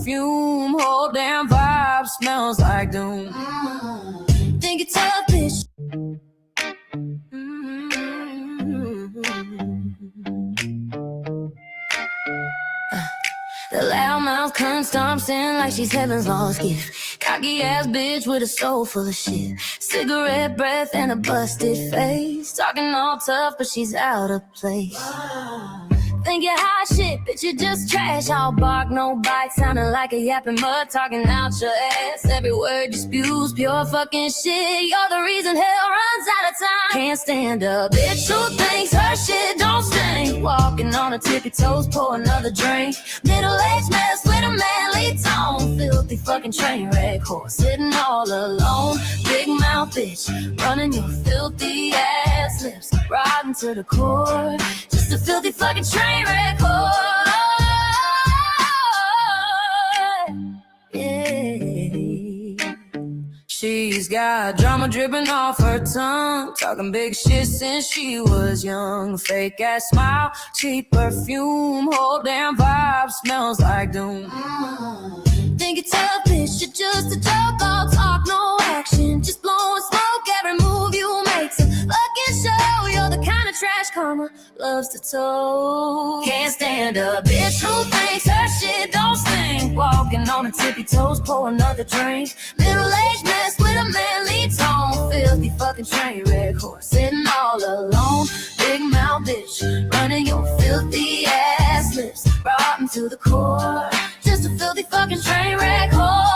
perfume, whole damn vibe smells like doom. Think it's tough, bitch. The loudmouth cunt stomps in like she's heaven's lost gift. Cocky ass bitch with a soul full of shit. Cigarette breath and a busted face. Talking all tough, but she's out of place. Think you're hot shit, bitch, you just trash. All bark, no bite, sounding like a yapping mud, talking out your ass. Every word you spew's pure fucking shit. You're the reason hell runs out of time. Can't stand a bitch who thinks her shit don't stink. Walking on her tippy toes, pour another drink. Middle-aged mess with a manly tone. Filthy fucking train wreck horse, sitting all alone. Big mouth bitch, running your filthy ass lips. Rotten to the core, just a filthy fucking train wreck horse. Yeah. She's got drama dripping off her tongue, talking big shit since she was young. Fake ass smile, cheap perfume, whole damn vibe smells like doom. Think it's tough, bitch, you're just a joke. All talk, no action, just blowing smoke. Every move you make's a fucking show. You're the kind of trash karma loves to tow. Can't stand a bitch who thinks her shit don't stink. Walking on her tippy toes, pour another drink. Middle-aged mess with a manly tone. Filthy fucking train wreck horse, sitting all alone. Big mouth bitch, running your filthy ass lips. Rotten to the core, just a filthy fucking train wreck whore.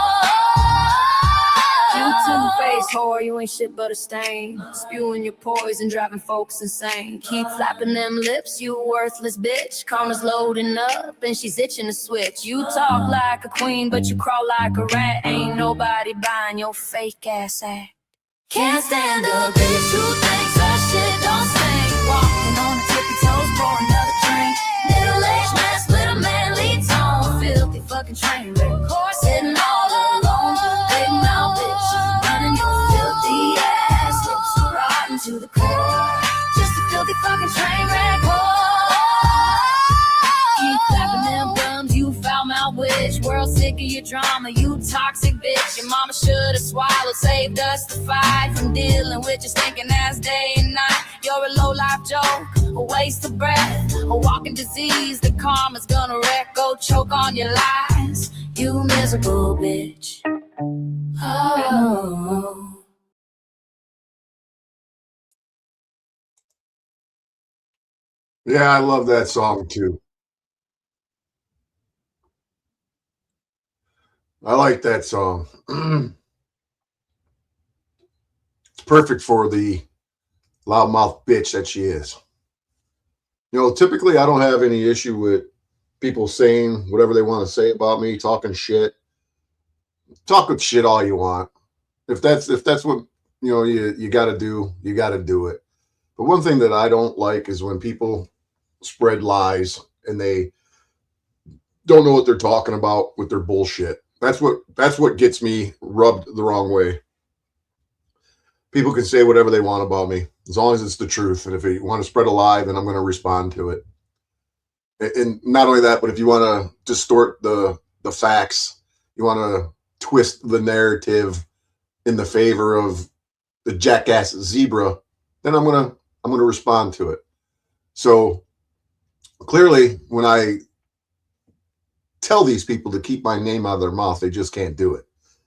You two-faced whore, you ain't shit but a stain. Spewing your poison, driving folks insane. Keep flapping them lips, you worthless bitch. Karma's loading up and she's itching to switch. You talk like a queen, but you crawl like a rat. Ain't nobody buying your fake ass act. Can't stand a bitch who thinks her shit don't stink. Walking on her tippy toes, pour another drink. Middle-aged mess with a manly tone. Filthy fucking train wreck horse, sitting all alone. Big mouth bitch, running your filthy ass lips. Rotten to the core, just a filthy fucking train wreck horse. Keep clapping them gums, you foul mouth witch. World sick of your drama, you toxic bitch. Your mama should've swallowed, saved us the fight from dealing with your stinking ass day and night. You're a low-life joke, a waste of breath, a walking disease that karma's gonna wreck. Go choke on your lies, you miserable bitch. Oh. Yeah, I love that song too. I like that song. It's perfect for the loudmouth bitch that she is. You know, typically I don't have any issue with people saying whatever they want to say about me, talking shit. Talk with shit all you want. If that's what you got to do, you got to do it. But one thing that I don't like is when people spread lies and they don't know what they're talking about with their bullshit. That's what gets me rubbed the wrong way. People can say whatever they want about me as long as it's the truth. And if you want to spread a lie, then I'm going to respond to it. And not only that, but if you want to distort the facts, you want to twist the narrative in the favor of the jackass zebra, then I'm going to respond to it. So clearly, when I tell these people to keep my name out of their mouth, they just can't do it,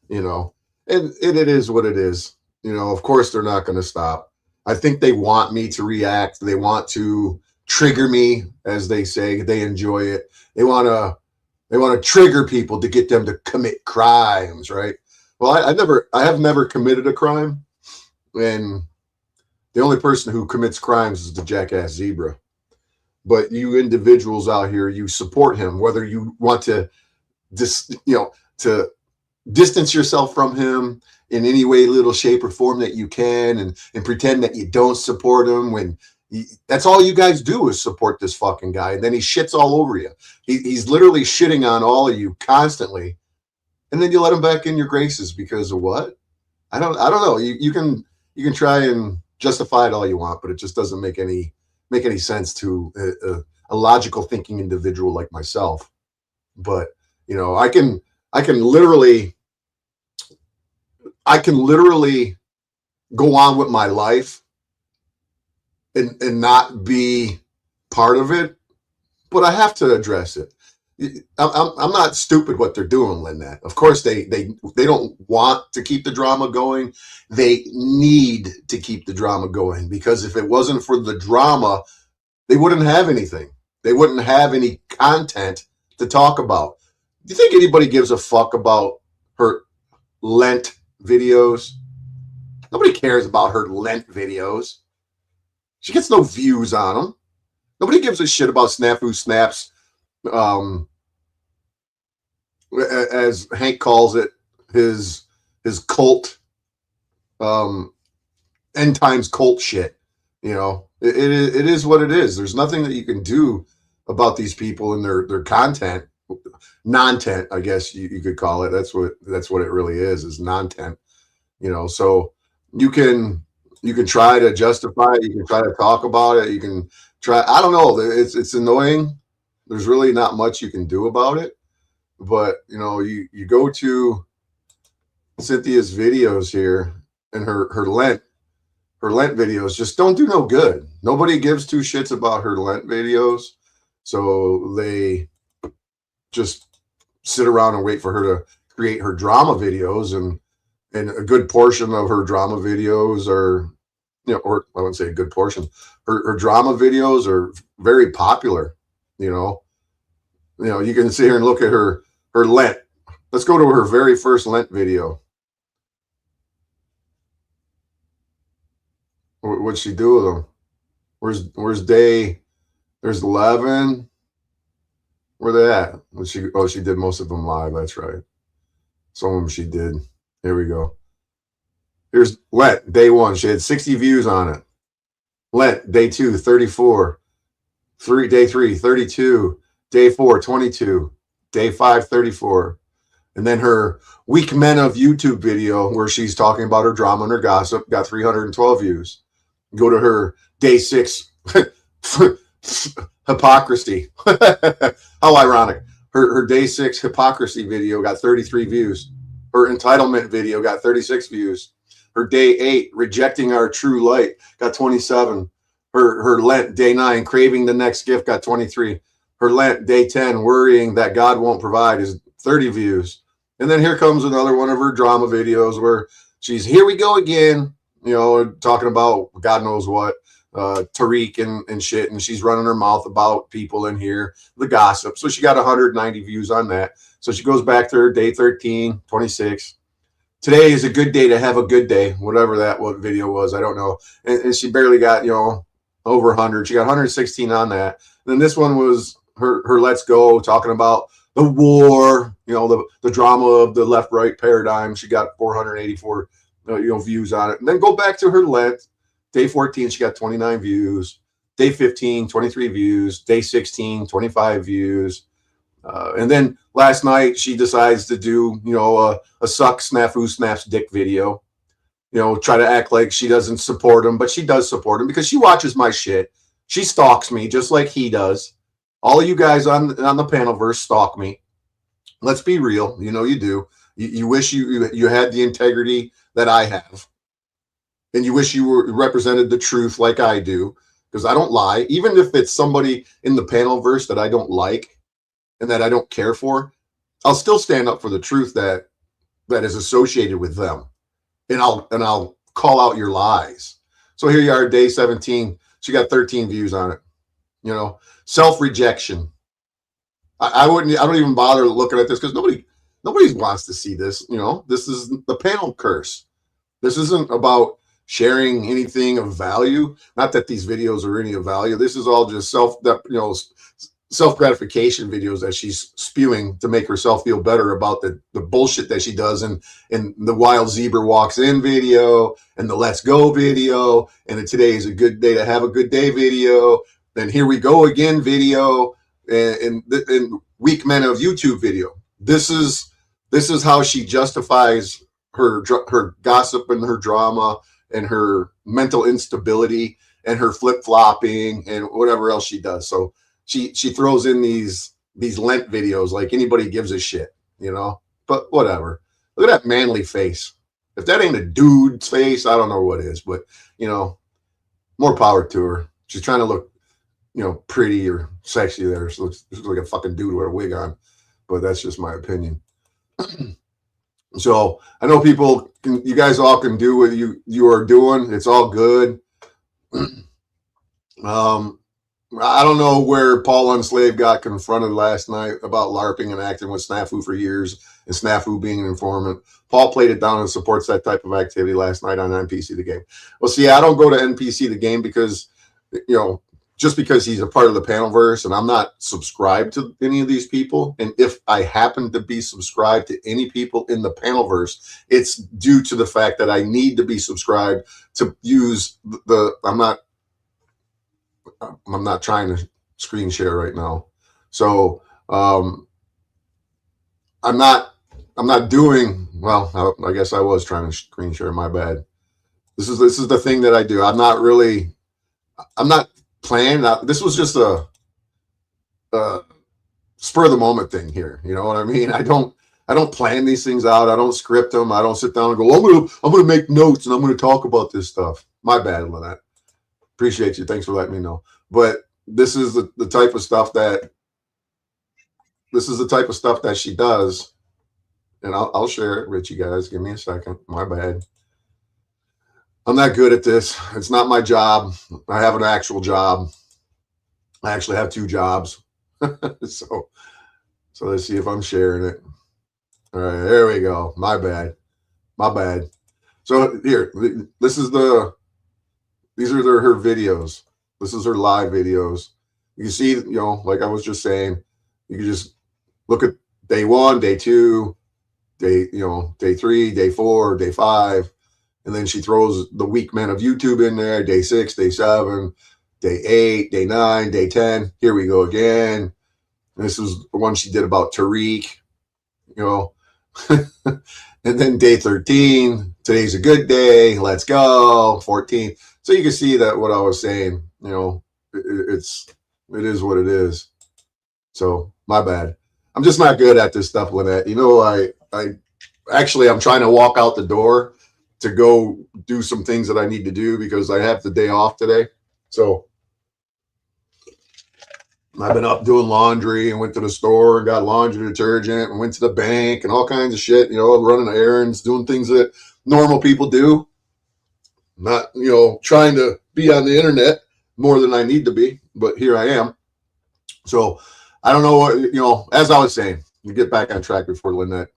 and it is what it is. Of course they're not going to stop. I think they want me to react. They want to trigger me, as they say. They enjoy it. They want to trigger people to get them to commit crimes, right? Well, I have never committed a crime, and the only person who commits crimes is the jackass zebra. But you individuals out here, you support him, whether you want to to distance yourself from him in any way, little shape or form that you can, and pretend that you don't support him when that's all you guys do is support this fucking guy. And then he shits all over you. He's literally shitting on all of you constantly. And then you let him back in your graces because of what? I don't know. You can try and justify it all you want, but it just doesn't make any sense to a logical thinking individual like myself. But I can I can literally go on with my life and not be part of it, but I have to address it. I'm not stupid what they're doing, Lynette. Of course, they don't want to keep the drama going. They need to keep the drama going, because if it wasn't for the drama, they wouldn't have anything. They wouldn't have any content to talk about. Do you think anybody gives a fuck about her Lent videos? Nobody cares about her Lent videos. She gets no views on them. Nobody gives a shit about Snafu Snaps, as Hank calls it, his cult, end times cult shit. You know, it is what it is. There's nothing that you can do about these people and their content, non-tent, I guess you could call it. That's what it really is non-tent. You know, so you can try to justify it, you can try to talk about it, you can try, I don't know, it's annoying. There's really not much you can do about it. But you know, you go to Cynthia's videos here, and her Lent videos just don't do no good. Nobody gives two shits about her Lent videos, so they just sit around and wait for her to create her drama videos, and a good portion of her drama videos are, you know, or I wouldn't say a good portion, her drama videos are very popular. You know, you can sit here and look at her Lent. Let's go to her very first Lent video. What'd she do with them? Where's day? There's 11. Where they at? She did most of them live. That's right. Some of them she did. Here we go. Here's Lent, day 1. She had 60 views on it. Lent, day 2, 34. Day 3, 32. Day 4, 22. Day 5, 34. And then her Weak Men of YouTube video, where she's talking about her drama and her gossip, got 312 views. Go to her day 6 hypocrisy. How ironic. Her day 6 hypocrisy video got 33 views. Her entitlement video got 36 views. Her day 8 rejecting our true light got 27. Her Lent day 9 craving the next gift got 23. Her Lent day 10 worrying that God won't provide is 30 views. And then here comes another one of her drama videos where she's, here we go again, you know, talking about God knows what, Tariq and shit, and she's running her mouth about people in here, the gossip. So she got 190 views on that. So she goes back to her day 13, 26. Today is a good day to have a good day, whatever what video was, I don't know. And she barely got, you know, over 100. She got 116 on that. And then this one was her Let's Go, talking about the war, you know, the drama of the left-right paradigm. She got 484 views on it. And then go back to her Lent. Day 14, she got 29 views. Day 15, 23 views. Day 16, 25 views. And then last night, she decides to do, you know, a suck Snafu Snaps dick video. You know, try to act like she doesn't support him, but she does support him because she watches my shit. She stalks me just like he does. All of you guys on the Panelverse stalk me. Let's be real. You know you do. You wish you had the integrity that I have. And you wish you represented the truth like I do, because I don't lie. Even if it's somebody in the Panelverse that I don't like and that I don't care for, I'll still stand up for the truth that is associated with them. And I'll call out your lies. So here you are, day 17. She got 13 views on it. You know, self-rejection. I don't even bother looking at this because nobody wants to see this. You know, this is the panel curse. This isn't about sharing anything of value. Not that these videos are any of value. This is all just self-gratification videos that she's spewing to make herself feel better about the bullshit that she does in the Wild Zebra Walks In video and the Let's Go video and the Today is a Good Day to Have a Good Day video. Then Here We Go Again video and Weak Men of YouTube video. This is how she justifies her gossip and her drama and her mental instability and her flip-flopping and whatever else she does. So she throws in these Lent videos like anybody gives a shit, you know. but whatever. Look at that manly face. If that ain't a dude's face, I don't know what is. But more power to her. She's trying to look, pretty or sexy there. She looks like a fucking dude with a wig on. But that's just my opinion. So I know you guys all can do what you are doing. It's all good. I don't know where Paul Unslaved got confronted last night about LARPing and acting with Snafu for years, and Snafu being an informant. Paul played it down and supports that type of activity last night on NPC the Game. Well, see, I don't go to NPC the Game because, just because he's a part of the Panelverse, and I'm not subscribed to any of these people. And if I happen to be subscribed to any people in the Panelverse, it's due to the fact that I need to be subscribed to use I'm not trying to screen share right now. So I'm not doing well. I guess I was trying to screen share. My bad. This is the thing that I do. I'm not planning. This was just a spur of the moment thing here. You know what I mean? I don't plan these things out. I don't script them. I don't sit down and go, I'm gonna make notes and I'm gonna talk about this stuff. My bad on that. Appreciate you. Thanks for letting me know. But this is the type of stuff that she does. And I'll share it with you guys. Give me a second. My bad. I'm not good at this. It's not my job. I have an actual job. I actually have 2 jobs. So let's see if I'm sharing it. All right, there we go. My bad. So here, these are her videos. This is her live videos. You can see, like I was just saying, you can just look at day 1, day 2, day 3, day 4, day 5. And then she throws the weak men of YouTube in there, day 6, day 7, day 8, day 9, day 10. Here we go again. And this is the one she did about Tariq, and then day 13, today's a good day, let's go, 14. So you can see that what I was saying, it is what it is. So my bad. I'm just not good at this stuff, Lynette. I'm trying to walk out the door to go do some things that I need to do because I have the day off today. So I've been up doing laundry and went to the store and got laundry detergent and went to the bank and all kinds of shit, running errands, doing things that normal people do. Not, trying to be on the internet more than I need to be, but here I am. So I don't know what, as I was saying, to get back on track before Lynette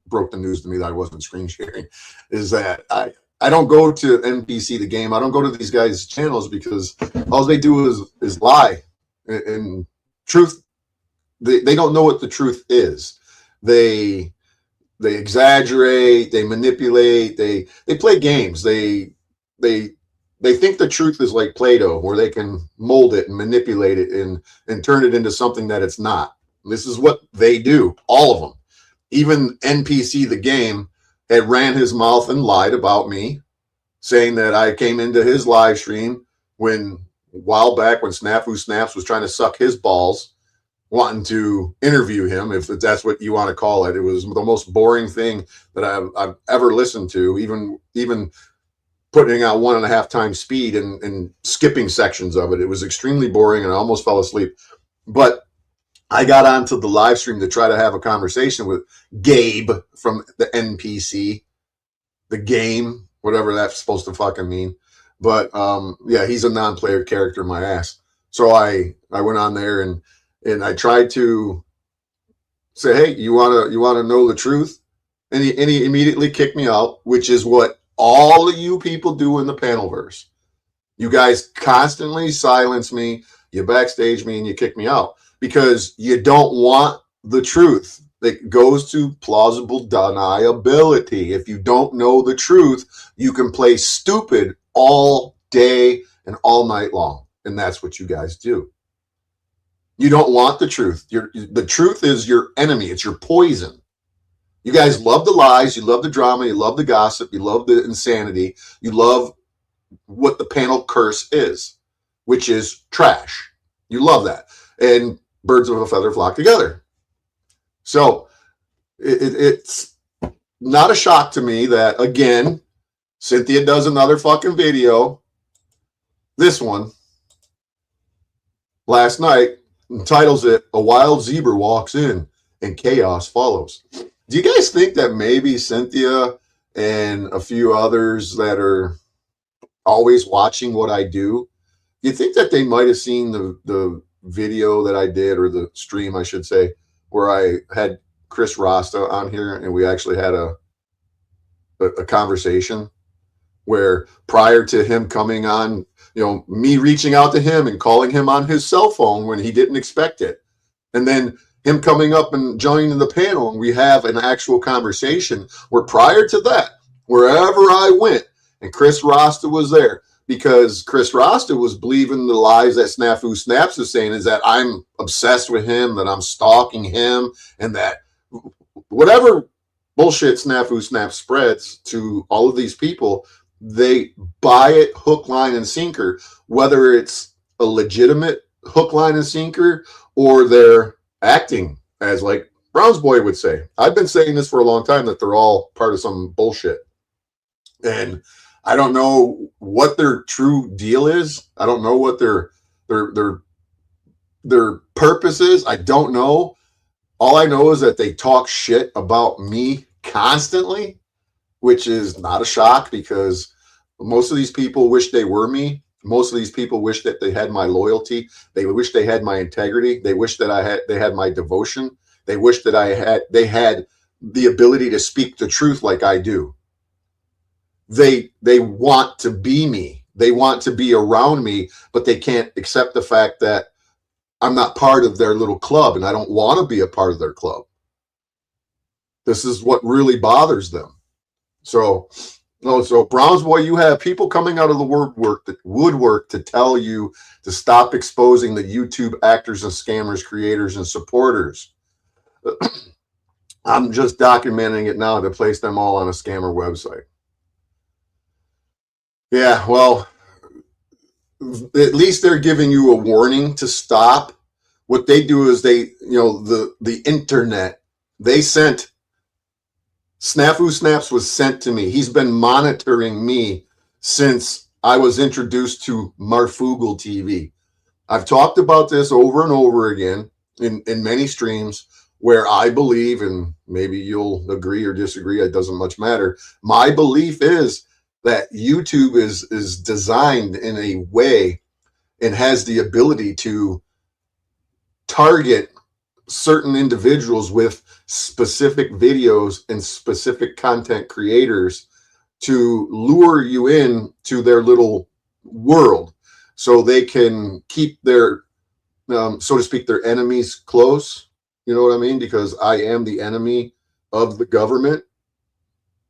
broke the news to me that I wasn't screen sharing, is that I don't go to NPC the Game. I don't go to these guys' channels because all they do is lie. And truth, they don't know what the truth is. They exaggerate, they manipulate, they play games. They think the truth is like Play-Doh, where they can mold it and manipulate it and turn it into something that it's not. This is what they do, all of them. Even NPC the Game had ran his mouth and lied about me, saying that I came into his live stream a while back when Snafu Snaps was trying to suck his balls, wanting to interview him, if that's what you want to call it. It was the most boring thing that I've ever listened to, even putting out 1.5 times speed and skipping sections of it. It was extremely boring and I almost fell asleep. But I got onto the live stream to try to have a conversation with Gabe from the NPC, the Game, whatever that's supposed to fucking mean. But yeah, he's a non-player character, my ass. So I went on there and I tried to say, hey, you wanna know the truth? And he immediately kicked me out, which is what all of you people do in the Panelverse. You guys constantly silence me, you backstage me, and you kick me out because you don't want the truth. That goes to plausible deniability. If you don't know the truth, you can play stupid all day and all night long. And that's what you guys do. You don't want the truth. The truth is your enemy. It's your poison. You guys love the lies. You love the drama. You love the gossip. You love the insanity. You love what the panel curse is, which is trash. You love that. And birds of a feather flock together. So It's not a shock to me that, again, Cynthia does another fucking video. This one last night, titles it "A Wild Zebra Walks In and Chaos Follows." Do you guys think that maybe Cynthia and a few others that are always watching what I do, you think that they might have seen the video that I did, or the stream, I should say, where I had Chris Rasta on here and we actually had a conversation where, prior to him coming on, me reaching out to him and calling him on his cell phone when he didn't expect it, and then him coming up and joining the panel, and we have an actual conversation where, prior to that, wherever I went, and Chris Rasta was there, because Chris Rasta was believing the lies that Snafu Snaps is saying, is that I'm obsessed with him, that I'm stalking him, and that whatever bullshit Snafu Snap spreads to all of these people, they buy it hook, line, and sinker, whether it's a legitimate hook, line, and sinker, or they're acting as, like Browns Boy would say. I've been saying this for a long time, that they're all part of some bullshit. And I don't know what their true deal is. I don't know what their purpose is. I don't know. All I know is that they talk shit about me constantly, which is not a shock, because most of these people wish they were me. Most of these people wish that they had my loyalty. They wish they had my integrity. They wish that they had my devotion. They wish that they had the ability to speak the truth like I do. They want to be me. They want to be around me, but they can't accept the fact that I'm not part of their little club, and I don't want to be a part of their club. This is what really bothers them. So Browns Boy, you have people coming out of the woodwork to tell you to stop exposing the YouTube actors and scammers, creators, and supporters. I'm just documenting it now to place them all on a scammer website. Yeah, well, at least they're giving you a warning to stop. What they do is the internet, they sent, Snafu Snaps was sent to me. He's been monitoring me since I was introduced to Marfugal TV. I've talked about this over and over again in many streams, where I believe, and maybe you'll agree or disagree, it doesn't much matter. My belief is that YouTube is designed in a way and has the ability to target certain individuals with specific videos and specific content creators to lure you in to their little world, so they can keep their, so to speak, their enemies close. You know what I mean? Because I am the enemy of the government,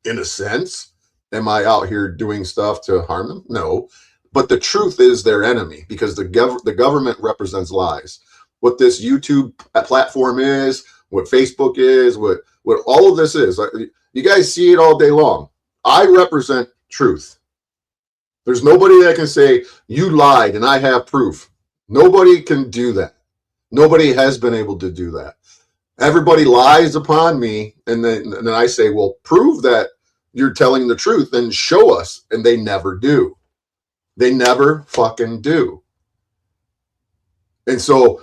in a sense. Am I out here doing stuff to harm them? No. But the truth is their enemy, because the government represents lies. What this YouTube platform is, what Facebook is, what all of this is. You guys see it all day long. I represent truth. There's nobody that can say, you lied and I have proof. Nobody can do that. Nobody has been able to do that. Everybody lies upon me, and then I say, well, prove that you're telling the truth and show us. And they never do. They never fucking do. And so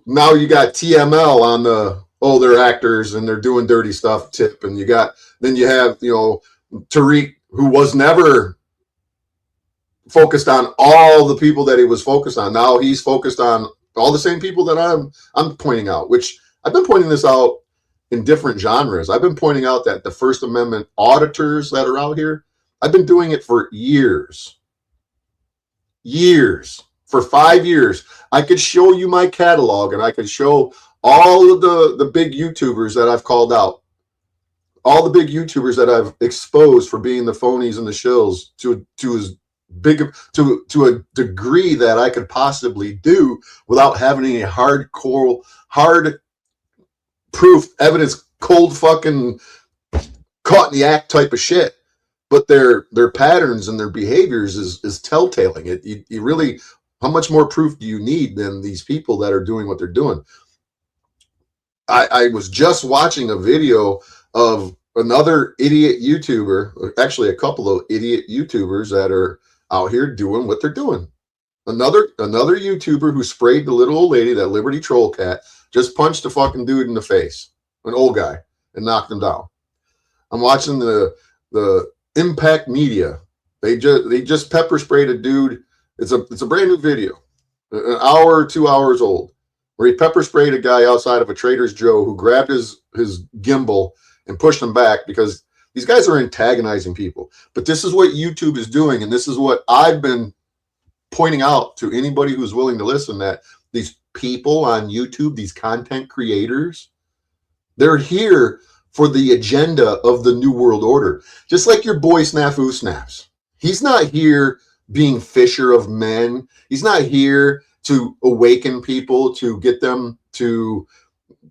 now you got TML on the, they're actors and they're doing dirty stuff tip. And then you have, Tariq, who was never focused on all the people that he was focused on. Now he's focused on all the same people that I'm pointing out, which I've been pointing this out in different genres. I've been pointing out that the First Amendment auditors that are out here, I've been doing it for years. For 5 years. I could show you my catalog, and I could show all of the big YouTubers that I've called out. All the big YouTubers that I've exposed for being the phonies and the shills to as big to a degree that I could possibly do without having any hard proof evidence, cold fucking caught in the act type of shit. But their patterns and their behaviors is telltaling. You really, how much more proof do you need than these people that are doing what they're doing? I was just watching a video of another idiot YouTuber, actually a couple of idiot YouTubers that are out here doing what they're doing. Another YouTuber who sprayed the little old lady, that Liberty Troll Cat, just punched a fucking dude in the face, an old guy, and knocked him down. I'm watching the Impact Media. They just pepper sprayed a dude. It's a brand new video, an hour or 2 hours old, where he pepper sprayed a guy outside of a Trader Joe's who grabbed his gimbal and pushed him back, because these guys are antagonizing people. But this is what YouTube is doing, and this is what I've been pointing out to anybody who's willing to listen, that these people on YouTube, these content creators, they're here for the agenda of the New World Order. Just like your boy Snafu Snaps. He's not here being fisher of men. He's not here to awaken people, to get them to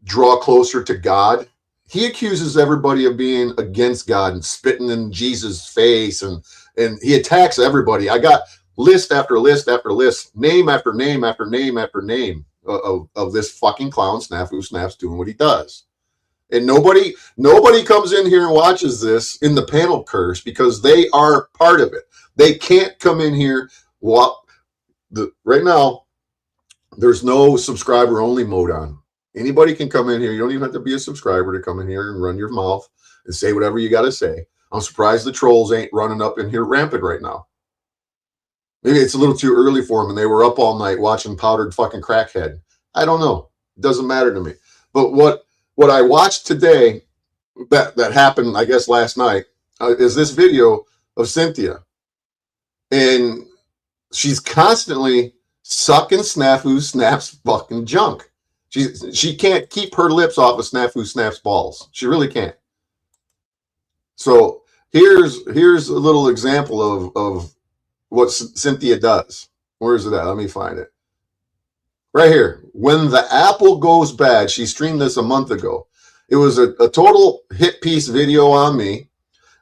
draw closer to God. He accuses everybody of being against God and spitting in Jesus' face, and he attacks everybody. I got list after list after list, name after name after name after name of this fucking clown Snafu Snaps doing what he does. And nobody comes in here and watches this in the panel curse, because they are part of it. They can't come in here. Right now, there's no subscriber only mode on. Anybody can come in here. You don't even have to be a subscriber to come in here and run your mouth and say whatever you got to say. I'm surprised the trolls ain't running up in here rampant right now. Maybe it's a little too early for them and they were up all night watching Powdered fucking Crackhead. I don't know. It doesn't matter to me. But what I watched today that happened, I guess, last night, is this video of Cynthia. And she's constantly sucking Snafu Snaps fucking junk. She can't keep her lips off of Snafu Snaps balls. She really can't. So here's a little example of what Cynthia does. Where is it at? Let me find it. Right here. When the apple goes bad, she streamed this a month ago. It was a total hit piece video on me.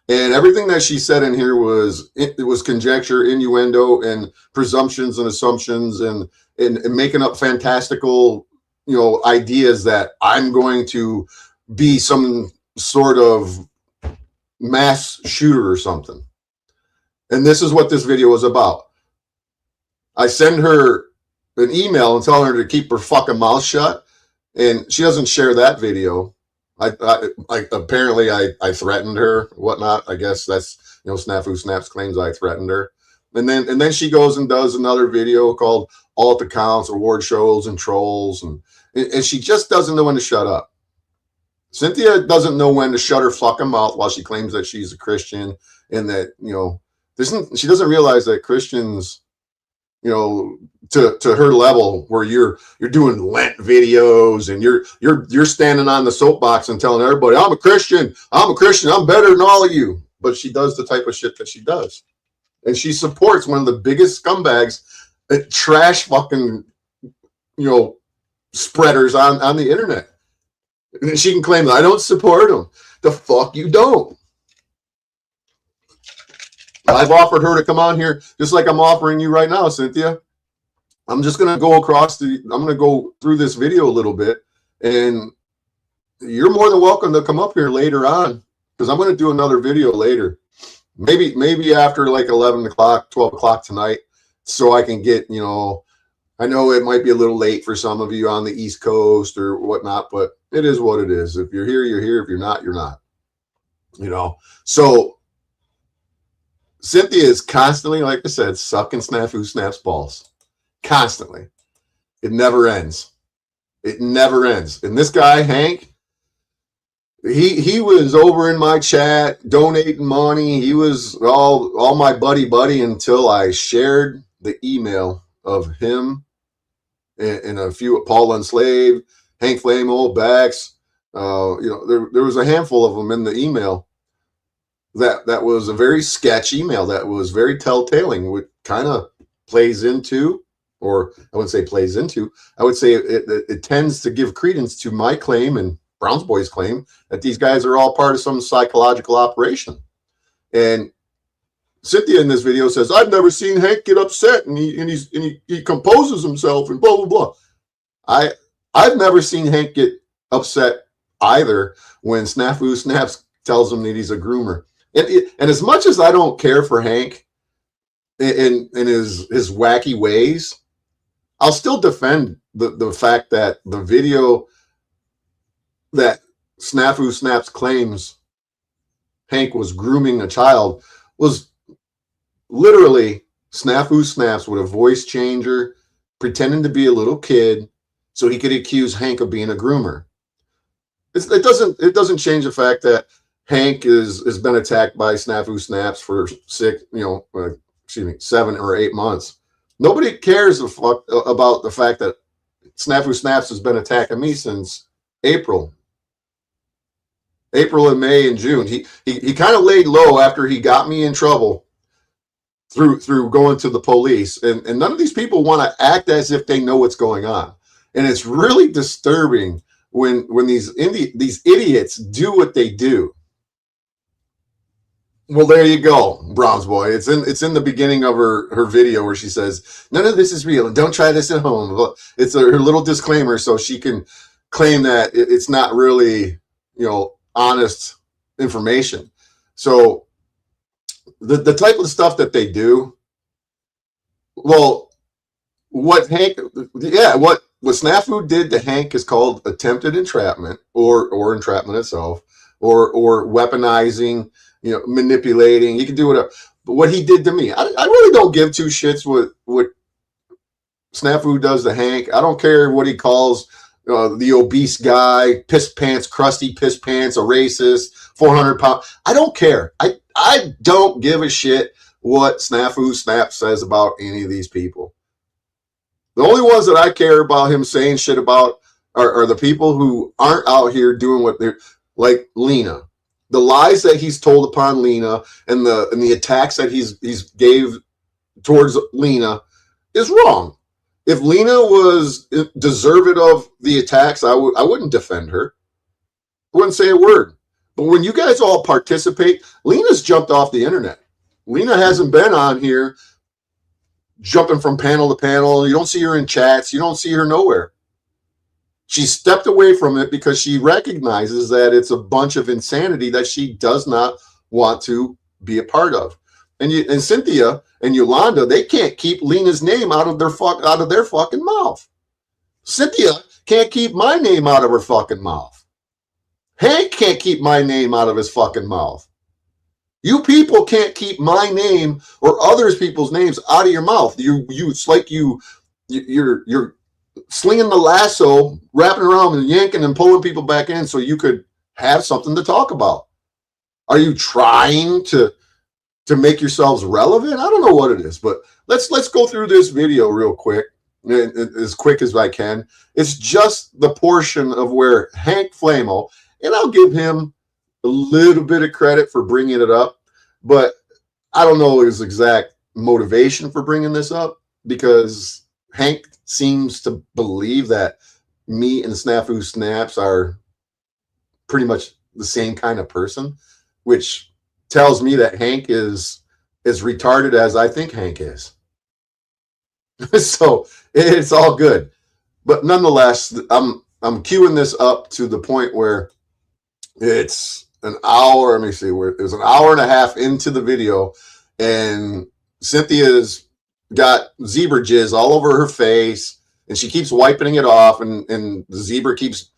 And everything that she said in here was conjecture, innuendo, and presumptions and assumptions, and making up fantastical, ideas that I'm going to be some sort of mass shooter or something. And this is what this video is about. I send her an email and tell her to keep her fucking mouth shut, and she doesn't share that video. Apparently I threatened her, whatnot. I guess that's, Snafu Snaps claims I threatened her. And then she goes and does another video called Alt Accounts, Award Shows, and Trolls. And she just doesn't know when to shut up. Cynthia doesn't know when to shut her fucking mouth while she claims that she's a Christian, and that, she doesn't realize that Christians, to her level, where you're doing Lent videos and you're standing on the soapbox and telling everybody, I'm a Christian, I'm better than all of you. But she does the type of shit that she does. And she supports one of the biggest scumbags that trash fucking, spreaders on the internet. And she can claim that I don't support them. The fuck you don't. I've offered her to come on here just like I'm offering you right now, Cynthia. I'm just going to go through this video a little bit, and you're more than welcome to come up here later on, because I'm going to do another video later. Maybe after like 11 o'clock, 12 o'clock tonight, so I can get, I know it might be a little late for some of you on the East Coast or whatnot, but it is what it is. If you're here, you're here. If you're not, you're not. So Cynthia is constantly, like I said, sucking Snafu Snaps balls. Constantly. It never ends. It never ends. And this guy, Hank, he was over in my chat donating money. He was all my buddy until I shared the email of him and a few, Paul Unslave, Hank Flamo, Bax. There was a handful of them in the email. That was a very sketch email that was very telltaling, which kind of plays into, or I wouldn't say plays into, I would say it tends to give credence to my claim and Browns Boys' claim that these guys are all part of some psychological operation. And Cynthia in this video says, I've never seen Hank get upset, and he composes himself and blah, blah, blah. I've never seen Hank get upset either when Snafu Snaps tells him that he's a groomer. And as much as I don't care for Hank in his wacky ways, I'll still defend the fact that the video that Snafu Snaps claims Hank was grooming a child was literally Snafu Snaps with a voice changer, pretending to be a little kid so he could accuse Hank of being a groomer. It doesn't change the fact that Hank has been attacked by Snafu Snaps for 7 or 8 months. Nobody cares about the fact that Snafu Snaps has been attacking me since April and May and June. He kind of laid low after he got me in trouble through going to the police, and none of these people want to act as if they know what's going on. And it's really disturbing when these idiots do what they do. Well, there you go, Bronze Boy. It's in the beginning of her video where she says, none of this is real and don't try this at home. It's her little disclaimer so she can claim that it's not really, honest information. So the type of stuff that they do, well, what Snafu did to Hank is called attempted entrapment or entrapment itself, or weaponizing, manipulating. You can do whatever. But what he did to me, I really don't give two shits what Snafu does to Hank. I don't care what he calls the obese guy, crusty piss pants, a racist, 400 pound. I don't care. I don't give a shit what Snafu Snap says about any of these people. The only ones that I care about him saying shit about are the people who aren't out here doing what they're like. Lena, the lies that he's told upon Lena and the attacks that he's gave towards Lena is wrong. If Lena was deserving of the attacks, I wouldn't defend her. I wouldn't say a word. But when you guys all participate, Lena's jumped off the internet. Lena hasn't been on here jumping from panel to panel. You don't see her in chats. You don't see her nowhere. She stepped away from it because she recognizes that it's a bunch of insanity that she does not want to be a part of. And Cynthia and Yolanda, they can't keep Lena's name out of their fucking mouth. Cynthia can't keep my name out of her fucking mouth. Hank can't keep my name out of his fucking mouth. You people can't keep my name or others people's names out of your mouth. It's like you're slinging the lasso, wrapping around and yanking and pulling people back in so you could have something to talk about. Are you trying to make yourselves relevant? I don't know what it is, but let's go through this video real quick, as quick as I can. It's just the portion of where Hank Flamo, and I'll give him a little bit of credit for bringing it up, but I don't know his exact motivation for bringing this up, because Hank seems to believe that me and Snafu Snaps are pretty much the same kind of person, which tells me that Hank is as retarded as I think Hank is. So it's all good. But nonetheless, I'm queuing this up to the point where it's an hour. Let me see, where it was an hour and a half into the video, and Cynthia's got zebra jizz all over her face, and she keeps wiping it off, and the zebra keeps,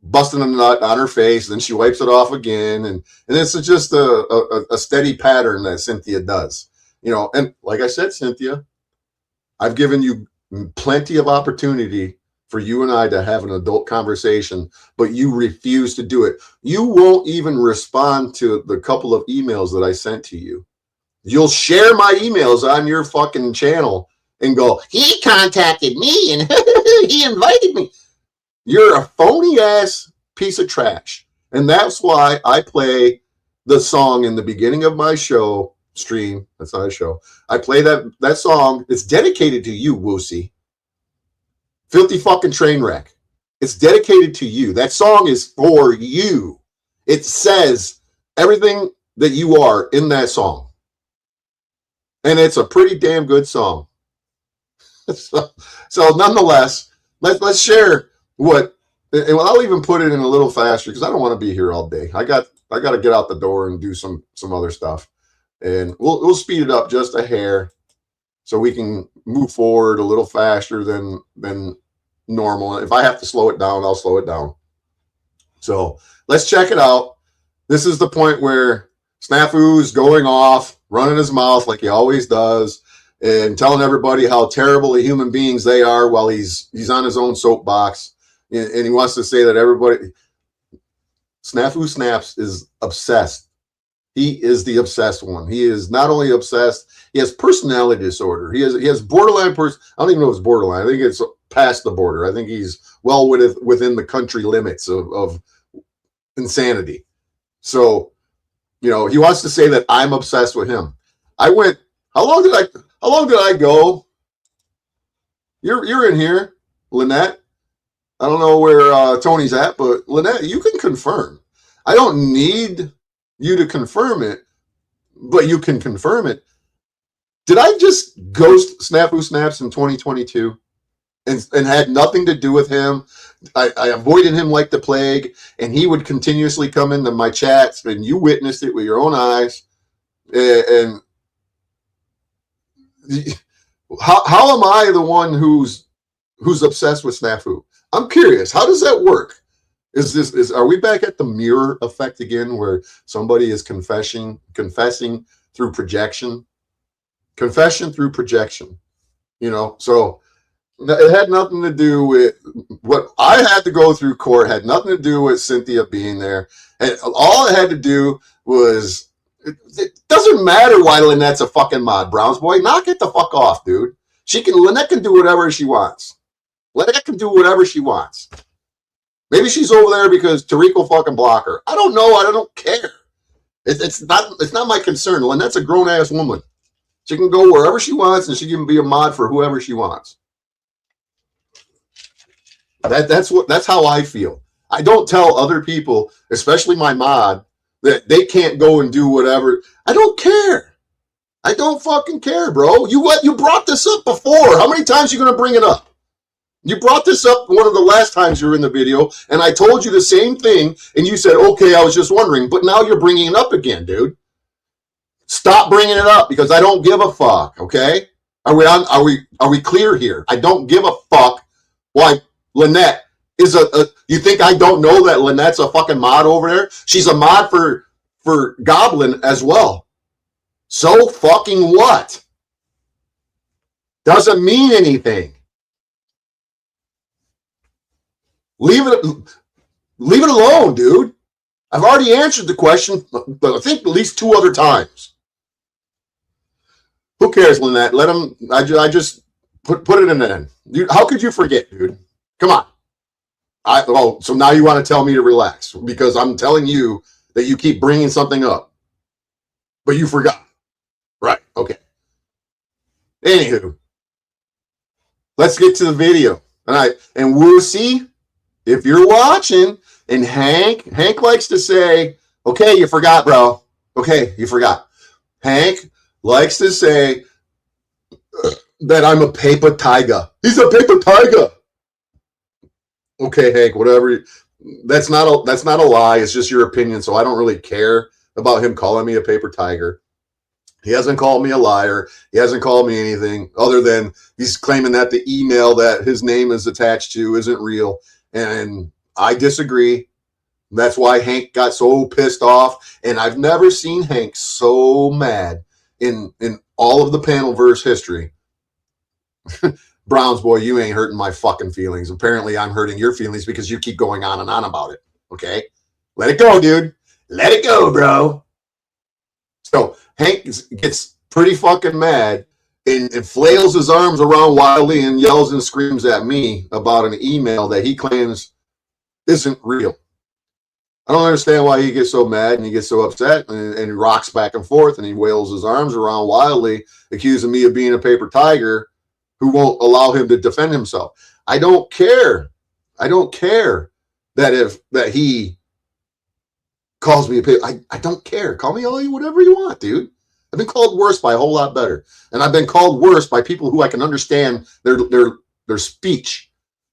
busting a nut on her face, and then she wipes it off again, and it's just a steady pattern that Cynthia does. And like I said, Cynthia, I've given you plenty of opportunity for you and I to have an adult conversation, but you refuse to do it. You won't even respond to the couple of emails that I sent to you. You'll share my emails on your fucking channel and go, he contacted me and he invited me. You're a phony ass piece of trash. And that's why I play the song in the beginning of my show stream. That's not a show. I play that song. It's dedicated to you, Woosie. Filthy fucking train wreck. It's dedicated to you. That song is for you. It says everything that you are in that song. And it's a pretty damn good song. So nonetheless, let's share what and I'll even put it in a little faster because I don't want to be here all day. I got to get out the door and do some other stuff, and we'll speed it up just a hair so we can move forward a little faster than normal. If I have to slow it down, I'll slow it down. So let's check it out. This is the point where Snafu's going off, running his mouth like he always does, and telling everybody how terrible the human beings they are while he's on his own soapbox. And he wants to say that everybody, Snafu Snaps is obsessed. He is the obsessed one. He is not only obsessed, he has personality disorder. He has borderline I don't even know if it's borderline. I think it's past the border. I think he's well within the country limits of insanity. So, you know, he wants to say that I'm obsessed with him. I went, how long did I go? You're in here, Lynette. I don't know where Tony's at, but Lynette, you can confirm. I don't need you to confirm it, but you can confirm it. Did I just ghost Snafu Snaps in 2022 and had nothing to do with him? I avoided him like the plague, and he would continuously come into my chats, and you witnessed it with your own eyes. And how am I the one who's obsessed with Snafu? I'm curious. How does that work? Are we back at the mirror effect again, where somebody is confessing through projection? Confession through projection, you know. So it had nothing to do with what I had to go through court. Had nothing to do with Cynthia being there, and all it had to do was it doesn't matter why Lynette's a fucking mod. Browns boy, knock it the fuck off, dude. Lynette can do whatever she wants. Lynette can do whatever she wants. Maybe she's over there because Tariq will fucking block her. I don't know. I don't care. It's not my concern. Lynette's a grown ass woman. She can go wherever she wants, and she can be a mod for whoever she wants. That's how I feel. I don't tell other people, especially my mod, that they can't go and do whatever. I don't care. I don't fucking care, bro. You brought this up before. How many times are you gonna bring it up? You brought this up one of the last times you were in the video, and I told you the same thing, and you said, okay, I was just wondering, but now you're bringing it up again, dude. Stop bringing it up, because I don't give a fuck, okay? Are we clear here? I don't give a fuck why Lynette is you think I don't know that Lynette's a fucking mod over there? She's a mod for Goblin as well. So fucking what? Doesn't mean anything. Leave it alone, dude. I've already answered the question, I think at least 2 other times. Who cares, Lynette? Let him. I just put it in the end. Dude, how could you forget, dude? Come on. So now you want to tell me to relax because I'm telling you that you keep bringing something up, but you forgot. Right? Okay. Anywho, let's get to the video. And Woosie, if you're watching, and Hank likes to say, okay, you forgot, bro. Okay, you forgot. Hank likes to say that I'm a paper tiger. He's a paper tiger. Okay, Hank, whatever. That's not a lie. It's just your opinion, so I don't really care about him calling me a paper tiger. He hasn't called me a liar. He hasn't called me anything other than he's claiming that the email that his name is attached to isn't real. And I disagree. That's why Hank got so pissed off. And I've never seen Hank so mad in all of the Panelverse history. Browns boy, you ain't hurting my fucking feelings. Apparently I'm hurting your feelings because you keep going on and on about it. Okay? Let it go, dude. Let it go, bro. So Hank gets pretty fucking mad and flails his arms around wildly and yells and screams at me about an email that he claims isn't real. I don't understand why he gets so mad and he gets so upset and he rocks back and forth and he wails his arms around wildly, accusing me of being a paper tiger who won't allow him to defend himself. I don't care. I don't care that he calls me a paper. I don't care. Call me whatever you want, dude. I've been called worse by a whole lot better. And I've been called worse by people who I can understand their speech.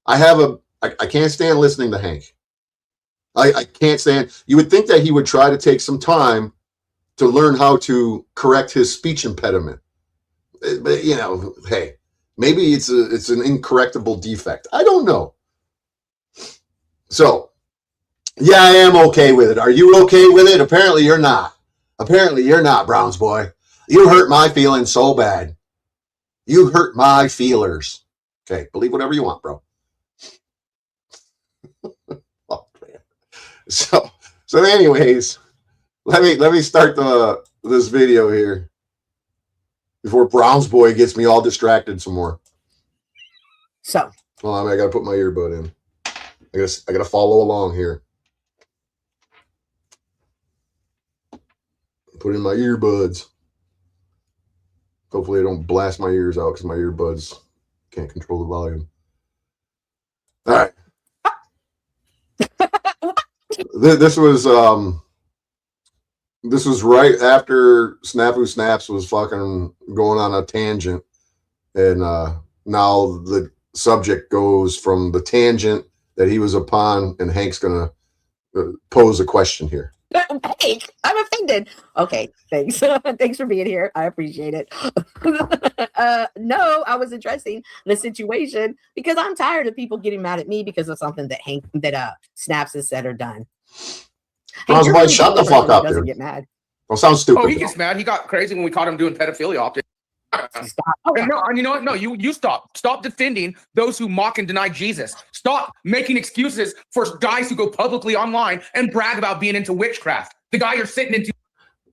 I have I can't stand listening to Hank. I can't stand. You would think that he would try to take some time to learn how to correct his speech impediment. But, you know, hey, maybe it's an incorrectable defect. I don't know. So, yeah, I am okay with it. Are you okay with it? Apparently you're not. Apparently you're not, Browns boy. You hurt my feelings so bad. You hurt my feelers. Okay, believe whatever you want, bro. Oh, man. So anyways, let me start this video here before Browns boy gets me all distracted some more. So, well, I gotta put my earbud in. I gotta follow along here. Put in my earbuds. Hopefully I don't blast my ears out because my earbuds can't control the volume. All right. This was right after Snafu Snaps was fucking going on a tangent, and now the subject goes from the tangent that he was upon, and Hank's gonna pose a question here. Hank, I'm offended. Okay, thanks. Thanks for being here. I appreciate it. No, I was addressing the situation because I'm tired of people getting mad at me because of something that Snaps has said or done. Browns boy, shut the fuck up, doesn't dude. get mad. Don't sound stupid. Oh, he gets mad. He got crazy when we caught him doing pedophilia optics. Stop. Okay. No, and you know what? No, you stop. Stop defending those who mock and deny Jesus. Stop making excuses for guys who go publicly online and brag about being into witchcraft. The guy you're sitting into.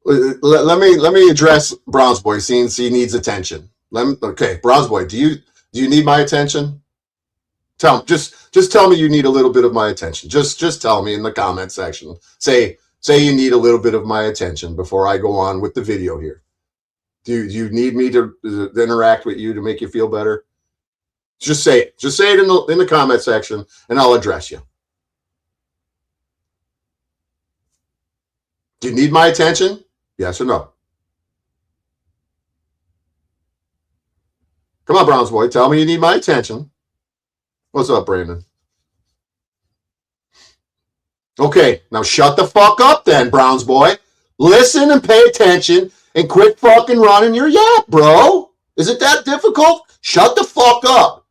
Let me address Browns boy. Since he needs attention. Okay, Browns boy. Do you need my attention? Just tell me you need a little bit of my attention. Just tell me in the comment section. Say you need a little bit of my attention before I go on with the video here. Do you need me to interact with you to make you feel better? Just say it. Just say it in the comment section, and I'll address you. Do you need my attention? Yes or no? Come on, Browns boy. Tell me you need my attention. What's up, Brandon? Okay, now shut the fuck up then, Browns boy. Listen and pay attention and quit fucking running your yap, bro. Is it that difficult? Shut the fuck up.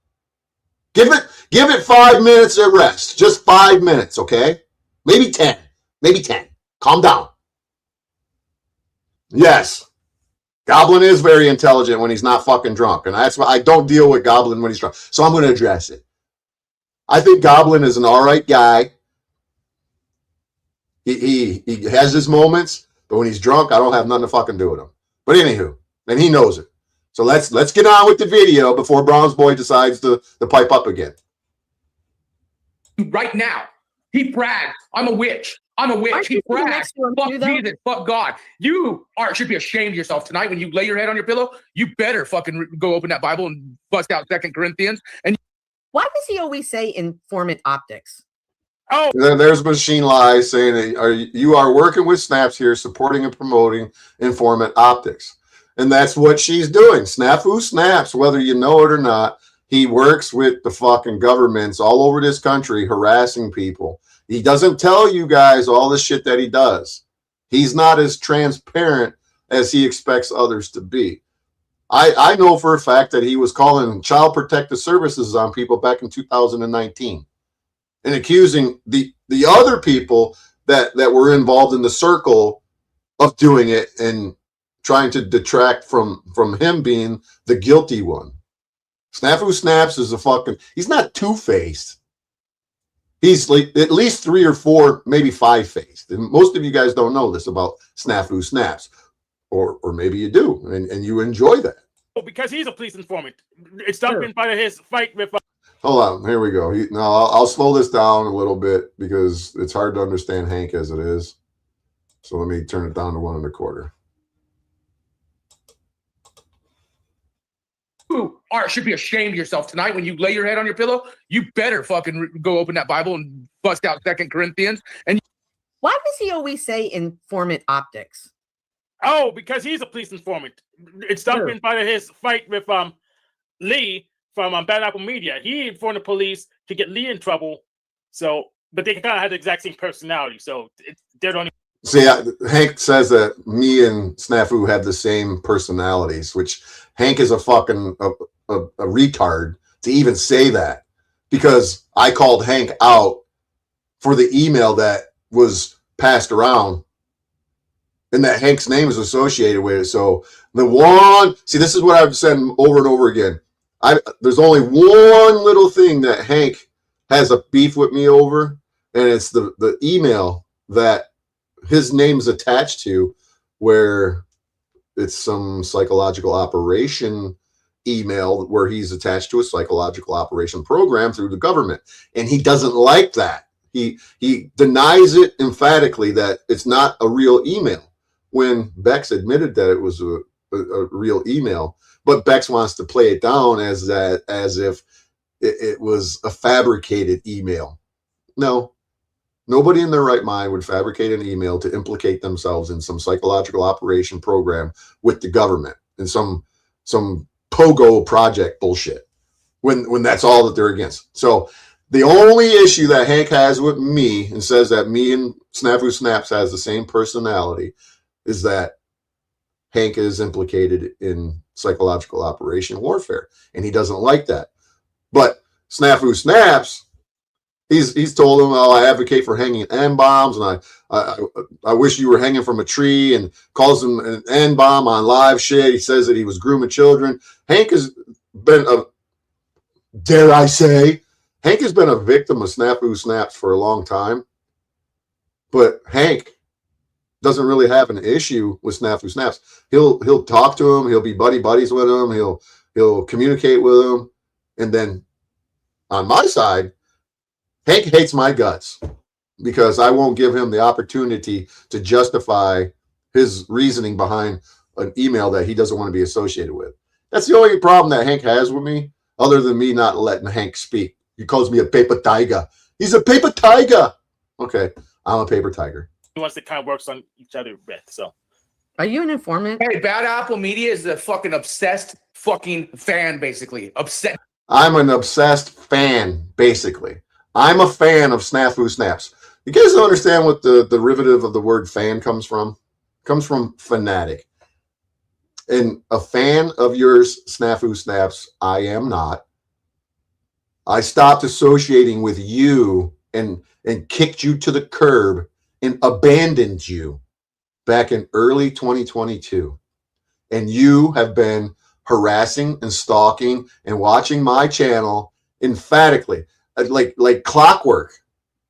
Give it 5 minutes of rest. Just 5 minutes, okay? Maybe 10. Maybe 10. Calm down. Yes. Goblin is very intelligent when he's not fucking drunk. And that's why I don't deal with Goblin when he's drunk. So I'm going to address it. I think Goblin is an all right guy. He has his moments, but when he's drunk, I don't have nothing to fucking do with him. But anywho, and he knows it. So let's get on with the video before Browns boy decides to pipe up again. Right now, he bragged, I'm a witch. I'm a witch. Aren't He you sitting bragged. next to him Fuck too, though? Jesus. Fuck God. You should be ashamed of yourself tonight when you lay your head on your pillow. You better fucking go open that Bible and bust out 2 Corinthians. And Why does he always say informant optics? oh, There's Machine Lies saying that you are working with Snaps here, supporting and promoting informant optics. And that's what she's doing. Snafu Snaps, whether you know it or not, he works with the fucking governments all over this country harassing people. He doesn't tell you guys all the shit that he does. He's not as transparent as he expects others to be. I know for a fact that he was calling Child Protective Services on people back in 2019 and accusing the other people that were involved in the circle of doing it and trying to detract from him being the guilty one. Snafu Snaps is he's not two-faced. He's like at least 3 or 4, maybe 5-faced. And most of you guys don't know this about Snafu Snaps. Or maybe you do, and you enjoy that. Because he's a police informant. It's something by his fight with. Hold on, here we go. I'll slow this down a little bit because it's hard to understand Hank as it is. So let me turn it down to 1 1/4. you should be ashamed of yourself tonight when you lay your head on your pillow. You better fucking go open that Bible and bust out 2 Corinthians. And Why does he always say informant optics? Oh, because he's a police informant. It's something by his fight with Lee from Bad Apple Media. He informed the police to get Lee in trouble. So, but they kind of have the exact same personality. So they're the only. See, Hank says that me and Snafu have the same personalities, which Hank is a fucking a retard to even say that, because I called Hank out for the email that was passed around and that Hank's name is associated with it. So this is what I've said over and over again. There's only one little thing that Hank has a beef with me over, and it's the email that his name's attached to, where it's some psychological operation email where he's attached to a psychological operation program through the government. And he doesn't like that. He denies it emphatically that it's not a real email, when Bex admitted that it was a real email. But Bex wants to play it down as if it was a fabricated email. No. Nobody in their right mind would fabricate an email to implicate themselves in some psychological operation program with the government and some pogo project bullshit when that's all that they're against. So the only issue that Hank has with me, and says that me and Snafu Snaps has the same personality, is that Hank is implicated in psychological operation warfare, and he doesn't like that. But Snafu Snaps, He's told him, "Oh, I advocate for hanging N-bombs, and I wish you were hanging from a tree," and calls him an N-bomb on live shit. He says that he was grooming children. Hank has been dare I say, Hank has been a victim of Snafu Snaps for a long time. But Hank doesn't really have an issue with Snafu Snaps. He'll talk to him. He'll be buddies with him. He'll communicate with him. And then on my side, Hank hates my guts because I won't give him the opportunity to justify his reasoning behind an email that he doesn't want to be associated with. That's the only problem that Hank has with me, other than me not letting Hank speak. He calls me a paper tiger. He's a paper tiger. Okay, I'm a paper tiger. He wants to kind of works on each other with. So, are you an informant? Hey, Bad Apple Media is a fucking obsessed fucking fan, basically. Obsessed. I'm an obsessed fan, basically. I'm a fan of Snafu Snaps. You guys don't understand what the derivative of the word fan comes from? It comes from fanatic. And a fan of yours, Snafu Snaps, I am not. I stopped associating with you and kicked you to the curb and abandoned you back in early 2022. And you have been harassing and stalking and watching my channel emphatically, like clockwork.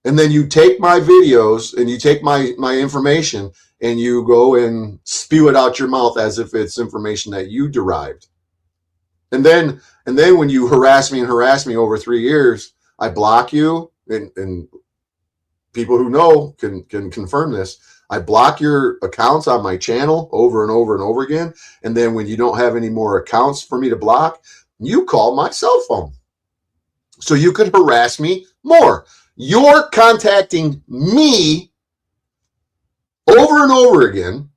And then you take my videos and you take my information and you go and spew it out your mouth as if it's information that you derived. And then when you harass me over 3 years, I block you, and people who know can confirm this. I block your accounts on my channel over and over and over again. And then when you don't have any more accounts for me to block, you call my cell phone so you could harass me more. You're contacting me over and over again.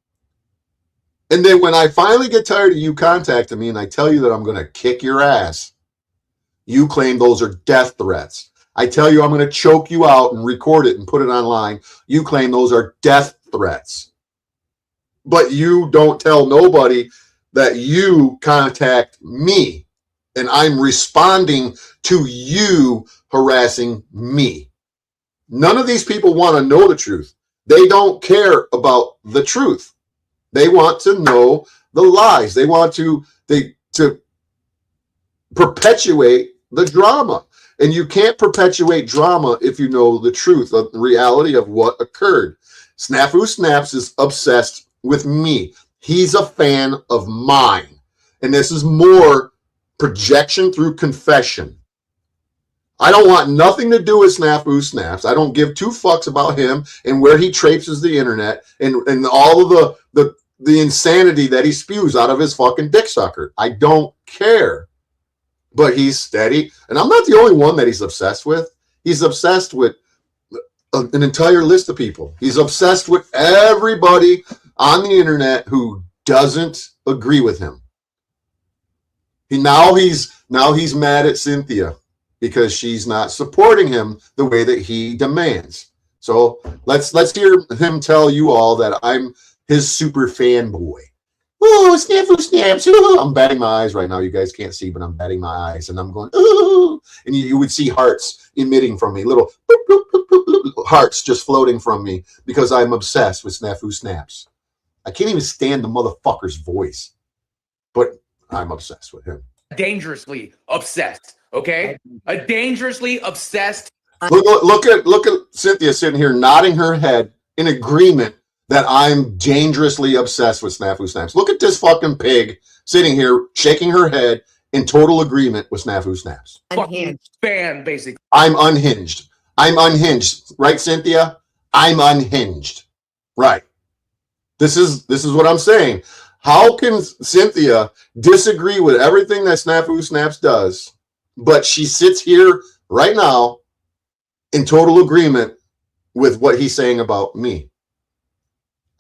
And then when I finally get tired of you contacting me and I tell you that I'm going to kick your ass, you claim those are death threats. I tell you I'm going to choke you out and record it and put it online. You claim those are death threats. But you don't tell nobody that you contact me and I'm responding to you harassing me. None of these people want to know the truth. They don't care about the truth. They want to know the lies. They want to perpetuate the drama. And you can't perpetuate drama if you know the truth of the reality of what occurred. Snafu Snaps is obsessed with me. He's a fan of mine. And this is more projection through confession. I don't want nothing to do with Snafu Snaps. I don't give two fucks about him and where he traipses the internet and all of the insanity that he spews out of his fucking dick sucker. I don't care. But he's steady. And I'm not the only one that he's obsessed with. He's obsessed with an entire list of people. He's obsessed with everybody on the internet who doesn't agree with him. Now he's mad at Cynthia because she's not supporting him the way that he demands. So let's hear him tell you all that I'm his super fanboy. Oh, Snafu Snaps. Ooh. I'm batting my eyes right now. You guys can't see, but I'm batting my eyes. And I'm going, ooh. And you would see hearts emitting from me. Little boop, boop, boop, boop, boop, hearts just floating from me because I'm obsessed with Snafu Snaps. I can't even stand the motherfucker's voice. But I'm obsessed with him. Dangerously obsessed. Okay? A dangerously obsessed. Look at Cynthia sitting here nodding her head in agreement that I'm dangerously obsessed with Snafu Snaps. Look at this fucking pig sitting here shaking her head in total agreement with Snafu Snaps. Fucking fan, basically. I'm unhinged. I'm unhinged. Right, Cynthia? I'm unhinged. Right. This is what I'm saying. How can Cynthia disagree with everything that Snafu Snaps does, but she sits here right now in total agreement with what he's saying about me?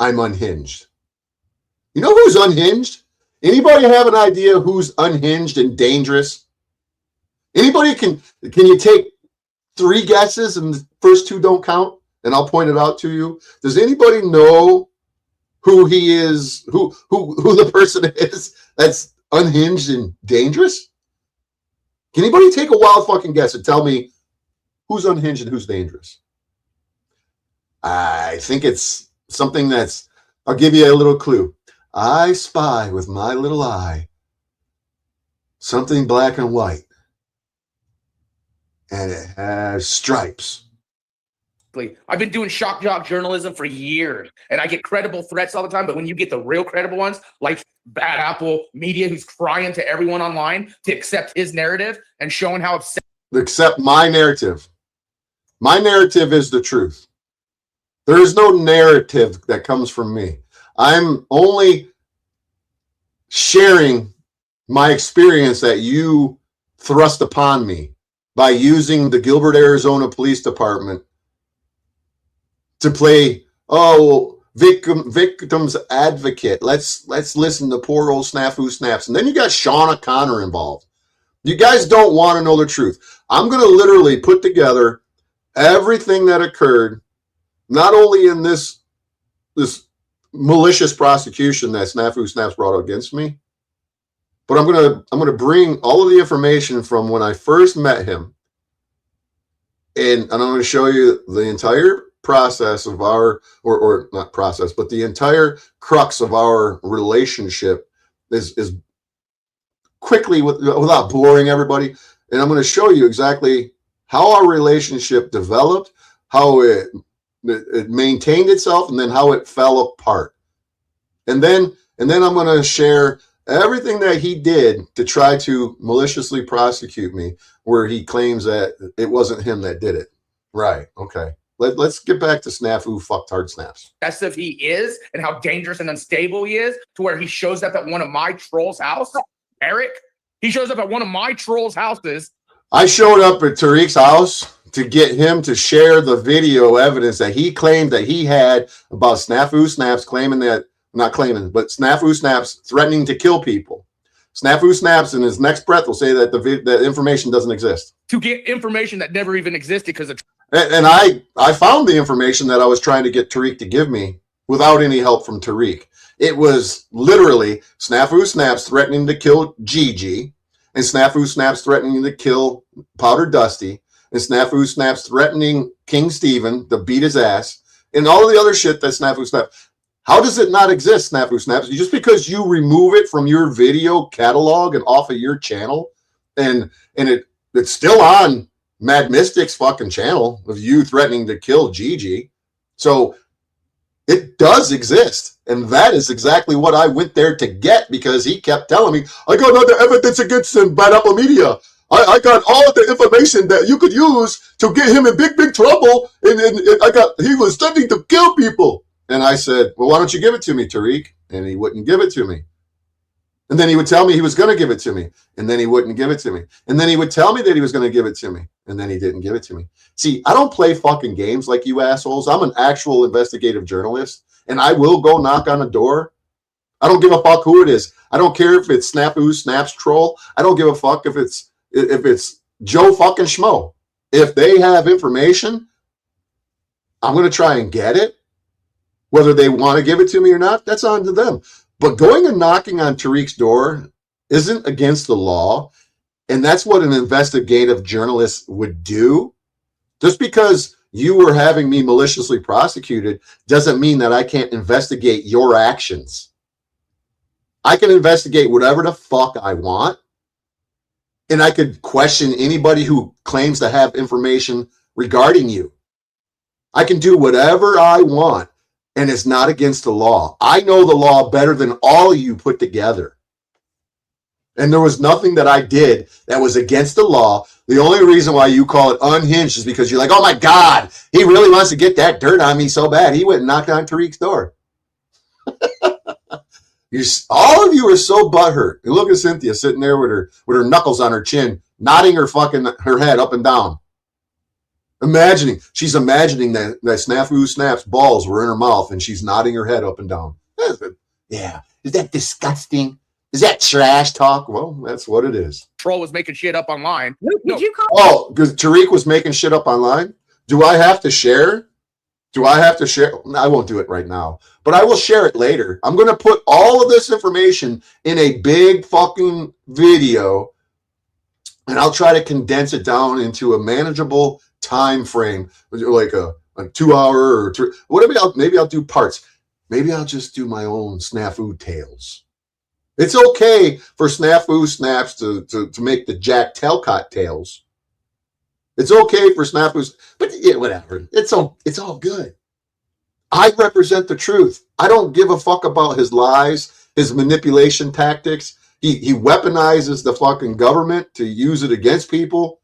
I'm unhinged. You know who's unhinged? Anybody have an idea who's unhinged and dangerous? Anybody can you take 3 guesses and the first 2 don't count? And I'll point it out to you. Does anybody know who he is, who the person is that's unhinged and dangerous? Can anybody take a wild fucking guess and tell me who's unhinged and who's dangerous? I think it's something that's, I'll give you a little clue. I spy with my little eye something black and white, and it has stripes. I've been doing shock jock journalism for years, and I get credible threats all the time. But when you get the real credible ones, like Bad Apple Media, who's crying to everyone online to accept his narrative and showing how upset. Accept my narrative. My narrative is the truth. There is no narrative that comes from me. I'm only sharing my experience that you thrust upon me by using the Gilbert, Arizona Police Department to play, victim's advocate. Let's listen to poor old Snafu Snaps. And then you got Sean O'Connor involved. You guys don't want to know the truth. I'm going to literally put together everything that occurred, not only in this malicious prosecution that Snafu Snaps brought against me, but I'm gonna bring all of the information from when I first met him, and I'm going to show you the entire process of our, or not process, but the entire crux of our relationship is quickly, without boring everybody. And I'm going to show you exactly how our relationship developed, how it maintained itself, and then how it fell apart. And then I'm going to share everything that he did to try to maliciously prosecute me, where he claims that it wasn't him that did it. Right. Okay. Let's get back to Snafu Fucktard Snaps. That's if he is, and how dangerous and unstable he is, to where he shows up at one of my trolls' house. Eric, he shows up at one of my trolls' houses. I showed up at Tariq's house to get him to share the video evidence that he claimed that he had about Snafu Snaps Snafu Snaps threatening to kill people. Snafu Snaps in his next breath will say that that information doesn't exist. To get information that never even existed because of. And I found the information that I was trying to get Tariq to give me without any help from Tariq. It was literally Snafu Snaps threatening to kill Gigi, and Snafu Snaps threatening to kill Powder Dusty, and Snafu Snaps threatening King Steven to beat his ass, and all of the other shit that Snafu Snaps. How does it not exist, Snafu Snaps? Just because you remove it from your video catalog and off of your channel, and it's still on Mad Mystic's fucking channel of you threatening to kill Gigi. So it does exist. And that is exactly what I went there to get, because he kept telling me, I got all the evidence against him, Bad Apple Media. I got all the information that you could use to get him in big trouble. And he was threatening to kill people. And I said, well, why don't you give it to me, Tariq? And he wouldn't give it to me. And then he would tell me he was going to give it to me. And then he wouldn't give it to me. And then he would tell me that he was going to give it to me. And then he didn't give it to me. See, I don't play fucking games like you assholes. I'm an actual investigative journalist. And I will go knock on a door. I don't give a fuck who it is. I don't care if it's Snafu Snaps troll. I don't give a fuck if it's Joe fucking Schmo. If they have information, I'm going to try and get it. Whether they want to give it to me or not, that's on to them. But going and knocking on Tariq's door isn't against the law. And that's what an investigative journalist would do. Just because you were having me maliciously prosecuted doesn't mean that I can't investigate your actions. I can investigate whatever the fuck I want. And I could question anybody who claims to have information regarding you. I can do whatever I want, and it's not against the law. I know the law better than all of you put together. And there was nothing that I did that was against the law. The only reason why you call it unhinged is because you're like, oh my God, he really wants to get that dirt on me so bad. He went and knocked on Tariq's door. All of you are so butthurt. And look at Cynthia sitting there with her knuckles on her chin, nodding her head up and down. She's imagining that Snafu Snap's balls were in her mouth and she's nodding her head up and down. Yeah. Is that disgusting? Is that trash talk? Well, that's what it is. Troll was making shit up online. Did you call? Oh, because Tariq was making shit up online? Do I have to share? I won't do it right now, but I will share it later. I'm going to put all of this information in a big fucking video, and I'll try to condense it down into a manageable time frame, like a 2 hour or 3. Maybe I'll do parts. Maybe I'll just do my own Snafu tales. It's okay for Snafu Snaps to make the Jack Talcott tales. It's okay for Snafu's, but yeah, whatever. It's all good. I represent the truth. I don't give a fuck about his lies, his manipulation tactics. He weaponizes the fucking government to use it against people,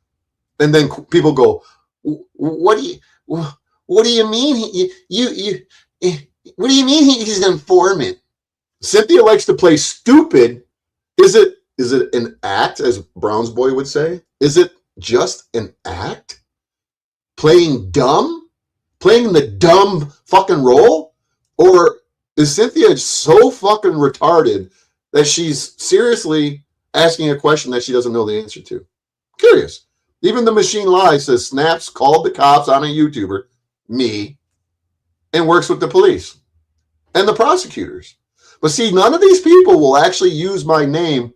and then people go, "What do you mean? What do you mean he's an informant?" Cynthia likes to play stupid. Is it an act, as Brown's boy would say? Is it just an act? Playing dumb? Playing the dumb fucking role? Or is Cynthia so fucking retarded that she's seriously asking a question that she doesn't know the answer to? Curious. Even the machine lie says Snaps called the cops on a YouTuber, me, and works with the police and the prosecutors. But see, none of these people will actually use my name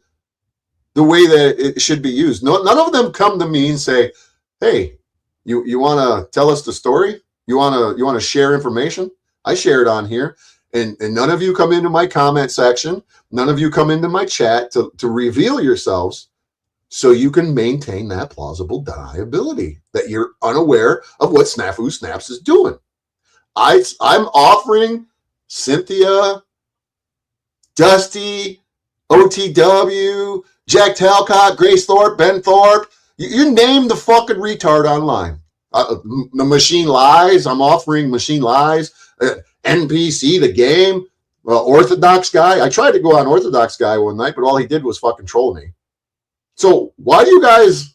the way that it should be used. None of them come to me and say, "Hey, you want to tell us the story? You want to share information?" I share it on here, and none of you come into my comment section. None of you come into my chat to reveal yourselves, so you can maintain that plausible deniability that you're unaware of what Snafu Snaps is doing. I'm offering Cynthia, Dusty, OTW, Jack Talcott, Grace Thorpe, Ben Thorpe. You name the fucking retard online. The machine lies. I'm offering machine lies. NPC, the game. Orthodox guy. I tried to go on Orthodox guy one night, but all he did was fucking troll me. So why do you guys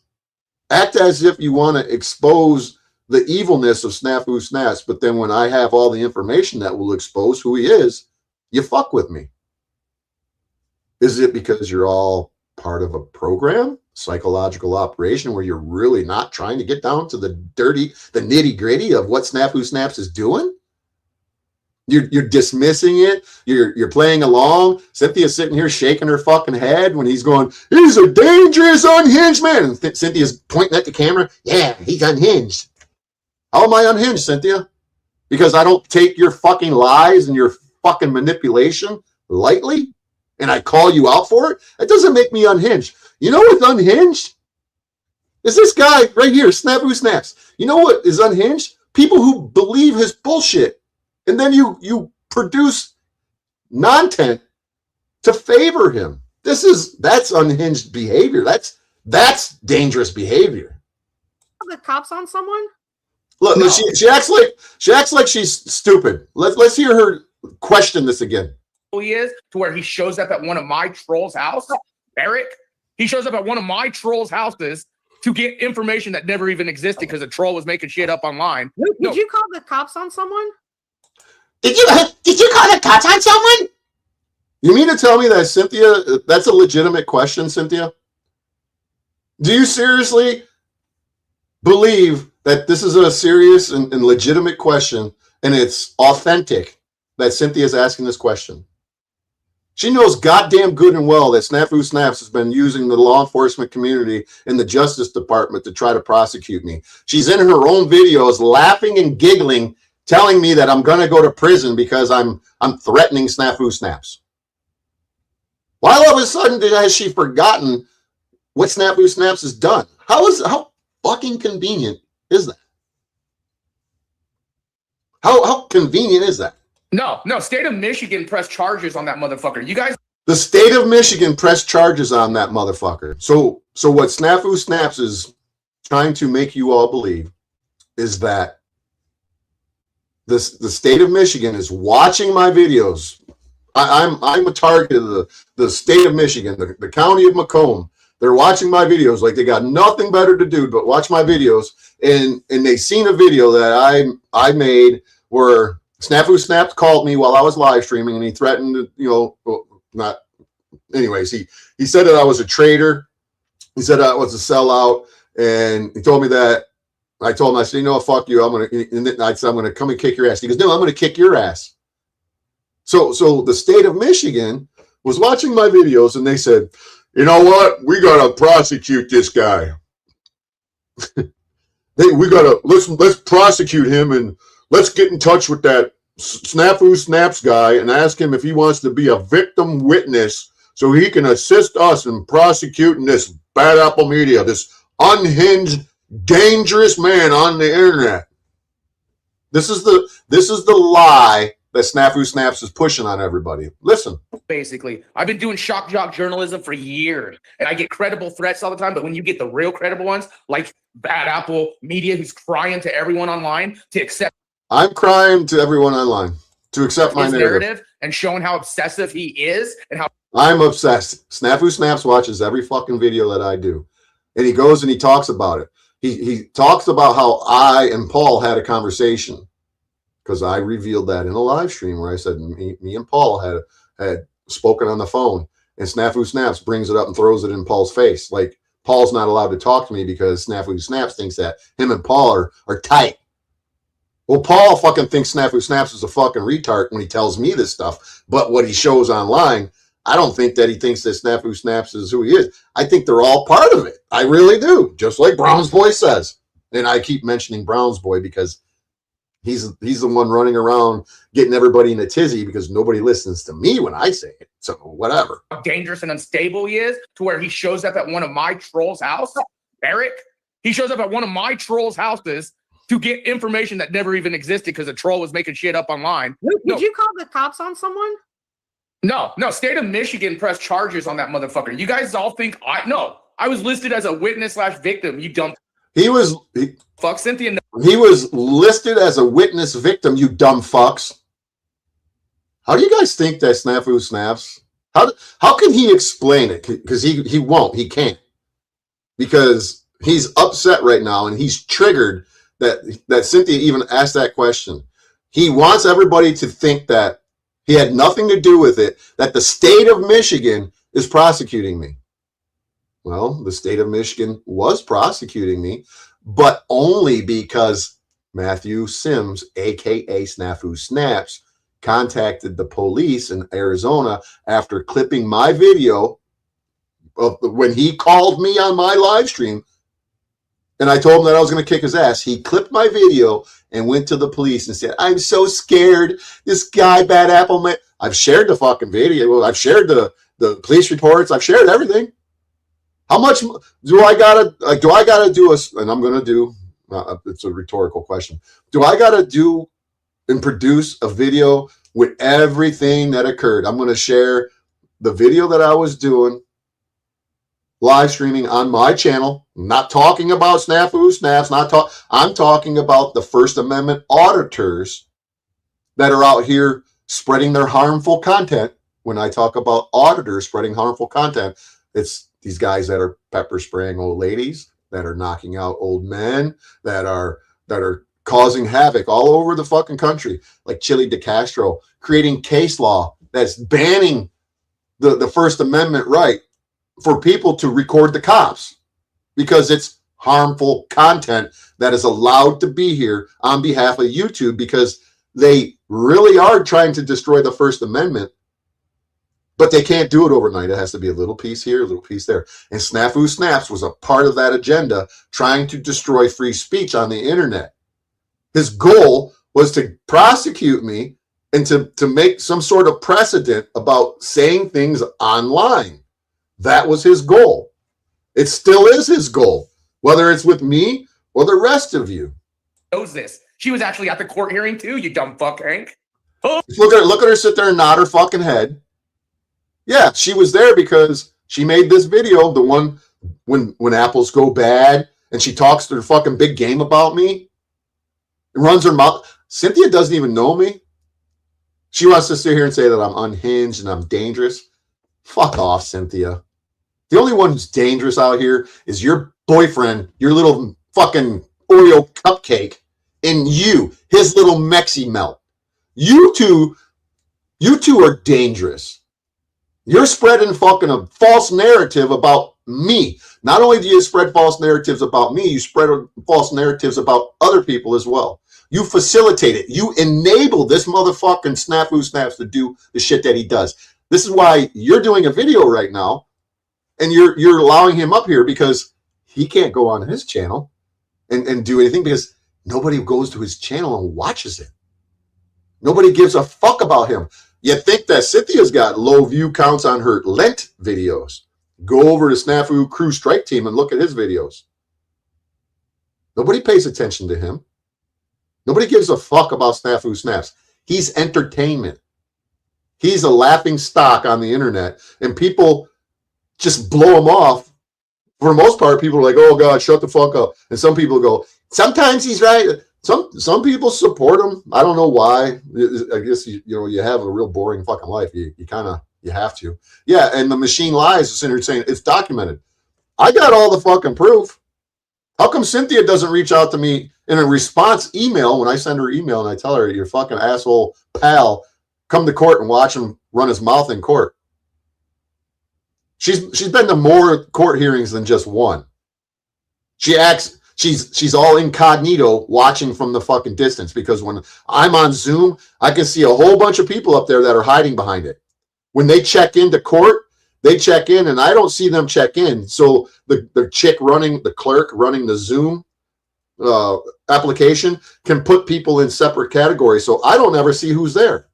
act as if you want to expose the evilness of Snafu Snaps, but then when I have all the information that will expose who he is, you fuck with me? Is it because you're all part of a program, psychological operation, where you're really not trying to get down to the nitty gritty of what Snafu Snaps is doing? You're dismissing it. You're playing along. Cynthia's sitting here shaking her fucking head when he's going, "He's a dangerous, unhinged man." And Cynthia's pointing at the camera. "Yeah, he's unhinged." How am I unhinged, Cynthia? Because I don't take your fucking lies and your fucking manipulation lightly, and I call you out for it? That doesn't make me unhinged. You know what's unhinged? Is this guy right here, Snafu Snaps. You know what is unhinged? People who believe his bullshit. And then you produce content to favor him. That's unhinged behavior. That's dangerous behavior. The cops on someone? Look, no. she acts like she's stupid. Let's hear her question this again. He is to where he shows up at one of my trolls' house, Eric. He shows up at one of my trolls' houses to get information that never even existed because a troll was making shit up online. Did you call the cops on someone? Did you call the cops on someone? You mean to tell me that, Cynthia, that's a legitimate question, Cynthia? Do you seriously believe that this is a serious and legitimate question, and it's authentic that Cynthia is asking this question. She knows goddamn good and well that Snafu Snaps has been using the law enforcement community and the Justice Department to try to prosecute me. She's in her own videos laughing and giggling, telling me that I'm going to go to prison because I'm threatening Snafu Snaps. Why all of a sudden has she forgotten what Snafu Snaps has done? How fucking convenient is that? How convenient is that? No, state of Michigan pressed charges on that motherfucker. You guys. The state of Michigan pressed charges on that motherfucker. So what Snafu Snaps is trying to make you all believe is that the state of Michigan is watching my videos. I'm a target of the state of Michigan, the county of Macomb. They're watching my videos like they got nothing better to do but watch my videos, and they seen a video that I made where Snafu Snaps called me while I was live streaming, and he threatened to, not. Anyways, he said that I was a traitor. He said I was a sellout, and he told me that. I told him, I said, fuck you. I said, I'm gonna come and kick your ass. He goes, no, I'm gonna kick your ass. So the state of Michigan was watching my videos, and they said, you know what? We gotta prosecute this guy. Let's prosecute him, and let's get in touch with that Snafu Snaps guy and ask him if he wants to be a victim witness so he can assist us in prosecuting this bad apple media, this unhinged, dangerous man on the internet. This is the lie that Snafu Snaps is pushing on everybody. Listen. Basically, I've been doing shock jock journalism for years, and I get credible threats all the time. But when you get the real credible ones, like Bad Apple Media, who's crying to everyone online to accept. I'm crying to everyone online to accept my narrative and showing how obsessive he is and how I'm obsessed. Snafu Snaps watches every fucking video that I do, and he goes and he talks about it. He talks about how I and Paul had a conversation, because I revealed that in a live stream where I said me and Paul had spoken on the phone, and Snafu Snaps brings it up and throws it in Paul's face. Like Paul's not allowed to talk to me because Snafu Snaps thinks that him and Paul are tight. Well, Paul fucking thinks Snafu Snaps is a fucking retard when he tells me this stuff, but what he shows online, I don't think that he thinks that Snafu Snaps is who he is. I think they're all part of it. I really do, just like Brown's Boy says. And I keep mentioning Brown's Boy because he's the one running around getting everybody in a tizzy because nobody listens to me when I say it. So whatever. How dangerous and unstable he is, to where he shows up at one of my trolls' house. Eric, he shows up at one of my trolls' houses to get information that never even existed because a troll was making shit up online. Did you call the cops on someone? No, state of Michigan pressed charges on that motherfucker. You guys all think I was listed as a witness / victim. You dumb. Fuck Cynthia. He was listed as a witness victim, you dumb fucks. How do you guys think that Snafu Snaps? How can he explain it? Because he won't. He can't. Because he's upset right now and he's triggered that Cynthia even asked that question. He wants everybody to think that he had nothing to do with it, that the state of Michigan is prosecuting me. Well, the state of Michigan was prosecuting me, but only because Matthew Sims, a.k.a. Snafu Snaps, contacted the police in Arizona after clipping my video of when he called me on my live stream, and I told him that I was going to kick his ass. He clipped my video and went to the police and said, I'm so scared. This guy, Bad Apple, man. I've shared the fucking video. I've shared the police reports. I've shared everything. How much do I gotta do and I'm going to do, it's a rhetorical question. Do I got to do and produce a video with everything that occurred? I'm going to share the video that I was doing live streaming on my channel. I'm not talking about Snafu Snaps. I'm talking about the First Amendment auditors that are out here spreading their harmful content. When I talk about auditors spreading harmful content, it's these guys that are pepper spraying old ladies, that are knocking out old men, that are causing havoc all over the fucking country, like Chili DeCastro, creating case law that's banning the First Amendment right for people to record the cops because it's harmful content that is allowed to be here on behalf of YouTube, because they really are trying to destroy the First Amendment, but they can't do it overnight. It has to be a little piece here, a little piece there. And Snafu Snaps was a part of that agenda, trying to destroy free speech on the internet. His goal was to prosecute me and to make some sort of precedent about saying things online. That was his goal. It still is his goal, whether it's with me or the rest of you. Knows this. She was actually at the court hearing too, you dumb fuck, Hank. Look at her sit there and nod her fucking head. Yeah, she was there because she made this video, the one when apples go bad, and she talks to her fucking big game about me. And runs her mouth. Cynthia doesn't even know me. She wants to sit here and say that I'm unhinged and I'm dangerous. Fuck off, Cynthia. The only one who's dangerous out here is your boyfriend, your little fucking Oreo cupcake, and you, his little Mexi melt. You two are dangerous. You're spreading fucking a false narrative about me. Not only do you spread false narratives about me, you spread false narratives about other people as well. You facilitate it. You enable this motherfucking Snafu Snaps to do the shit that he does. This is why you're doing a video right now, and you're allowing him up here, because he can't go on his channel and do anything, because nobody goes to his channel and watches it. Nobody gives a fuck about him. You think that Cynthia's got low view counts on her Lent videos. Go over to Snafu Crew Strike Team and look at his videos. Nobody pays attention to him. Nobody gives a fuck about Snafu Snaps. He's entertainment. He's a laughing stock on the internet, and people just blow him off. For the most part, people are like, oh God, shut the fuck up. And some people go, sometimes he's right. Some people support him. I don't know why. I guess you have a real boring fucking life. You have to. Yeah, and the machine lies is sitting here saying it's documented. I got all the fucking proof. How come Cynthia doesn't reach out to me in a response email when I send her email and I tell her, your fucking asshole pal, come to court and watch him run his mouth in court? She's been to more court hearings than just one. She's all incognito watching from the fucking distance, because when I'm on Zoom, I can see a whole bunch of people up there that are hiding behind it. When they check into court, they check in and I don't see them check in. So the clerk running the Zoom application can put people in separate categories. So I don't ever see who's there.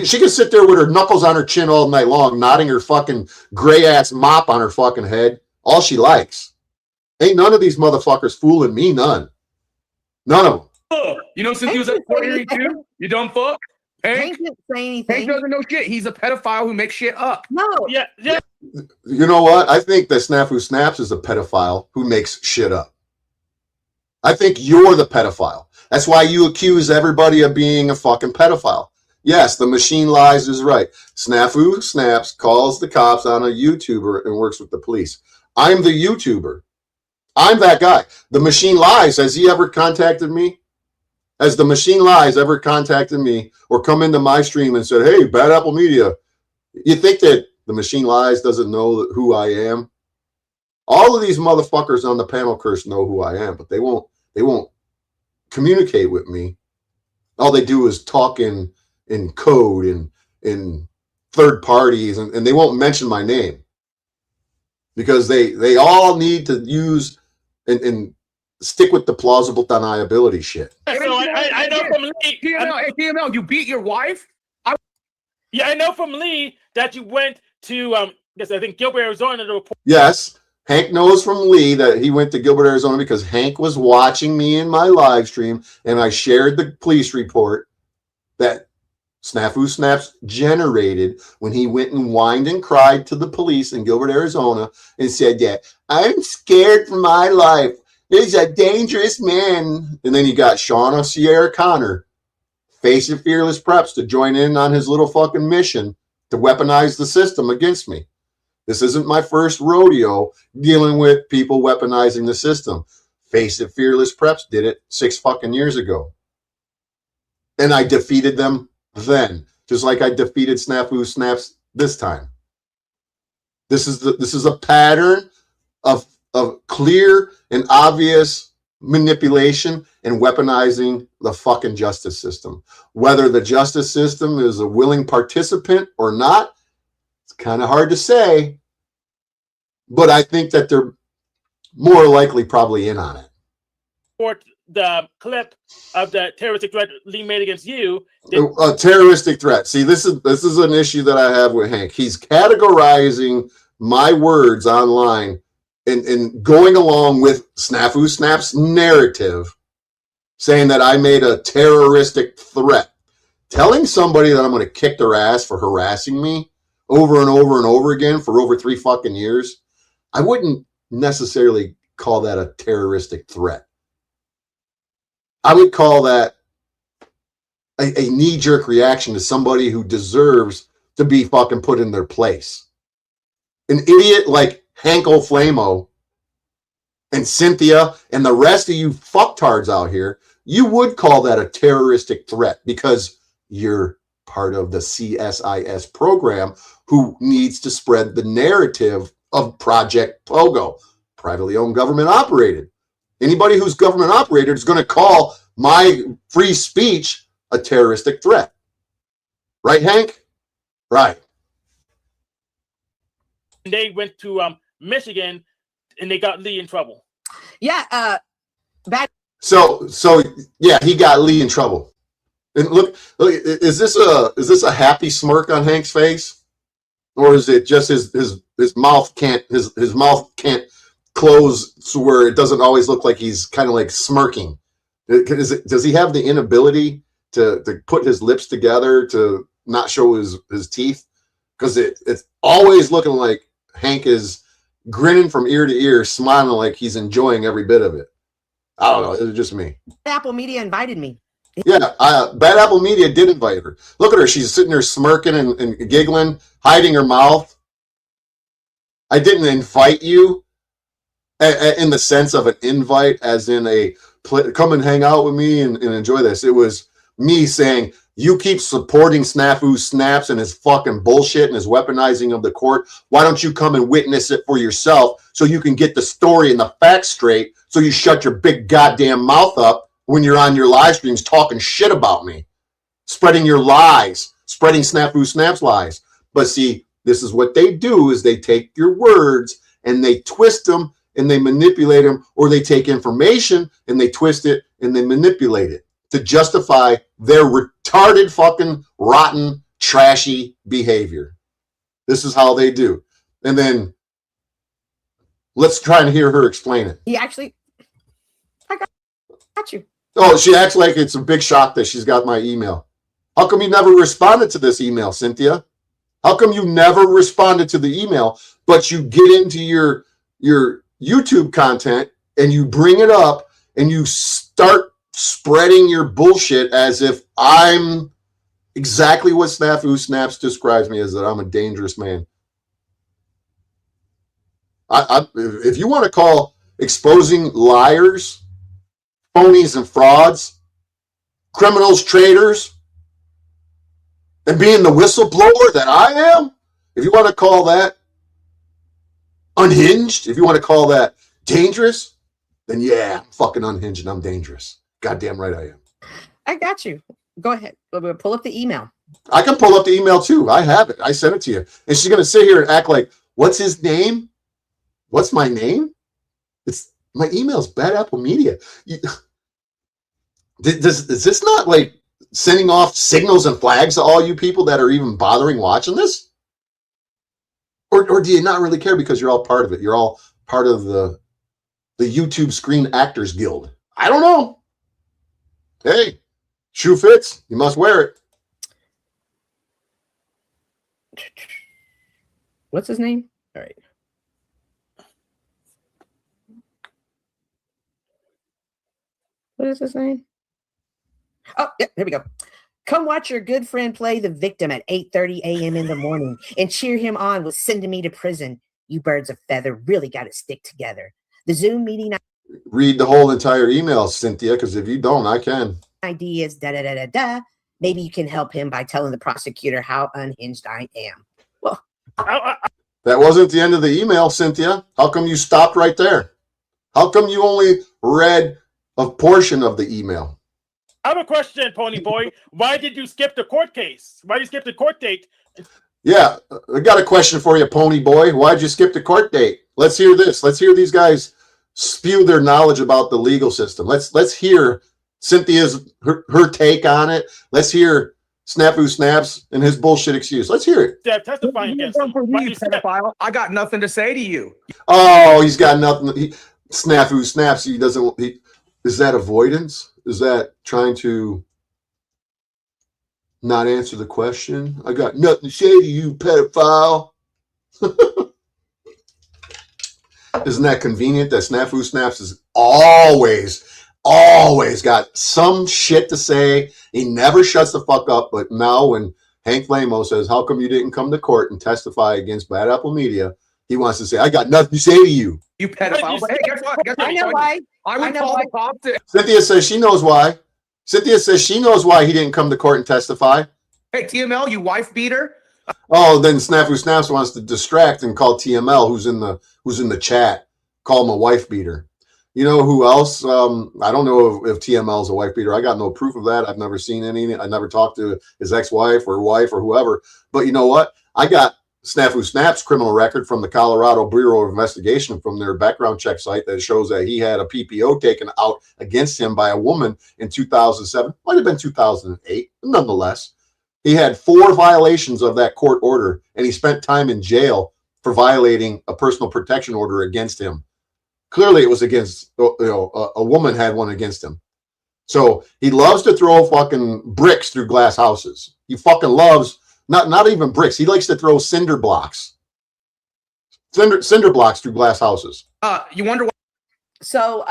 She can sit there with her knuckles on her chin all night long, nodding her fucking gray ass mop on her fucking head. All she likes. Ain't none of these motherfuckers fooling me, none. None of them. You know, since he was at court hearing too, you dumb fuck. Hank didn't say anything. Hank doesn't know shit. He's a pedophile who makes shit up. No. Yeah. You know what? I think that Snafu Snaps is a pedophile who makes shit up. I think you're the pedophile. That's why you accuse everybody of being a fucking pedophile. Yes, the machine lies is right. Snafu Snaps calls the cops on a YouTuber and works with the police. I'm the YouTuber. I'm that guy. The machine lies. Has he ever contacted me? Has the machine lies ever contacted me or come into my stream and said, hey, Bad Apple Media? You think that the machine lies doesn't know who I am? All of these motherfuckers on the panel curse know who I am, but they won't communicate with me. All they do is talk in code and in third parties, and they won't mention my name, because they all need to use and stick with the plausible deniability shit. So I know from Lee. TML, you beat your wife? I know from Lee that you went to I think Gilbert, Arizona to report. Yes, Hank knows from Lee that he went to Gilbert, Arizona, because Hank was watching me in my live stream, and I shared the police report that Snafu Snaps generated when he went and whined and cried to the police in Gilbert, Arizona, and said that I'm scared for my life. He's a dangerous man. And then you got Shauna Sierra Connor, Face It Fearless Preps, to join in on his little fucking mission to weaponize the system against me. This isn't my first rodeo dealing with people weaponizing the system. Face It Fearless Preps did it 6 fucking years ago. And I defeated them then, just like I defeated Snafu Snaps this time. This is a pattern of clear and obvious manipulation and weaponizing the fucking justice system. Whether the justice system is a willing participant or not, it's kind of hard to say, but I think that they're more likely probably in on it. For the clip of the terroristic threat Lee made against you. A terroristic threat. See, this is an issue that I have with Hank. He's categorizing my words online and going along with Snafu Snap's narrative, saying that I made a terroristic threat. Telling somebody that I'm going to kick their ass for harassing me over and over and over again for over 3 fucking years, I wouldn't necessarily call that a terroristic threat. I would call that a knee-jerk reaction to somebody who deserves to be fucking put in their place. An idiot like Hanko Flamo and Cynthia and the rest of you fucktards out here, you would call that a terroristic threat because you're part of the CSIS program who needs to spread the narrative of Project Pogo, privately owned, government operated. Anybody who's government operated is going to call my free speech a terroristic threat. Right, Hank? Right. They went to Michigan and they got Lee in trouble. Yeah, So yeah, he got Lee in trouble. And look, is this a happy smirk on Hank's face? Or is it just his mouth can't his mouth can't close to where it doesn't always look like he's kind of like smirking? Does he have the inability to put his lips together to not show his teeth? Because it's always looking like Hank is grinning from ear to ear, smiling like he's enjoying every bit of it. I don't know. It's just me. Apple Media invited me. Yeah, Bad Apple Media did invite her. Look at her. She's sitting there smirking and giggling, hiding her mouth. I didn't invite you in the sense of an invite, as in a come and hang out with me and enjoy this. It was me saying, you keep supporting Snafu Snaps and his fucking bullshit and his weaponizing of the court. Why don't you come and witness it for yourself so you can get the story and the facts straight, so you shut your big goddamn mouth up when you're on your live streams talking shit about me, spreading your lies, spreading Snafu Snaps lies. But see, this is what they do, is they take your words and they twist them and they manipulate them, or they take information and they twist it and they manipulate it to justify their retarded, fucking, rotten, trashy behavior. This is how they do. And then let's try and hear her explain it. He actually, I got you. Oh, she acts like it's a big shock that she's got my email. How come you never responded to this email, Cynthia? How come you never responded to the email, but you get into your YouTube content and you bring it up and you start spreading your bullshit as if I'm exactly what Snafu Snaps describes me as, that I'm a dangerous man. If you want to call exposing liars, phonies and frauds, criminals, traitors, and being the whistleblower that I am, if you want to call that unhinged, if you want to call that dangerous, then yeah, I'm fucking unhinged and I'm dangerous. Goddamn right I am. I got you. Go ahead. We'll pull up the email. I can pull up the email too. I have it. I sent it to you. And she's going to sit here and act like, what's his name? What's my name? It's my email's Bad Apple Media. Is this not like sending off signals and flags to all you people that are even bothering watching this? Or do you not really care because you're all part of it? You're all part of the YouTube Screen Actors Guild. I don't know. Hey, shoe fits. You must wear it. What's his name? All right. What is his name? Oh, yeah, here we go. Come watch your good friend play the victim at 8:30 a.m. in the morning and cheer him on with sending me to prison. You birds of feather really got to stick together. The Zoom meeting Read the whole entire email, Cynthia, because if you don't, I can. ID is da-da-da-da-da. Maybe you can help him by telling the prosecutor how unhinged I am. Well, That wasn't the end of the email, Cynthia. How come you stopped right there? How come you only read a portion of the email? I have a question, Pony Boy. Why did you skip the court case? Why did you skip the court date? Yeah, I got a question for you, Pony Boy. Why'd you skip the court date? Let's hear this. Let's hear these guys spew their knowledge about the legal system. Let's hear Cynthia's her take on it. Let's hear Snafu Snaps and his bullshit excuse. Let's hear it. They're testifying against him. Why did you skip? I got nothing to say to you. Oh, he's got nothing. Snafu Snaps. He doesn't. Is that avoidance? Is that trying to not answer the question? I got nothing to say to you, pedophile. Isn't that convenient that Snafu Snaps is always got some shit to say? He never shuts the fuck up. But now when Hank Flamo says, how come you didn't come to court and testify against Bad Apple Media? He wants to say, I got nothing to say to you. You pedophile. Hey, guess what? I know why. I would call the cops. Cynthia says she knows why. Cynthia says she knows why he didn't come to court and testify. Hey, TML, you wife beater. Oh, then Snafu Snaps wants to distract and call TML, who's in the chat, call him a wife beater. You know who else? I don't know if TML is a wife beater. I got no proof of that. I've never seen any. I never talked to his ex-wife or wife or whoever. But you know what? I got Snafu Snaps' criminal record from the Colorado Bureau of Investigation from their background check site that shows that he had a PPO taken out against him by a woman in 2007. Might have been 2008. Nonetheless, he had 4 violations of that court order, and he spent time in jail for violating a personal protection order against him. Clearly, it was against, a woman had one against him. So he loves to throw fucking bricks through glass houses. He fucking loves, not even bricks. He likes to throw cinder blocks. Cinder blocks through glass houses. You wonder why? So,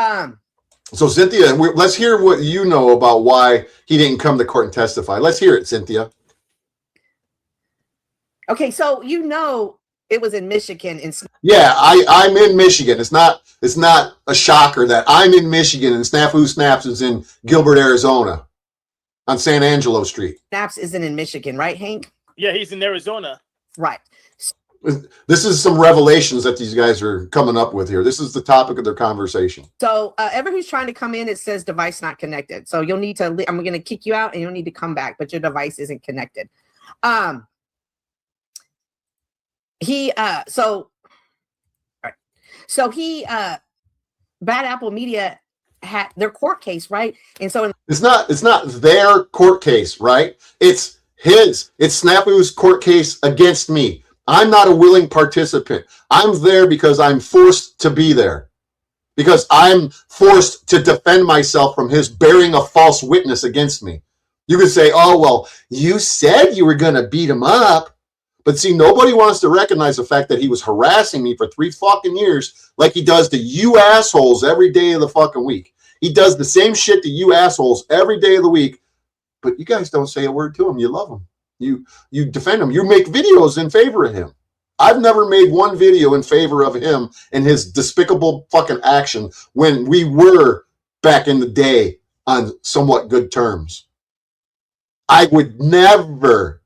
So Cynthia, let's hear what you know about why he didn't come to court and testify. Let's hear it, Cynthia. okay, so it was in Michigan. Yeah, I'm in Michigan. It's not a shocker that I'm in Michigan and Snafu Snaps is in Gilbert, Arizona, on San Angelo Street. Snaps isn't in Michigan, right, Hank? Yeah, he's in Arizona. Right. This is some revelations that these guys are coming up with here. This is the topic of their conversation. So everyone who's trying to come in, it says device not connected. So you'll need to, I'm going to kick you out and you'll need to come back, but your device isn't connected. Bad Apple Media had their court case, right? And so it's not their court case, right? It's Snafu's court case against me. I'm not a willing participant. I'm there because I'm forced to be there. Because I'm forced to defend myself from his bearing a false witness against me. You could say, oh, well, you said you were going to beat him up. But see, nobody wants to recognize the fact that he was harassing me for 3 fucking years like he does to you assholes every day of the fucking week. He does the same shit to you assholes every day of the week, but you guys don't say a word to him. You love him. You defend him. You make videos in favor of him. I've never made one video in favor of him and his despicable fucking action when we were back in the day on somewhat good terms. I would never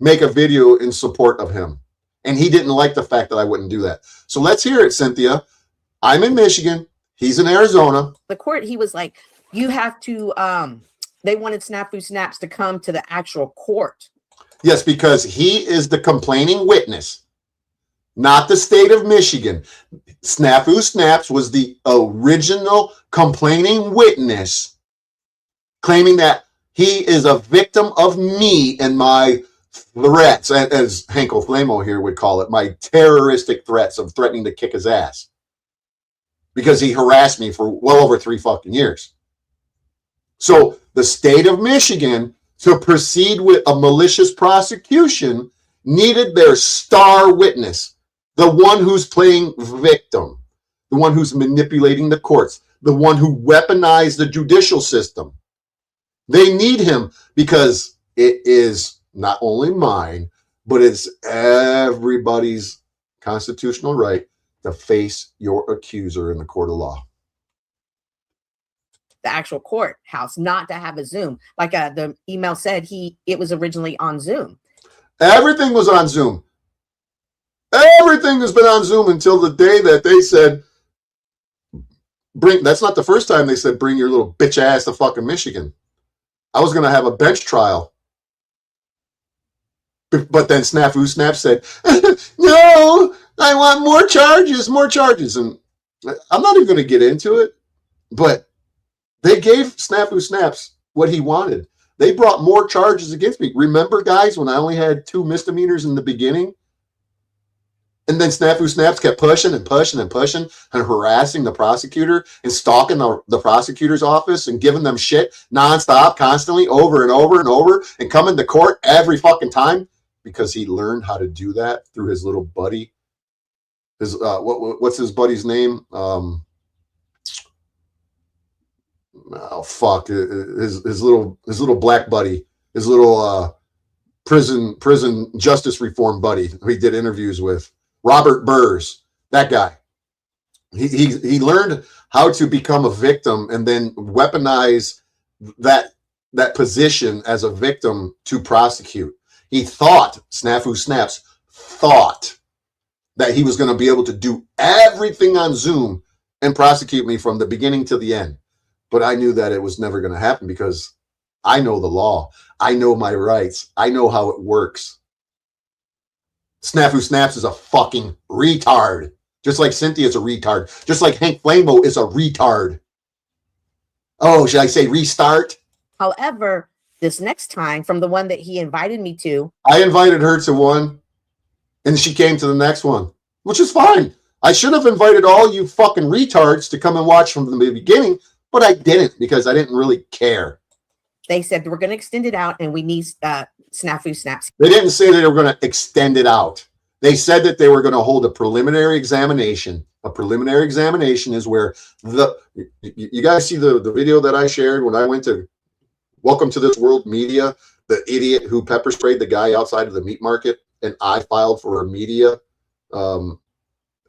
make a video in support of him. And he didn't like the fact that I wouldn't do that. So let's hear it, Cynthia. I'm in Michigan. He's in Arizona. the court, he was like, you have to, they wanted Snafu Snaps to come to the actual court. Yes, because he is the complaining witness, not the state of Michigan. Snafu Snaps was the original complaining witness, claiming that he is a victim of me and my threats, as Hanko Flamo here would call it, my terroristic threats of threatening to kick his ass. Because he harassed me for well over 3 fucking years. So the state of Michigan, to proceed with a malicious prosecution, needed their star witness, the one who's playing victim, the one who's manipulating the courts, the one who weaponized the judicial system. They need him because it is not only mine, but it's everybody's constitutional right to face your accuser in the court of law. The actual courthouse, not to have a Zoom. Like the email said, it was originally on Zoom. Everything was on Zoom. Everything has been on Zoom until the day that they said, that's not the first time they said, bring your little bitch ass to fucking Michigan. I was going to have a bench trial. But then Snafu Snap said, no, I want more charges. And I'm not even going to get into it, but they gave Snafu Snaps what he wanted. They brought more charges against me. Remember, guys, when I only had 2 misdemeanors in the beginning? And then Snafu Snaps kept pushing and harassing the prosecutor and stalking the prosecutor's office and giving them shit nonstop, constantly, over and over, and coming to court every fucking time because he learned how to do that through his little buddy. His what's his buddy's name? Oh fuck, his little black buddy, his little prison justice reform buddy who he did interviews with. Robert Burrs, that guy. He learned how to become a victim and then weaponize that position as a victim to prosecute. He thought, Snafu Snaps thought that he was going to be able to do everything on Zoom and prosecute me from the beginning to the end. But I knew that it was never going to happen because I know the law. I know my rights. I know how it works. Snafu Snaps is a fucking retard. Just like Cynthia's a retard. Just like Hank Flambo is a retard. Oh, should I say restart? However, this next time, from the one that he invited me to, I invited her to one, and she came to the next one, which is fine. I should have invited all you fucking retards to come and watch from the beginning, but I didn't because I didn't really care. they said we're going to extend it out and we need Snafu Snaps. They didn't say that they were going to extend it out. They said that they were going to hold a preliminary examination. A preliminary examination is where you guys see the video that I shared when I went to Welcome to This World Media, the idiot who pepper sprayed the guy outside of the meat market, and I filed for a media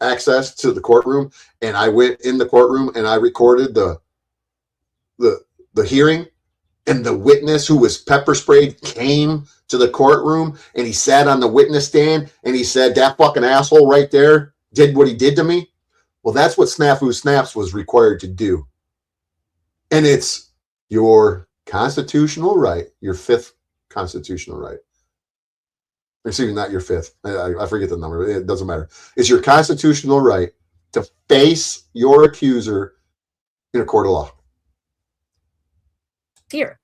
access to the courtroom, and I went in the courtroom and I recorded the hearing, and the witness who was pepper sprayed came to the courtroom and he sat on the witness stand and he said, that fucking asshole right there did what he did to me. Well, that's what Snafu Snaps was required to do. And it's your constitutional right, your fifth constitutional right. Excuse me, not your fifth. I forget the number. It doesn't matter. It's your constitutional right to face your accuser in a court of law. Here.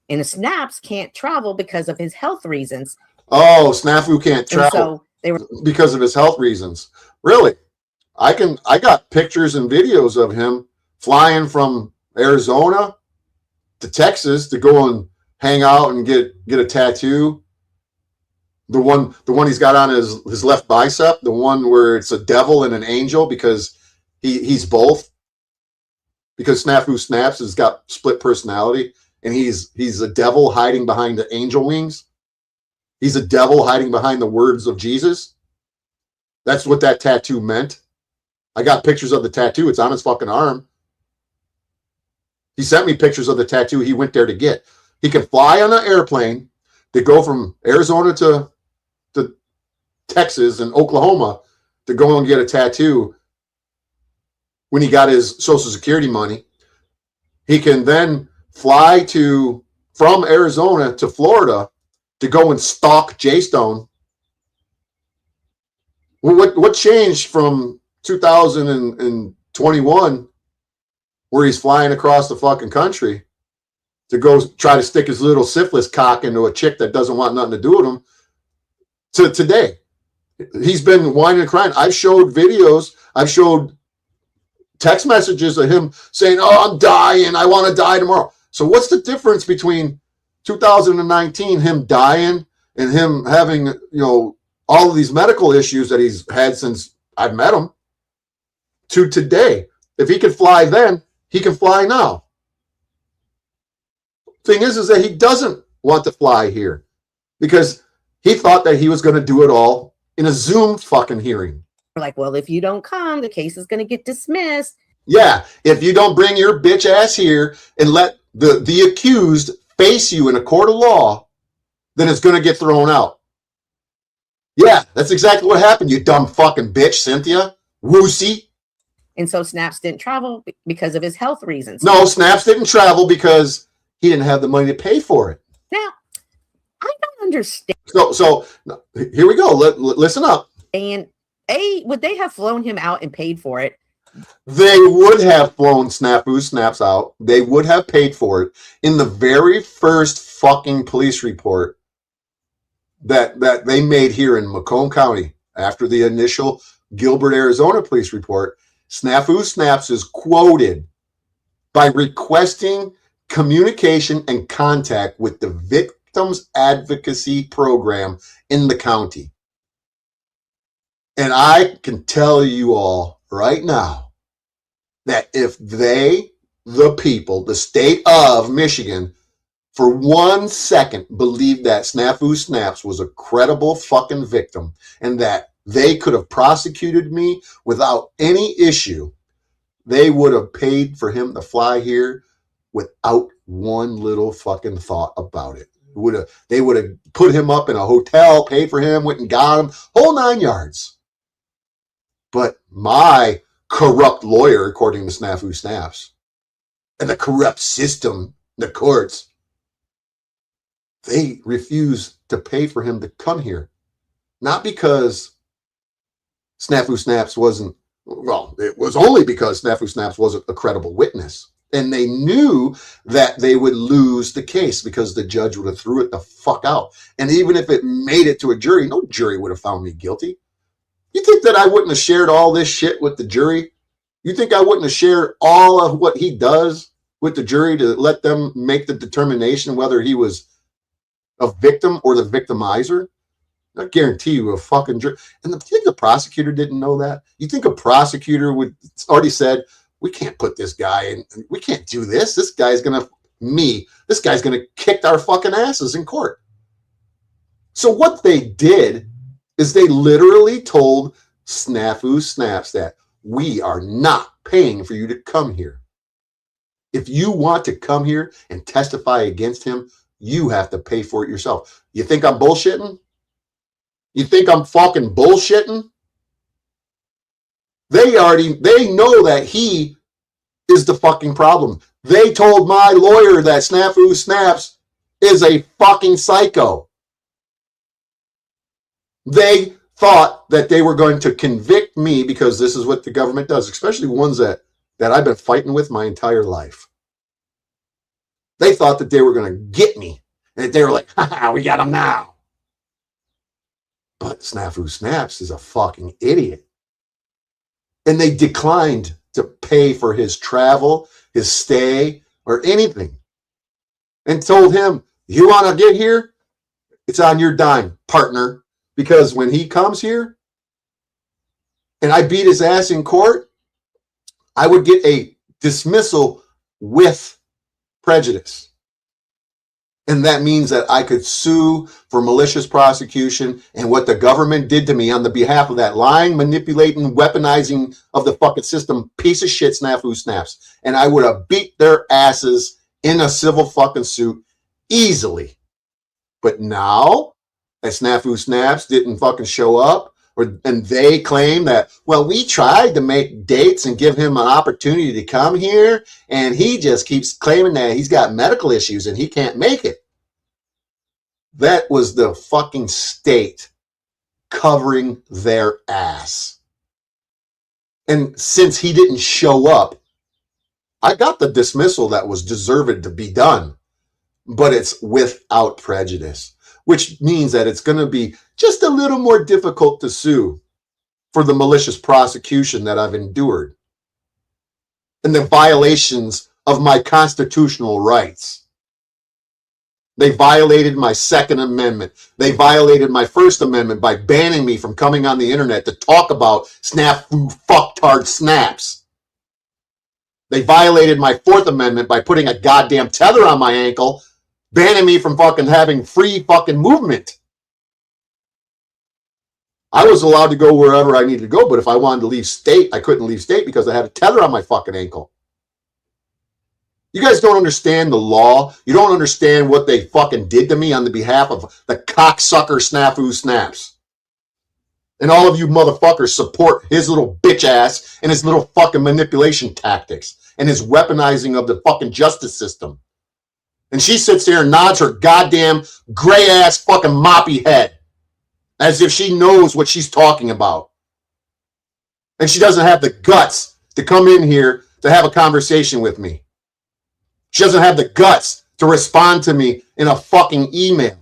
And the Snaps can't travel because of his health reasons. Oh, Snafu can't travel so they were because of his health reasons. Really? I got pictures and videos of him flying from Arizona to Texas to go and hang out and get a tattoo. The one he's got on his left bicep, the one where it's a devil and an angel, because he's both. Because Snafu Snaps has got split personality, and he's a devil hiding behind the angel wings. He's a devil hiding behind the words of Jesus. That's what that tattoo meant. I got pictures of the tattoo. It's on his fucking arm. He sent me pictures of the tattoo he went there to get. He can fly on an airplane to go from Arizona to Texas and Oklahoma to go and get a tattoo when he got his Social Security money. He can then fly from Arizona to Florida to go and stalk J-Stone. What changed from 2021, where he's flying across the fucking country to go try to stick his little syphilis cock into a chick that doesn't want nothing to do with him, to today? He's been whining and crying. I've showed videos. I've showed text messages of him saying, oh, I'm dying. I want to die tomorrow. So what's the difference between 2019, him dying, and him having, all of these medical issues that he's had since I've met him, to today? If he could fly then, he can fly now. Thing is that he doesn't want to fly here because he thought that he was going to do it all in a Zoom fucking hearing. like, well, if you don't come, the case is going to get dismissed. Yeah, if you don't bring your bitch ass here and let the accused face you in a court of law, then it's going to get thrown out. Yeah, that's exactly what happened, you dumb fucking bitch, Cynthia. Woosie. And so Snaps didn't travel because of his health reasons. No, Snaps didn't travel because he didn't have the money to pay for it. Now, I don't understand. So here we go. Listen up. And would they have flown him out and paid for it? They would have flown Snafu Snaps out. They would have paid for it. In the very first fucking police report that they made here in Macomb County after the initial Gilbert, Arizona police report, Snafu Snaps is quoted by requesting communication and contact with the Victims Advocacy Program in the county. And I can tell you all right now that if they, the people, the state of Michigan, for 1 second believed that Snafu Snaps was a credible fucking victim and that they could have prosecuted me without any issue, they would have paid for him to fly here without one little fucking thought about it. They would have put him up in a hotel, paid for him, went and got him, whole 9 yards. But my corrupt lawyer, according to Snafu Snaps, and the corrupt system, the courts, they refused to pay for him to come here. Not because Snafu Snaps wasn't, well, it was only because Snafu Snaps wasn't a credible witness. And they knew that they would lose the case because the judge would have threw it the fuck out. And even if it made it to a jury, no jury would have found me guilty. You think that I wouldn't have shared all this shit with the jury? You think I wouldn't have shared all of what he does with the jury to let them make the determination whether he was a victim or the victimizer? I guarantee you a fucking jury. And you think the prosecutor didn't know that? You think a prosecutor would already said, we can't put this guy in, we can't do this. This guy's going to kick our fucking asses in court. So what they did is they literally told Snafu Snaps that we are not paying for you to come here. If you want to come here and testify against him, you have to pay for it yourself. You think I'm bullshitting? You think I'm fucking bullshitting? They know that he is the fucking problem. They told my lawyer that Snafu Snaps is a fucking psycho. They thought that they were going to convict me because this is what the government does, especially ones that I've been fighting with my entire life. They thought that they were going to get me. And they were like, ha, we got him now. But Snafu Snaps is a fucking idiot. And they declined to pay for his travel, his stay, or anything. And told him, you want to get here? It's on your dime, partner. Because when he comes here and I beat his ass in court, I would get a dismissal with prejudice. And that means that I could sue for malicious prosecution and what the government did to me on the behalf of that lying, manipulating, weaponizing of the fucking system, piece of shit Snafu Snaps. And I would have beat their asses in a civil fucking suit easily. But now that Snafu Snaps didn't fucking show up, and they claim that, well, we tried to make dates and give him an opportunity to come here, and he just keeps claiming that he's got medical issues and he can't make it. That was the fucking state covering their ass. And since he didn't show up, I got the dismissal that was deserved to be done, but it's without prejudice, which means that it's going to be just a little more difficult to sue for the malicious prosecution that I've endured and the violations of my constitutional rights. They violated my Second Amendment. They violated my First Amendment by banning me from coming on the internet to talk about snafu fucktard snaps. They violated my Fourth Amendment by putting a goddamn tether on my ankle, banning me from fucking having free fucking movement. I was allowed to go wherever I needed to go, but if I wanted to leave state, I couldn't leave state because I had a tether on my fucking ankle. You guys don't understand the law. You don't understand what they fucking did to me on the behalf of the cocksucker Snafu Snaps. And all of you motherfuckers support his little bitch ass and his little fucking manipulation tactics and his weaponizing of the fucking justice system. And she sits there and nods her goddamn gray ass fucking moppy head as if she knows what she's talking about. And she doesn't have the guts to come in here to have a conversation with me. She doesn't have the guts to respond to me in a fucking email.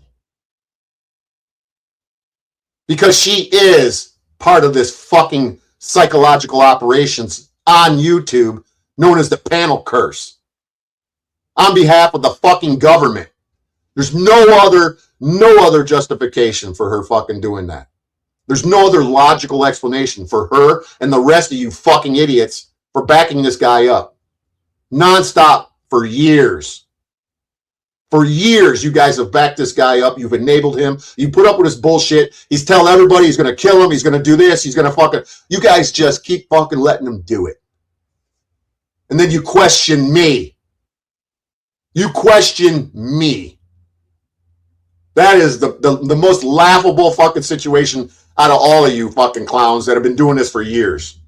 Because she is part of this fucking psychological operations on YouTube known as the panel curse. On behalf of the fucking government. There's no other justification for her fucking doing that. There's no other logical explanation for her and the rest of you fucking idiots for backing this guy up. Nonstop for years. For years, you guys have backed this guy up. You've enabled him. You put up with his bullshit. He's telling everybody he's going to kill him. He's going to do this. He's going to fucking... You guys just keep fucking letting him do it. And then you question me. You question me. That is the most laughable fucking situation out of all of you fucking clowns that have been doing this for years.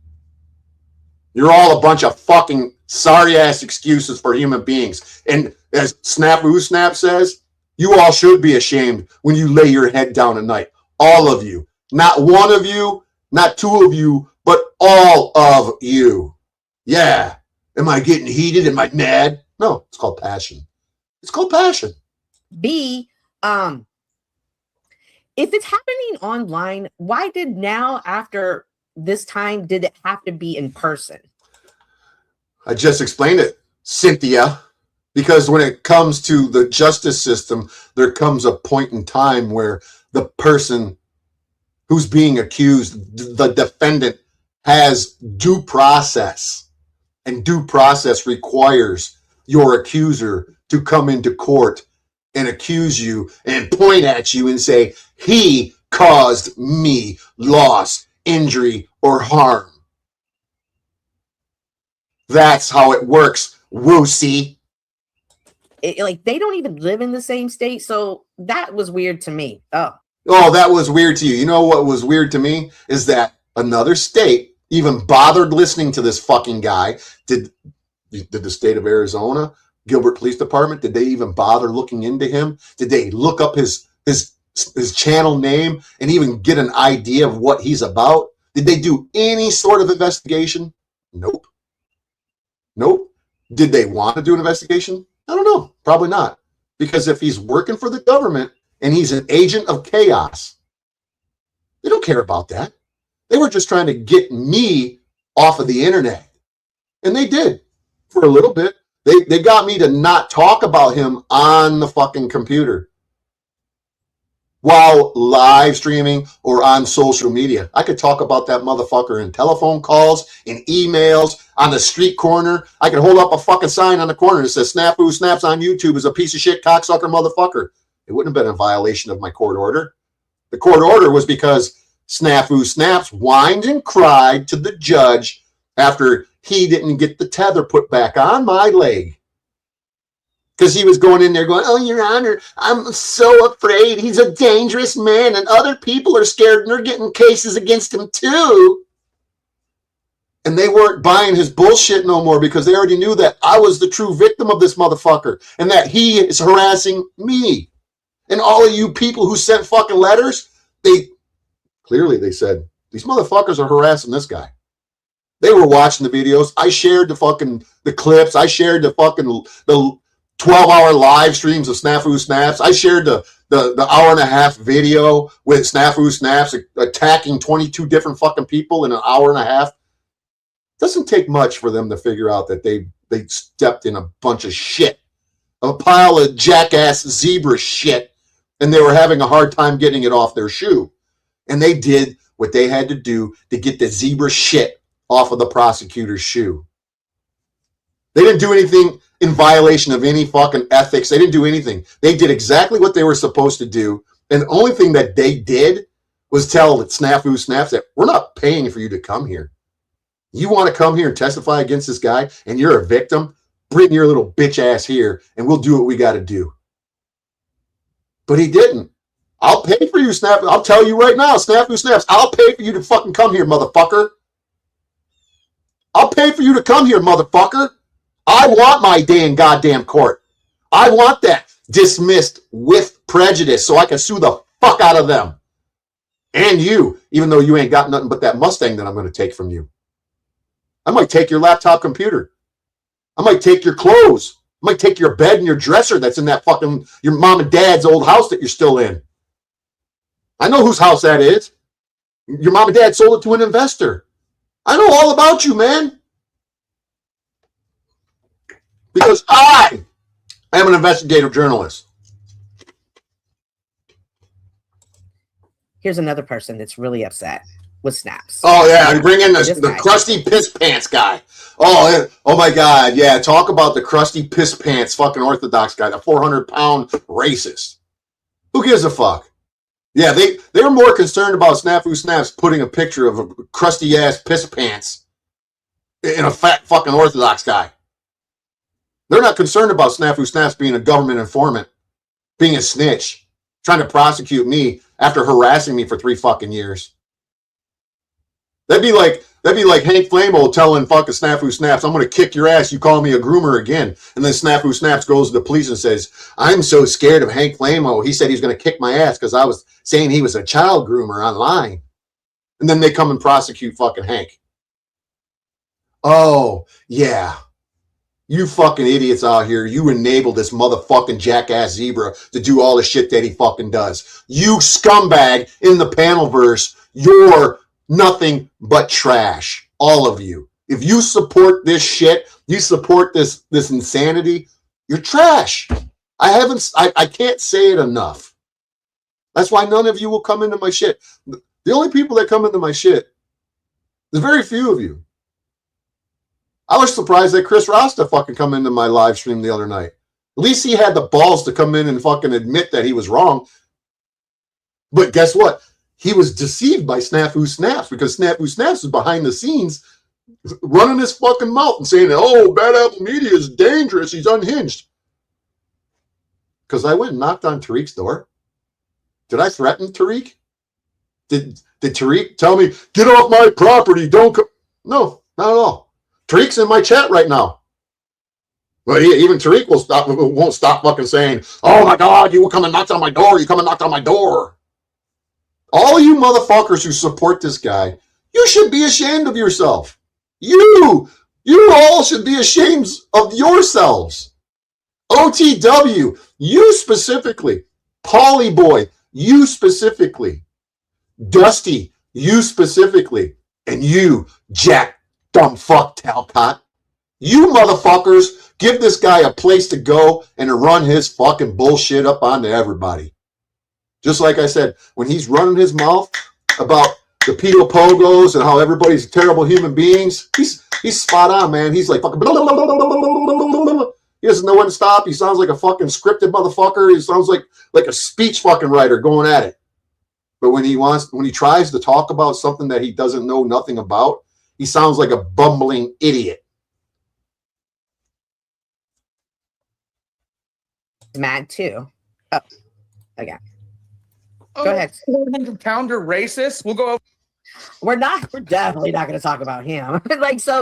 You're all a bunch of fucking sorry-ass excuses for human beings. And as Snafu Snap says, you all should be ashamed when you lay your head down at night. All of you. Not one of you, not two of you, but all of you. Yeah. Am I getting heated? Am I mad? No, it's called passion. It's called passion. B, if it's happening online, why did now, after this time, did it have to be in person? I just explained it, Cynthia, because when it comes to the justice system, there comes a point in time where the person who's being accused, the defendant, has due process. And due process requires your accuser to come into court and accuse you and point at you and say, he caused me loss, injury, or harm. That's how it works, Woosie. Like, they don't even live in the same state, so that was weird to me. Oh, that was weird to you. You know what was weird to me is that another state even bothered listening to this fucking guy. Did the state of Arizona, Gilbert Police Department, did they even bother looking into him? Did they look up his channel name and even get an idea of what he's about? Did they do any sort of investigation? Nope. Did they want to do an investigation? I don't know. Probably not. Because if he's working for the government and he's an agent of chaos, they don't care about that. They were just trying to get me off of the internet. And they did for a little bit. They got me to not talk about him on the fucking computer while live streaming or on social media. I could talk about that motherfucker in telephone calls, in emails, on the street corner. I could hold up a fucking sign on the corner that says Snafu Snaps on YouTube is a piece of shit cocksucker motherfucker. It wouldn't have been a violation of my court order. The court order was because Snafu Snaps whined and cried to the judge after he didn't get the tether put back on my leg. Because he was going in there going, oh, Your Honor, I'm so afraid. He's a dangerous man and other people are scared and they're getting cases against him too. And they weren't buying his bullshit no more because they already knew that I was the true victim of this motherfucker and that he is harassing me. And all of you people who sent fucking letters, they said, these motherfuckers are harassing this guy. They were watching the videos. I shared the clips. I shared the 12-hour live streams of Snafu Snaps. I shared the hour-and-a-half video with Snafu Snaps attacking 22 different fucking people in an hour and a half. It doesn't take much for them to figure out that they stepped in a bunch of shit, a pile of jackass zebra shit, and they were having a hard time getting it off their shoe. And they did what they had to do to get the zebra shit off of the prosecutor's shoe. They didn't do anything in violation of any fucking ethics. They didn't do anything. They did exactly what they were supposed to do. And the only thing that they did was tell Snafu Snaps that we're not paying for you to come here. You want to come here and testify against this guy and you're a victim? Bring your little bitch ass here and we'll do what we got to do. But he didn't. I'll pay for you, Snap. I'll tell you right now, Snafu Snaps, I'll pay for you to fucking come here, motherfucker. I'll pay for you to come here, motherfucker. I want my day in goddamn court. I want that dismissed with prejudice so I can sue the fuck out of them. And you, even though you ain't got nothing but that Mustang that I'm going to take from you. I might take your laptop computer. I might take your clothes. I might take your bed and your dresser that's in that fucking, your mom and dad's old house that you're still in. I know whose house that is. Your mom and dad sold it to an investor. I know all about you, man. Because I am an investigative journalist. Here's another person that's really upset with Snaps. Oh, yeah. You bring in This the guy. crusty piss pants guy. Oh, my God. Yeah. Talk about the crusty piss pants fucking Orthodox guy, the 400-pound racist. Who gives a fuck? Yeah, they were more concerned about Snafu Snaps putting a picture of a crusty ass piss pants in a fat fucking Orthodox guy. They're not concerned about Snafu Snaps being a government informant, being a snitch, trying to prosecute me after harassing me for 3 fucking years. That'd be like Hank Flamo telling fucking Snafu Snaps, I'm going to kick your ass. You call me a groomer again. And then Snafu Snaps goes to the police and says, I'm so scared of Hank Flamo. He said he's going to kick my ass because I was saying he was a child groomer online. And then they come and prosecute fucking Hank. Oh, yeah. You fucking idiots out here. You enabled this motherfucking jackass zebra to do all the shit that he fucking does. You scumbag in the panelverse. You're nothing but trash. All of you. If you support this shit, you support this insanity, you're trash. I can't say it enough. That's why none of you will come into my shit. The only people that come into my shit, there's very few of you. I was surprised that Chris Rasta fucking come into my live stream the other night. At least he had the balls to come in and fucking admit that he was wrong. But guess what? He was deceived by Snafu Snaps because Snafu Snaps is behind the scenes running his fucking mouth and saying, oh, Bad Apple Media is dangerous. He's unhinged. Because I went and knocked on Tariq's door. Did I threaten Tariq? Did Tariq tell me, get off my property, don't come? No, not at all. Tariq's in my chat right now. But even Tariq won't stop fucking saying, oh my God, you come and knocked on my door. You come and knocked on my door. All you motherfuckers who support this guy, you should be ashamed of yourself. You all should be ashamed of yourselves. OTW, you specifically. Pauly Boy, you specifically. Dusty, you specifically. And you, Jack dumb fuck Talcott. You motherfuckers give this guy a place to go and to run his fucking bullshit up onto everybody. Just like I said, when he's running his mouth about the pedo pogos and how everybody's terrible human beings, he's spot on, man. He's like fucking blah, blah, blah, blah, blah, blah, blah, blah. He doesn't know when to stop. He sounds like a fucking scripted motherfucker. He sounds like a speech fucking writer going at it. But when he tries to talk about something that he doesn't know nothing about, he sounds like a bumbling idiot. Mad too. Oh, again. Oh, Go ahead. 400-pounder racist. We'll go. We're definitely not going to talk about him.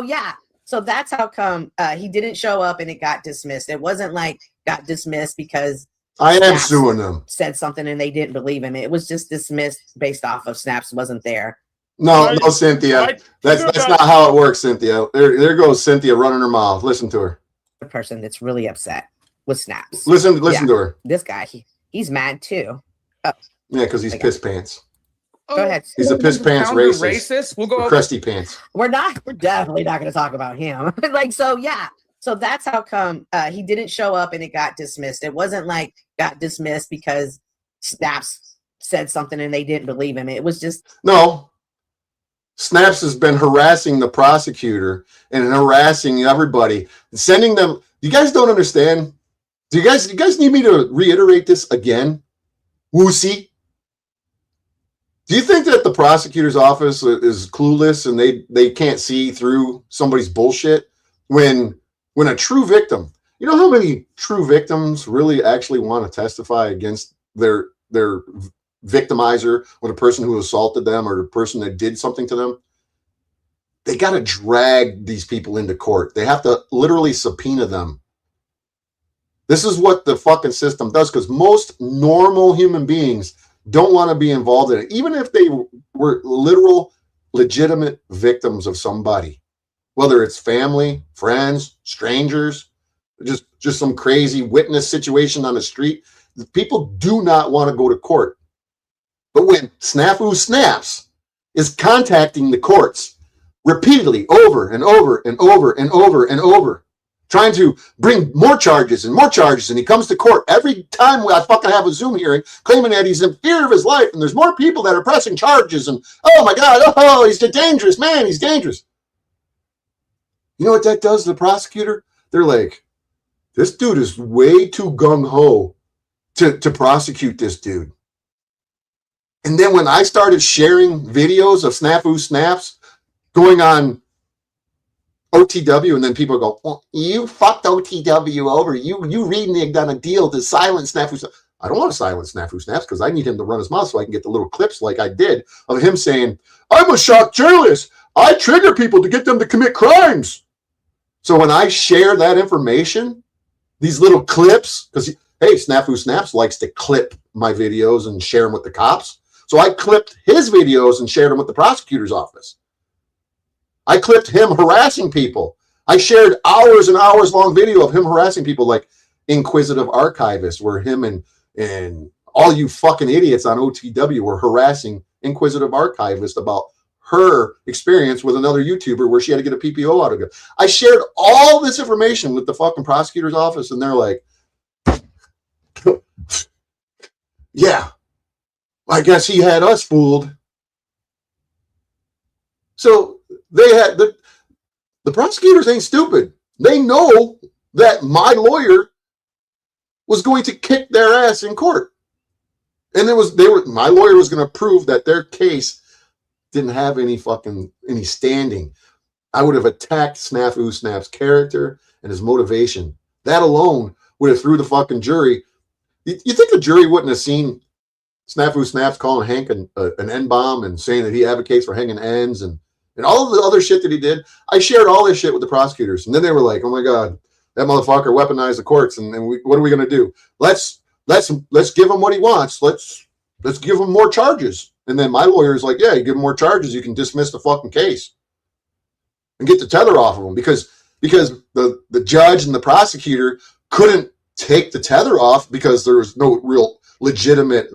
Yeah. So that's how come he didn't show up and it got dismissed. It wasn't like got dismissed because I am Snaps suing them. said something and they didn't believe him. It was just dismissed based off of Snaps wasn't there. No, Cynthia. That's not how it works, Cynthia. There goes Cynthia running her mouth. Listen to her. The person that's really upset with Snaps. Listen to her. This guy, he's mad too. Yeah, because he's piss pants. Go ahead. He's a piss pants 400-pounder racist. We'll go. Crusty pants. We're definitely not going to talk about him. Yeah. So that's how come he didn't show up and it got dismissed. It wasn't like got dismissed because Snaps said something and they didn't believe him. It was just No. Snaps has been harassing the prosecutor and harassing everybody, sending them. You guys don't understand. Do you guys need me to reiterate this again? Woosie. Do you think that the prosecutor's office is clueless and they can't see through somebody's bullshit when a true victim, you know how many true victims really actually want to testify against their victimizer or the person who assaulted them or the person that did something to them, they got to drag these people into court. They have to literally subpoena them. This is what the fucking system does, because most normal human beings don't want to be involved in it, even if they were literal, legitimate victims of somebody, whether it's family, friends, strangers, just some crazy witness situation on the street. People do not want to go to court. But when Snafu Snaps is contacting the courts repeatedly over and over and over and over and over, trying to bring more charges and more charges, and he comes to court every time I fucking have a Zoom hearing claiming that he's in fear of his life and there's more people that are pressing charges and, oh my God, oh, he's dangerous, man, he's dangerous. You know what that does to the prosecutor? They're like, this dude is way too gung-ho to prosecute this dude. And then when I started sharing videos of Snafu Snaps going on OTW, and then people go, well, you fucked OTW over. You reading they done a deal to silence Snafu Snaps. I don't want to silence Snafu Snaps because I need him to run his mouth so I can get the little clips like I did of him saying, I'm a shock journalist. I trigger people to get them to commit crimes. So when I share that information, these little clips, because, hey, Snafu Snaps likes to clip my videos and share them with the cops. So I clipped his videos and shared them with the prosecutor's office. I clipped him harassing people. I shared hours and hours long video of him harassing people, like Inquisitive Archivist, where him and all you fucking idiots on OTW were harassing Inquisitive Archivist about her experience with another YouTuber where she had to get a PPO out of it. I shared all this information with the fucking prosecutor's office, and they're like, yeah, I guess he had us fooled. So they had the prosecutors ain't stupid. They know that my lawyer was going to kick their ass in court. And my lawyer was going to prove that their case didn't have any standing. I would have attacked Snafu Snap's character and his motivation. That alone would have threw the fucking jury. You think the jury wouldn't have seen Snafu Snaps calling Hank an N-bomb and saying that he advocates for hanging ends and all of the other shit that he did? I shared all this shit with the prosecutors, and then they were like, "Oh my God, that motherfucker weaponized the courts, and what are we going to do? Let's give him what he wants. Let's give him more charges." And then my lawyer is like, "Yeah, you give him more charges, you can dismiss the fucking case and get the tether off of him," because the judge and the prosecutor couldn't take the tether off because there was no real legitimate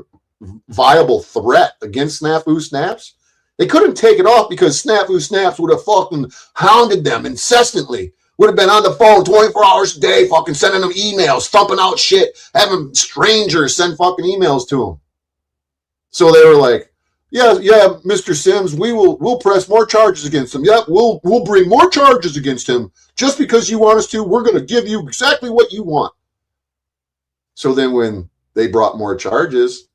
viable threat against Snafu Snaps. They couldn't take it off because Snafu Snaps would have fucking hounded them incessantly. Would have been on the phone 24 hours a day, fucking sending them emails, thumping out shit, having strangers send fucking emails to them. So they were like, yeah, Mr. Sims, we'll press more charges against him. Yeah, we'll bring more charges against him just because you want us to. We're going to give you exactly what you want. So then when they brought more charges,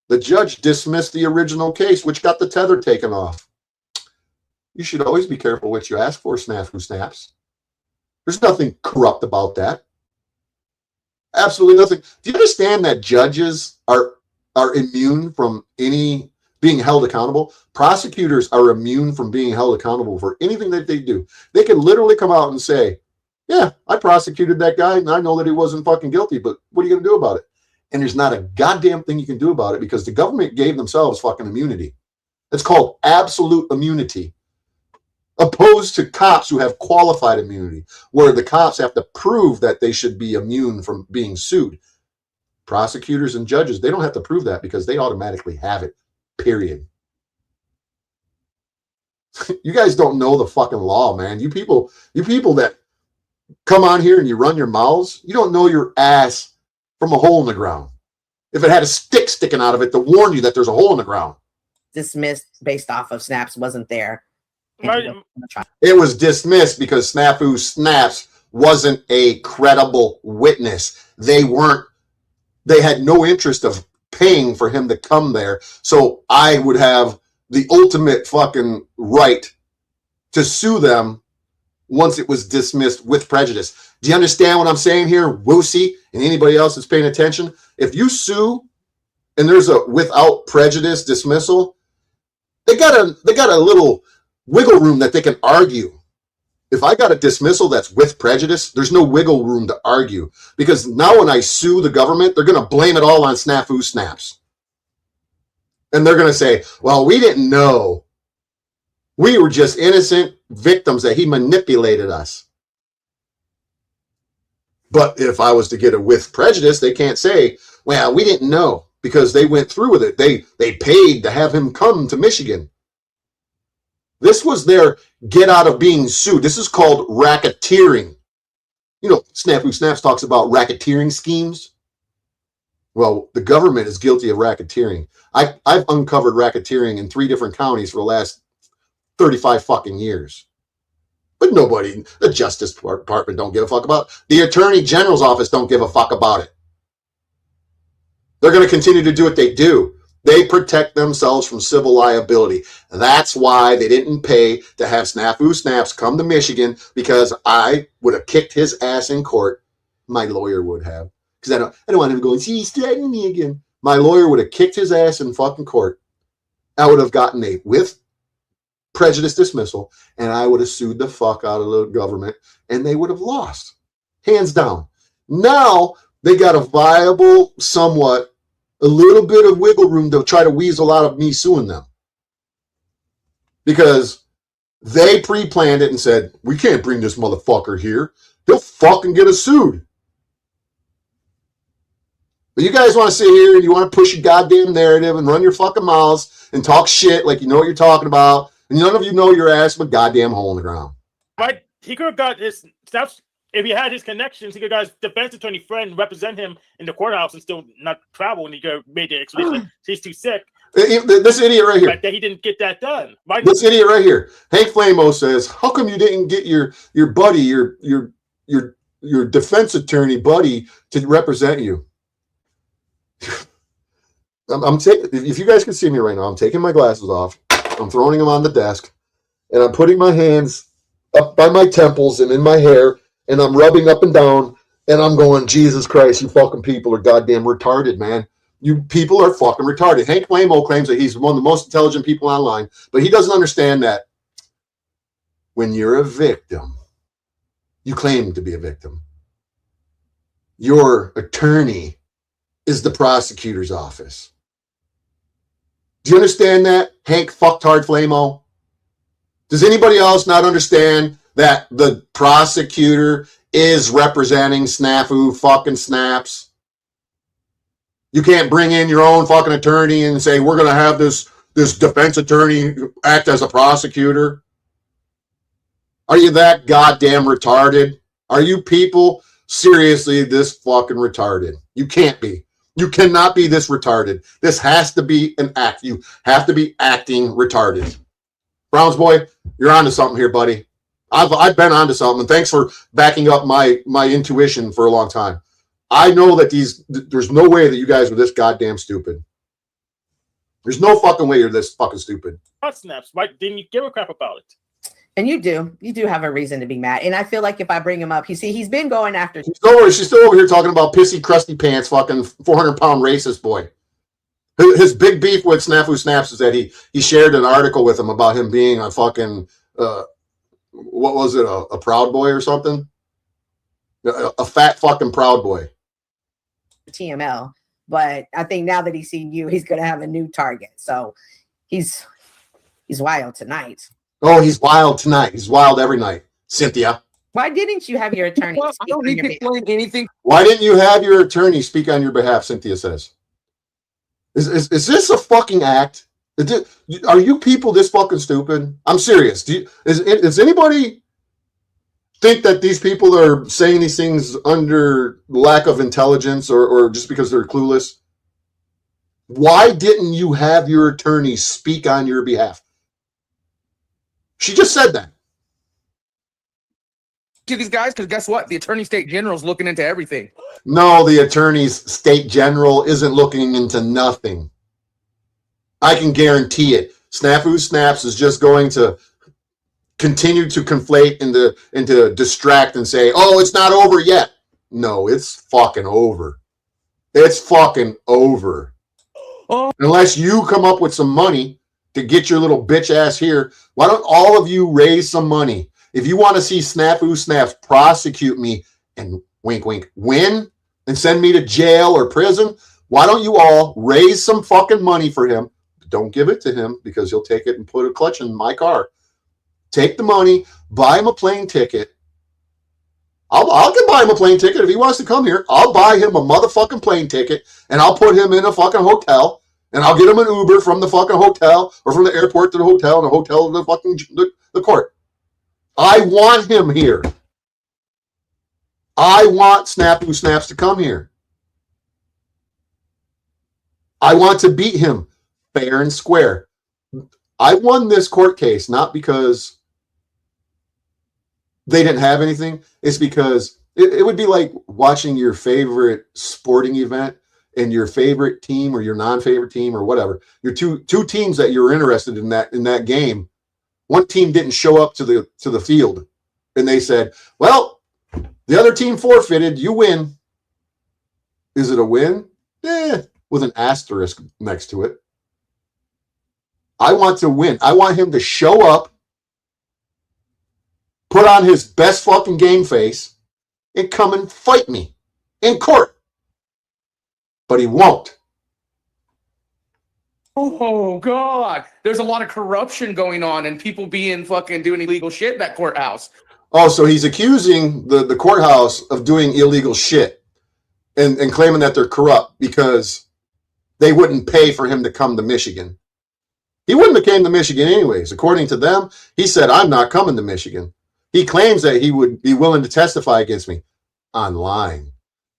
the judge dismissed the original case, which got the tether taken off. You should always be careful what you ask for, Snafu Snaps. There's nothing corrupt about that. Absolutely nothing. Do you understand that judges are immune from any being held accountable? Prosecutors are immune from being held accountable for anything that they do. They can literally come out and say, yeah, I prosecuted that guy and I know that he wasn't fucking guilty, but what are you going to do about it? And there's not a goddamn thing you can do about it because the government gave themselves fucking immunity. It's called absolute immunity. Opposed to cops who have qualified immunity, where the cops have to prove that they should be immune from being sued. Prosecutors and judges, they don't have to prove that because they automatically have it, period. You guys don't know the fucking law, man. You people that come on here and you run your mouths, you don't know your ass from a hole in the ground. If it had a stick sticking out of it to warn you that there's a hole in the ground. Dismissed based off of Snaps wasn't there. It was dismissed because Snafu Snaps wasn't a credible witness. They had no interest of paying for him to come there. So I would have the ultimate fucking right to sue them once it was dismissed with prejudice. Do you understand what I'm saying here, Woosie, and anybody else that's paying attention? If you sue and there's a without prejudice dismissal, they got a little wiggle room that they can argue. If I got a dismissal that's with prejudice, there's no wiggle room to argue, because now when I sue the government, they're going to blame it all on Snafu Snaps. And they're going to say, well, we didn't know. We were just innocent victims that he manipulated us. But if I was to get it with prejudice, they can't say, well, we didn't know, because they went through with it. They paid to have him come to Michigan. This was their get out of being sued. This is called racketeering. You know, Snafu Snaps talks about racketeering schemes. Well, the government is guilty of racketeering. I've uncovered racketeering in 3 different counties for the last 35 fucking years. But nobody, the Justice Department don't give a fuck about it. The Attorney General's office don't give a fuck about it. They're going to continue to do what they do. They protect themselves from civil liability. That's why they didn't pay to have Snafu Snaps come to Michigan, because I would have kicked his ass in court. My lawyer would have. Because I don't want him going, see, he's threatening me again. My lawyer would have kicked his ass in fucking court. I would have gotten a with prejudice dismissal, and I would have sued the fuck out of the government, and they would have lost. Hands down. Now they got a viable, somewhat, a little bit of wiggle room to try to weasel out of me suing them. Because they pre-planned it and said, we can't bring this motherfucker here. He'll fucking get us sued. But you guys want to sit here and you want to push your goddamn narrative and run your fucking mouths and talk shit like you know what you're talking about. And none of you know your ass but goddamn hole in the ground. Right? He could have got his steps. If he had his connections, he could have got his defense attorney friend represent him in the courthouse and still not travel when he made the expedition. He's too sick. This idiot right here. But that he didn't get that done. Right? This idiot right here. Hank Flamo says, how come you didn't get your buddy, your defense attorney buddy to represent you? I'm taking, if you guys can see me right now, I'm taking my glasses off. I'm throwing them on the desk, and I'm putting my hands up by my temples and in my hair, and I'm rubbing up and down, and I'm going, Jesus Christ, you fucking people are goddamn retarded, man. You people are fucking retarded. Hank Flamo claims that he's one of the most intelligent people online, but he doesn't understand that when you're a victim, you claim to be a victim. Your attorney is the prosecutor's office. Do you understand that, Hank Fucktard Flamo? Does anybody else not understand that the prosecutor is representing Snafu fucking Snaps? You can't bring in your own fucking attorney and say, we're going to have this defense attorney act as a prosecutor. Are you that goddamn retarded? Are you people seriously this fucking retarded? You can't be. You cannot be this retarded. This has to be an act. You have to be acting retarded. Browns boy, you're onto something here, buddy. I've been onto something, and thanks for backing up my intuition for a long time. I know that there's no way that you guys are this goddamn stupid. There's no fucking way you're this fucking stupid. Snaps, right? Didn't you give a crap about it? And you do have a reason to be mad. And I feel like if I bring him up, he's been going after. She's still over here talking about pissy, crusty pants, fucking 400-pound racist boy. His big beef with Snafu Snaps is that he shared an article with him about him being a fucking, what was it, a proud boy or something? A fat fucking proud boy. TML. But I think now that he's seen you, he's going to have a new target. So he's wild tonight. Oh, he's wild tonight. He's wild every night. Cynthia. Why didn't you have your attorney? Well, I don't need to explain anything. Why didn't you have your attorney speak on your behalf? Cynthia says. Is this a fucking act? Are you people this fucking stupid? I'm serious. Does anybody think that these people are saying these things under lack of intelligence or just because they're clueless? Why didn't you have your attorney speak on your behalf? She just said that. To these guys, because guess what? The Attorney State General's looking into everything. No, the Attorney's State General isn't looking into nothing. I can guarantee it. Snafu Snaps is just going to continue to conflate and to distract and say, oh, it's not over yet. No, it's fucking over. It's fucking over. Unless you come up with some money to get your little bitch ass here, why don't all of you raise some money? If you want to see Snafu Snaps prosecute me and wink, wink, win and send me to jail or prison, why don't you all raise some fucking money for him? Don't give it to him because he'll take it and put a clutch in my car. Take the money, buy him a plane ticket. I'll buy him a plane ticket if he wants to come here. I'll buy him a motherfucking plane ticket and I'll put him in a fucking hotel and I'll get him an Uber from the fucking hotel or from the airport to the hotel and the hotel to the fucking the court. I want him here. I want Snafu Snaps to come here. I want to beat him fair and square. I won this court case not because they didn't have anything. It's because it would be like watching your favorite sporting event and your favorite team or your non-favorite team or whatever. Your two teams that you're interested in that game. One team didn't show up to the field, and they said, "Well, the other team forfeited. You win." Is it a win? With an asterisk next to it. I want to win. I want him to show up, put on his best fucking game face, and come and fight me in court. But he won't. Oh God, there's a lot of corruption going on and people being fucking doing illegal shit in that courthouse. Oh, so he's accusing the courthouse of doing illegal shit and claiming that they're corrupt because they wouldn't pay for him to come to Michigan. He wouldn't have came to Michigan anyways. According to them, he said, "I'm not coming to Michigan." He claims that he would be willing to testify against me online.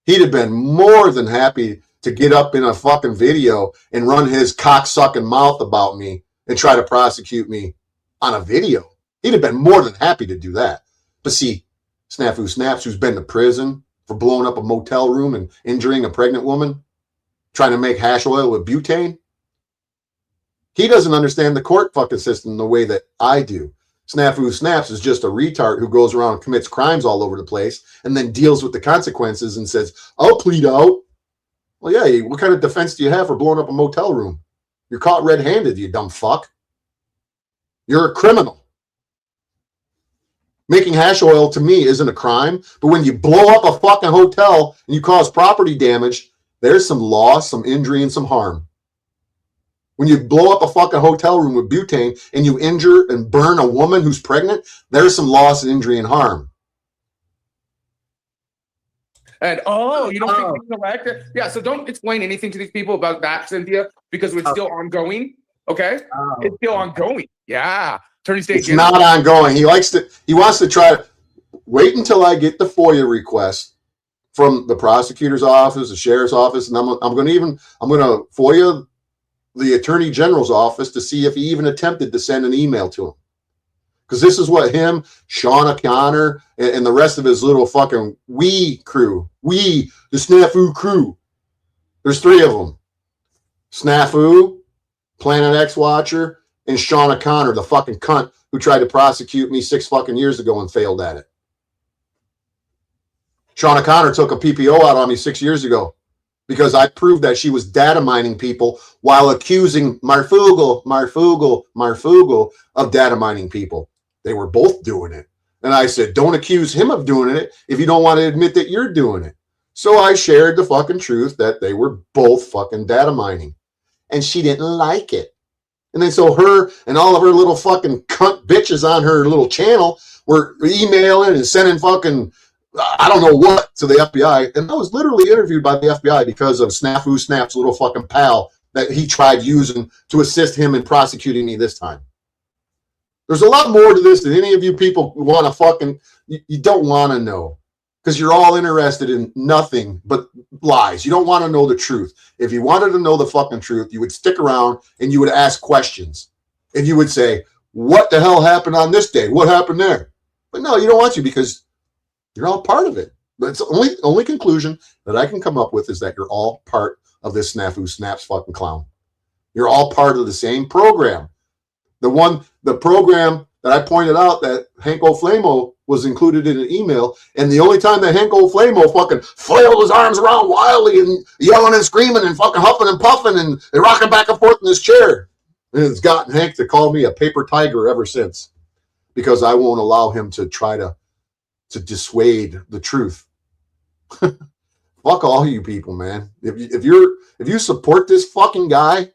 He'd have been more than happy to get up in a fucking video and run his cocksucking mouth about me and try to prosecute me on a video. He'd have been more than happy to do that. But see, Snafu Snaps, who's been to prison for blowing up a motel room and injuring a pregnant woman, trying to make hash oil with butane, he doesn't understand the court fucking system the way that I do. Snafu Snaps is just a retard who goes around and commits crimes all over the place and then deals with the consequences and says, "I'll plead out." Well, yeah, what kind of defense do you have for blowing up a motel room? You're caught red-handed, you dumb fuck. You're a criminal. Making hash oil to me isn't a crime, but when you blow up a fucking hotel and you cause property damage, there's some loss, some injury, and some harm. When you blow up a fucking hotel room with butane and you injure and burn a woman who's pregnant, there's some loss and injury and harm. And you don't think he's elected? Yeah, so don't explain anything to these people about that, Cynthia, because it's still ongoing. Okay? It's still ongoing. Yeah. Attorney State It's not ongoing. He wants to try to wait until I get the FOIA request from the prosecutor's office, the sheriff's office, and I'm going to FOIA the attorney general's office to see if he even attempted to send an email to him. Because this is what him, Sean O'Connor, and the rest of his little fucking crew, the Snafu crew. There's three of them. Snafu, Planet X Watcher, and Sean O'Connor, the fucking cunt who tried to prosecute me 6 fucking years ago and failed at it. Sean O'Connor took a PPO out on me 6 years ago because I proved that she was data mining people while accusing Marfugel of data mining people. They were both doing it. And I said, don't accuse him of doing it if you don't want to admit that you're doing it. So I shared the fucking truth that they were both fucking data mining. And she didn't like it. And then so her and all of her little fucking cunt bitches on her little channel were emailing and sending fucking, I don't know what, to the FBI. And I was literally interviewed by the FBI because of Snafu Snap's little fucking pal that he tried using to assist him in prosecuting me this time. There's a lot more to this than any of you people want to fucking, you don't want to know. Because you're all interested in nothing but lies. You don't want to know the truth. If you wanted to know the fucking truth, you would stick around and you would ask questions. And you would say, what the hell happened on this day? What happened there? But no, you don't want to because you're all part of it. But it's the only conclusion that I can come up with is that you're all part of this Snafu Snaps fucking clown. You're all part of the same program. The program that I pointed out that Hank O'Flamo was included in an email, and the only time that Hank O'Flamo fucking flailed his arms around wildly and yelling and screaming and fucking huffing and puffing and rocking back and forth in his chair, and it's gotten Hank to call me a paper tiger ever since, because I won't allow him to try to dissuade the truth. Fuck all you people, man. If you support this fucking guy,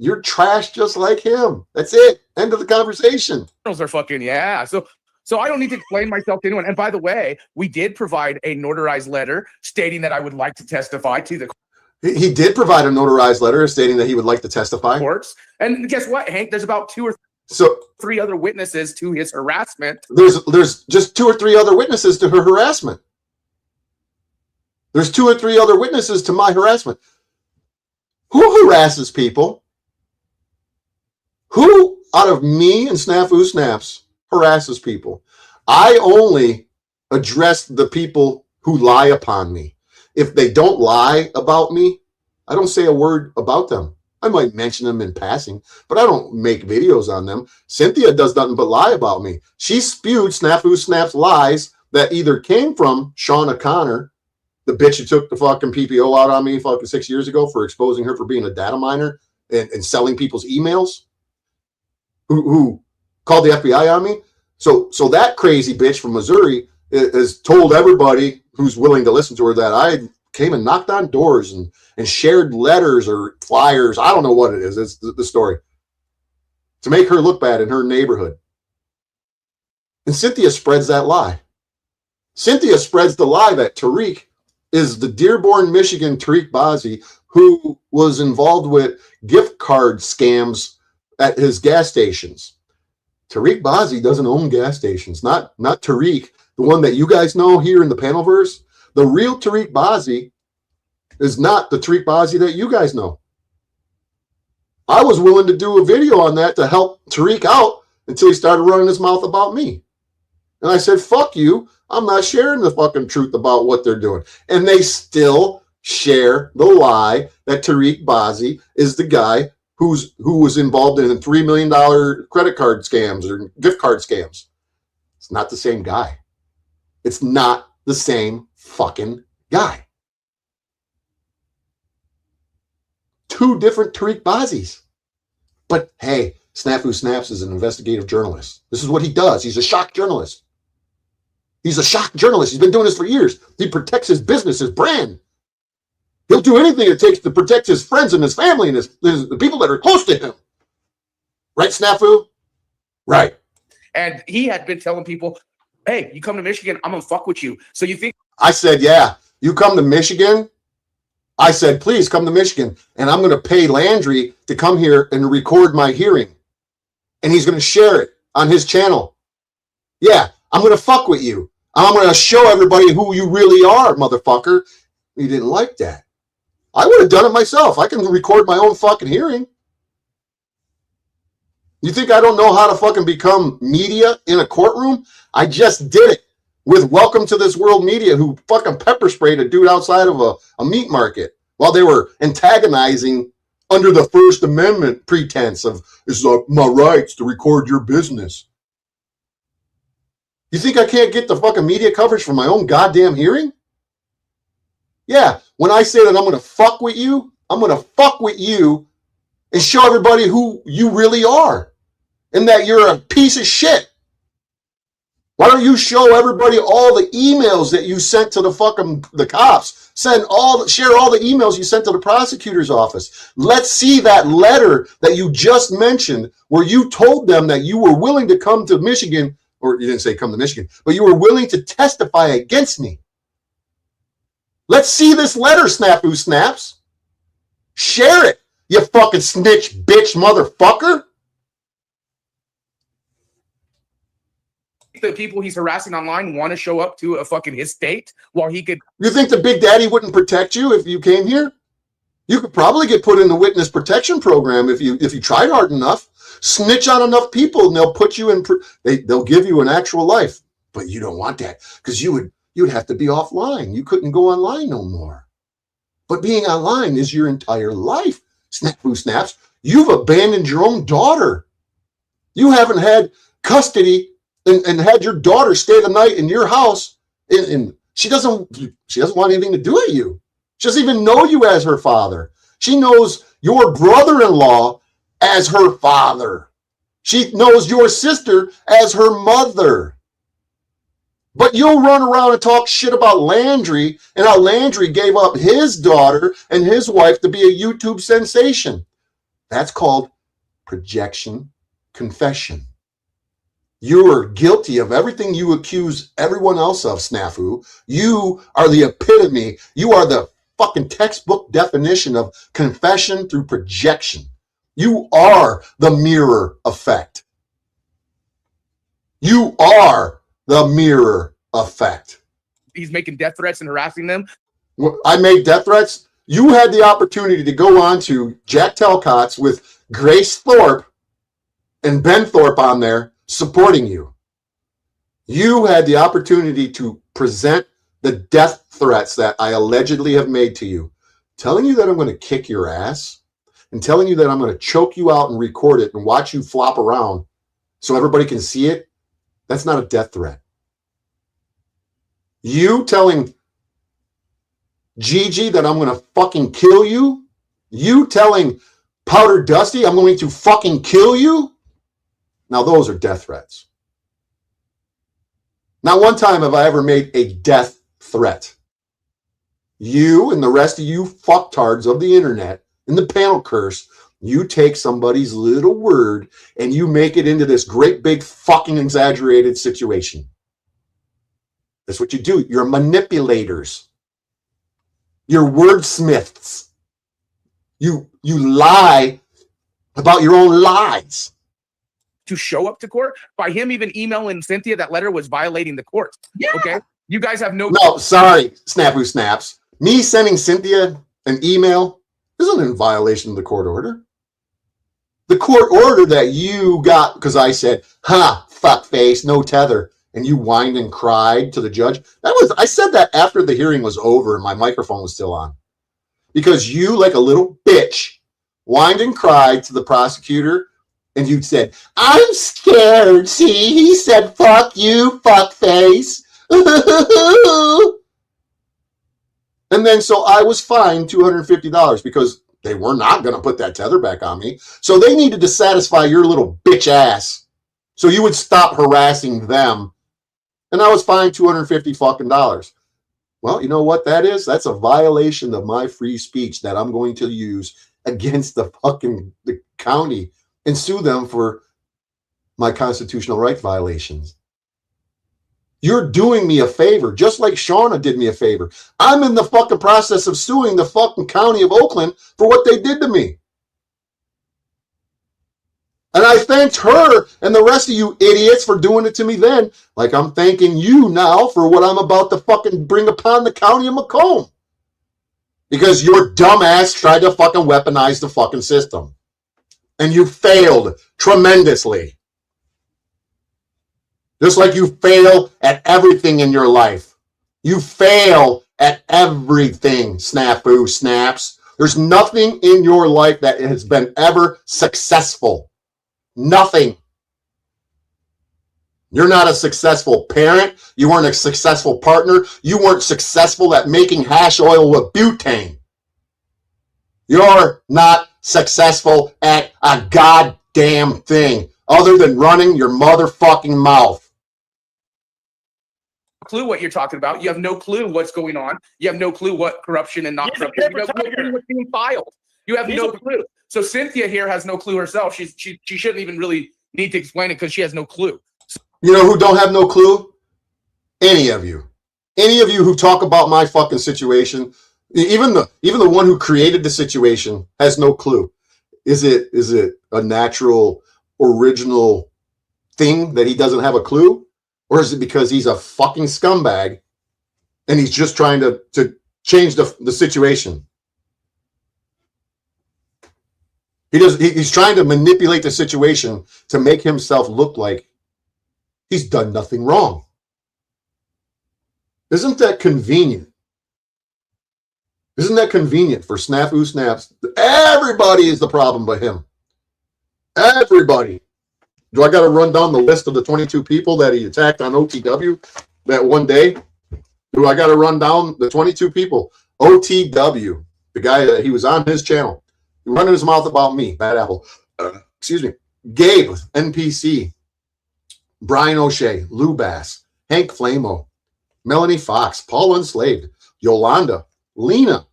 you're trash just like him. That's it. End of the conversation. Are fucking yeah. So I don't need to explain myself to anyone. And by the way, we did provide a notarized letter stating that I would like to testify to the He did provide a notarized letter stating that he would like to testify. courts. And guess what, Hank? There's about 2 or So 3 other witnesses to his harassment. there's just 2 or 3 other witnesses to her harassment. There's 2 or 3 other witnesses to my harassment. Who harasses people? Who out of me and Snafu Snaps harasses people? I only address the people who lie upon me. If they don't lie about me, I don't say a word about them. I might mention them in passing, but I don't make videos on them. Cynthia does nothing but lie about me. She spewed Snafu Snaps lies that either came from Sean O'Connor, the bitch who took the fucking PPO out on me fucking 6 years ago for exposing her for being a data miner and selling people's emails, who called the FBI on me. So that crazy bitch from Missouri has told everybody who's willing to listen to her that I came and knocked on doors and shared letters or flyers. I don't know what it is. It's the story to make her look bad in her neighborhood. And Cynthia spreads that lie. Cynthia spreads the lie that Tariq is the Dearborn, Michigan Tariq Bazzi, who was involved with gift card scams at his gas stations. Tariq Bazzi doesn't own gas stations. Not Tariq, the one that you guys know here in the Panelverse. The real Tariq Bazzi is not the Tariq Bazzi that you guys know. I was willing to do a video on that to help Tariq out until he started running his mouth about me. And I said, fuck you. I'm not sharing the fucking truth about what they're doing. And they still share the lie that Tariq Bazzi is the guy who was involved in $3 million credit card scams or gift card scams. It's not the same guy. It's not the same fucking guy. 2 different Tariq Bazzis. But hey, Snafu Snaps is an investigative journalist. This is what he does. He's a shock journalist. He's a shock journalist. He's been doing this for years. He protects his business, his brand. He'll do anything it takes to protect his friends and his family and the people that are close to him. Right, Snafu? Right. And he had been telling people, hey, you come to Michigan, I'm going to fuck with you. So you think I said, yeah, you come to Michigan? I said, please come to Michigan. And I'm going to pay Landry to come here and record my hearing. And he's going to share it on his channel. Yeah, I'm going to fuck with you. I'm going to show everybody who you really are, motherfucker. He didn't like that. I would have done it myself. I can record my own fucking hearing. You think I don't know how to fucking become media in a courtroom? I just did it with Welcome to This World Media, who fucking pepper sprayed a dude outside of a meat market while they were antagonizing under the First Amendment pretense of, this is my rights to record your business. You think I can't get the fucking media coverage for my own goddamn hearing? Yeah, when I say that I'm going to fuck with you, I'm going to fuck with you and show everybody who you really are and that you're a piece of shit. Why don't you show everybody all the emails that you sent to the cops? Share all the emails you sent to the prosecutor's office. Let's see that letter that you just mentioned where you told them that you were willing to come to Michigan, or you didn't say come to Michigan, but you were willing to testify against me. Let's see this letter, Snafu Snaps. Share it, you fucking snitch bitch motherfucker. the people he's harassing online want to show up to a fucking his state while he could? You think the Big Daddy wouldn't protect you if you came here? You could probably get put in the witness protection program if you tried hard enough. Snitch on enough people and they'll put you in, they'll give you an actual life. But you don't want that because you'd have to be offline. You couldn't go online no more. But being online is your entire life. Snafu Snaps, you've abandoned your own daughter. You haven't had custody and had your daughter stay the night in your house, and she doesn't want anything to do with you. She doesn't even know you as her father. She knows your brother-in-law as her father. She knows your sister as her mother. But you'll run around and talk shit about Landry and how Landry gave up his daughter and his wife to be a YouTube sensation. That's called projection confession. You are guilty of everything you accuse everyone else of, Snafu. You are the epitome. You are the fucking textbook definition of confession through projection. You are the mirror effect. You are the mirror effect. He's making death threats and harassing them. I made death threats. You had the opportunity to go on to Jack Talcott's with Grace Thorpe and Ben Thorpe on there supporting you. You had the opportunity to present the death threats that I allegedly have made to you, telling you that I'm going to kick your ass and telling you that I'm going to choke you out and record it and watch you flop around so everybody can see it. That's not a death threat. You telling Gigi that I'm going to fucking kill you, you telling Powder Dusty I'm going to fucking kill you, now those are death threats. Not one time have I ever made a death threat. You and the rest of you fucktards of the internet in the panel curse, you take somebody's little word and you make it into this great big fucking exaggerated situation. That's what you do. You're manipulators. You're wordsmiths. You lie about your own lies. To show up to court by him even emailing Cynthia that letter was violating the court. Yeah. Okay. You guys have no. No, sorry, Snafu Snaps. Me sending Cynthia an email isn't in violation of the court order. The court order that you got, because I said, fuck face, no tether, and you whined and cried to the judge. I said that after the hearing was over and my microphone was still on. Because you, like a little bitch, whined and cried to the prosecutor. And you said, I'm scared. See, he said, fuck you, fuck face. And then so I was fined $250 because they were not going to put that tether back on me. So they needed to satisfy your little bitch ass. So you would stop harassing them. And I was fined $250 fucking dollars. Well, you know what that is? That's a violation of my free speech that I'm going to use against the county and sue them for my constitutional rights violations. You're doing me a favor, just like Shauna did me a favor. I'm in the fucking process of suing the fucking county of Oakland for what they did to me. And I thanked her and the rest of you idiots for doing it to me then, like I'm thanking you now for what I'm about to fucking bring upon the county of Macomb. Because your dumbass tried to fucking weaponize the fucking system. And you failed tremendously. Just like you fail at everything in your life. You fail at everything, Snafu Snaps. There's nothing in your life that has been ever successful. Nothing. You're not a successful parent. You weren't a successful partner. You weren't successful at making hash oil with butane. You're not successful at a goddamn thing other than running your motherfucking mouth. Clue what you're talking about. You have no clue what's going on. You have no clue what corruption and not corruption. You have no clue what's being filed. You have no clue. So Cynthia here has no clue herself. She shouldn't even really need to explain it because she has no clue. You know who don't have no clue? Any of you. Any of you who talk about my fucking situation, even the one who created the situation has no clue. Is it a natural, original thing that he doesn't have a clue? Or is it because he's a fucking scumbag and he's just trying to change the situation? He's trying to manipulate the situation to make himself look like he's done nothing wrong. Isn't that convenient? Isn't that convenient for Snafu Snaps? Everybody is the problem but him. Everybody. Do I got to run down the list of the 22 people that he attacked on OTW that one day? Do I got to run down the 22 people? OTW, the guy that he was on his channel, running his mouth about me, Bad Apple. Excuse me. Gabe, NPC, Brian O'Shea, Lou Bass, Hank Flamo, Melanie Fox, Paul Unslaved, Yolanda, Lena,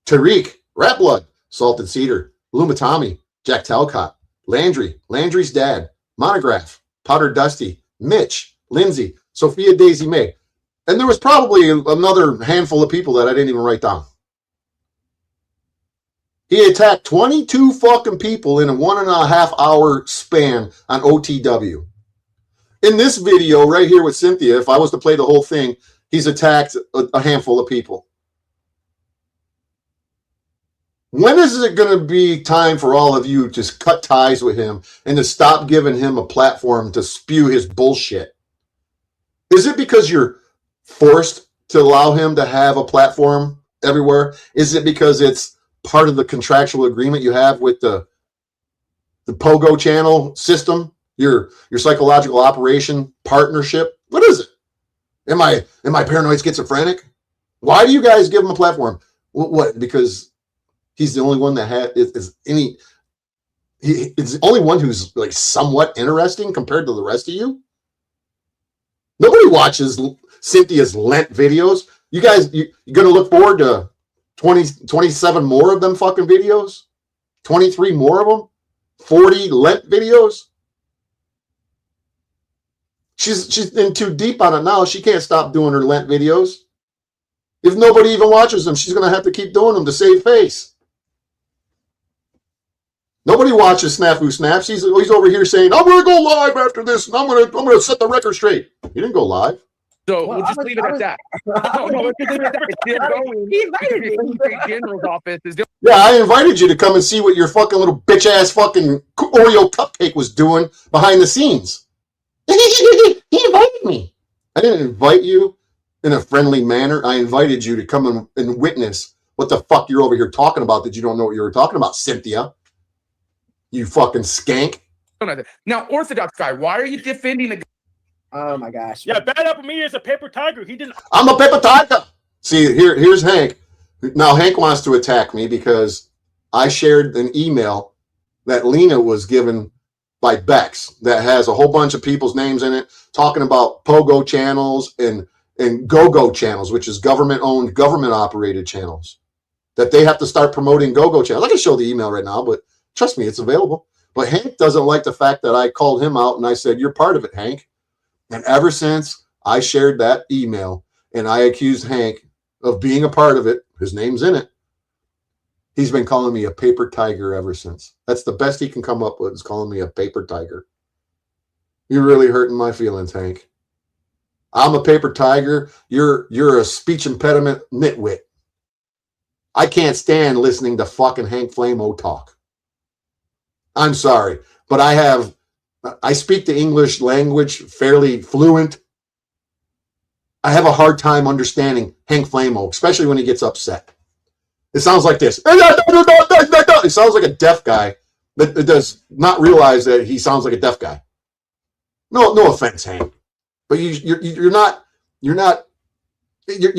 Tariq, Rat Blood, Salted Cedar, Lumatami, Jack Talcott, Landry, Landry's dad, Monograph, Powder Dusty, Mitch, Lindsay, Sophia Daisy May. And there was probably another handful of people that I didn't even write down. He attacked 22 fucking people in a 1.5 hour span on OTW. In this video right here with Cynthia, if I was to play the whole thing, he's attacked a handful of people. When is it going to be time for all of you to cut ties with him and to stop giving him a platform to spew his bullshit? Is it because you're forced to allow him to have a platform everywhere? Is it because it's part of the contractual agreement you have with the Pogo channel system, your psychological operation partnership? What is it? Am I paranoid schizophrenic? Why do you guys give him a platform? What? Because he's the only one that is the only one who's like somewhat interesting compared to the rest of you. Nobody watches Cynthia's Lent videos. You guys, you're gonna look forward to 27 more of them fucking videos, 23 more of them, 40 Lent videos. She's in too deep on it now. She can't stop doing her Lent videos. If nobody even watches them, she's gonna have to keep doing them to save face. Nobody watches Snafu Snaps. He's over here saying, "I'm gonna go live after this, and I'm gonna set the record straight." He didn't go live. So we'll just leave it at that. No, let's just leave it at that. It's still going. He invited me. The State General's office is doing. Yeah, I invited you to come and see what your fucking little bitch ass fucking Oreo cupcake was doing behind the scenes. He invited me. I didn't invite you in a friendly manner. I invited you to come and witness what the fuck you're over here talking about that you don't know what you were talking about, Cynthia. You fucking skank. Now, Orthodox guy, why are you defending the? Oh my gosh. Yeah, Bad Apple Media is a paper tiger. He didn't. I'm a paper tiger. See, here's Hank. Now Hank wants to attack me because I shared an email that Lena was given by Bex that has a whole bunch of people's names in it talking about Pogo channels and Go-Go channels, which is government-owned, government-operated channels, that they have to start promoting Go-Go channels. I can show the email right now, but trust me, it's available. But Hank doesn't like the fact that I called him out and I said, "You're part of it, Hank." And ever since I shared that email and I accused Hank of being a part of it, his name's in it, he's been calling me a paper tiger ever since. That's the best he can come up with, is calling me a paper tiger. You're really hurting my feelings, Hank. I'm a paper tiger. You're a speech impediment nitwit. I can't stand listening to fucking Hank Flamo talk. I'm sorry, but I speak the English language fairly fluent. I have a hard time understanding Hank Flamo, especially when he gets upset. It sounds like this. It sounds like a deaf guy that does not realize that he sounds like a deaf guy. No offense, Hank, but you're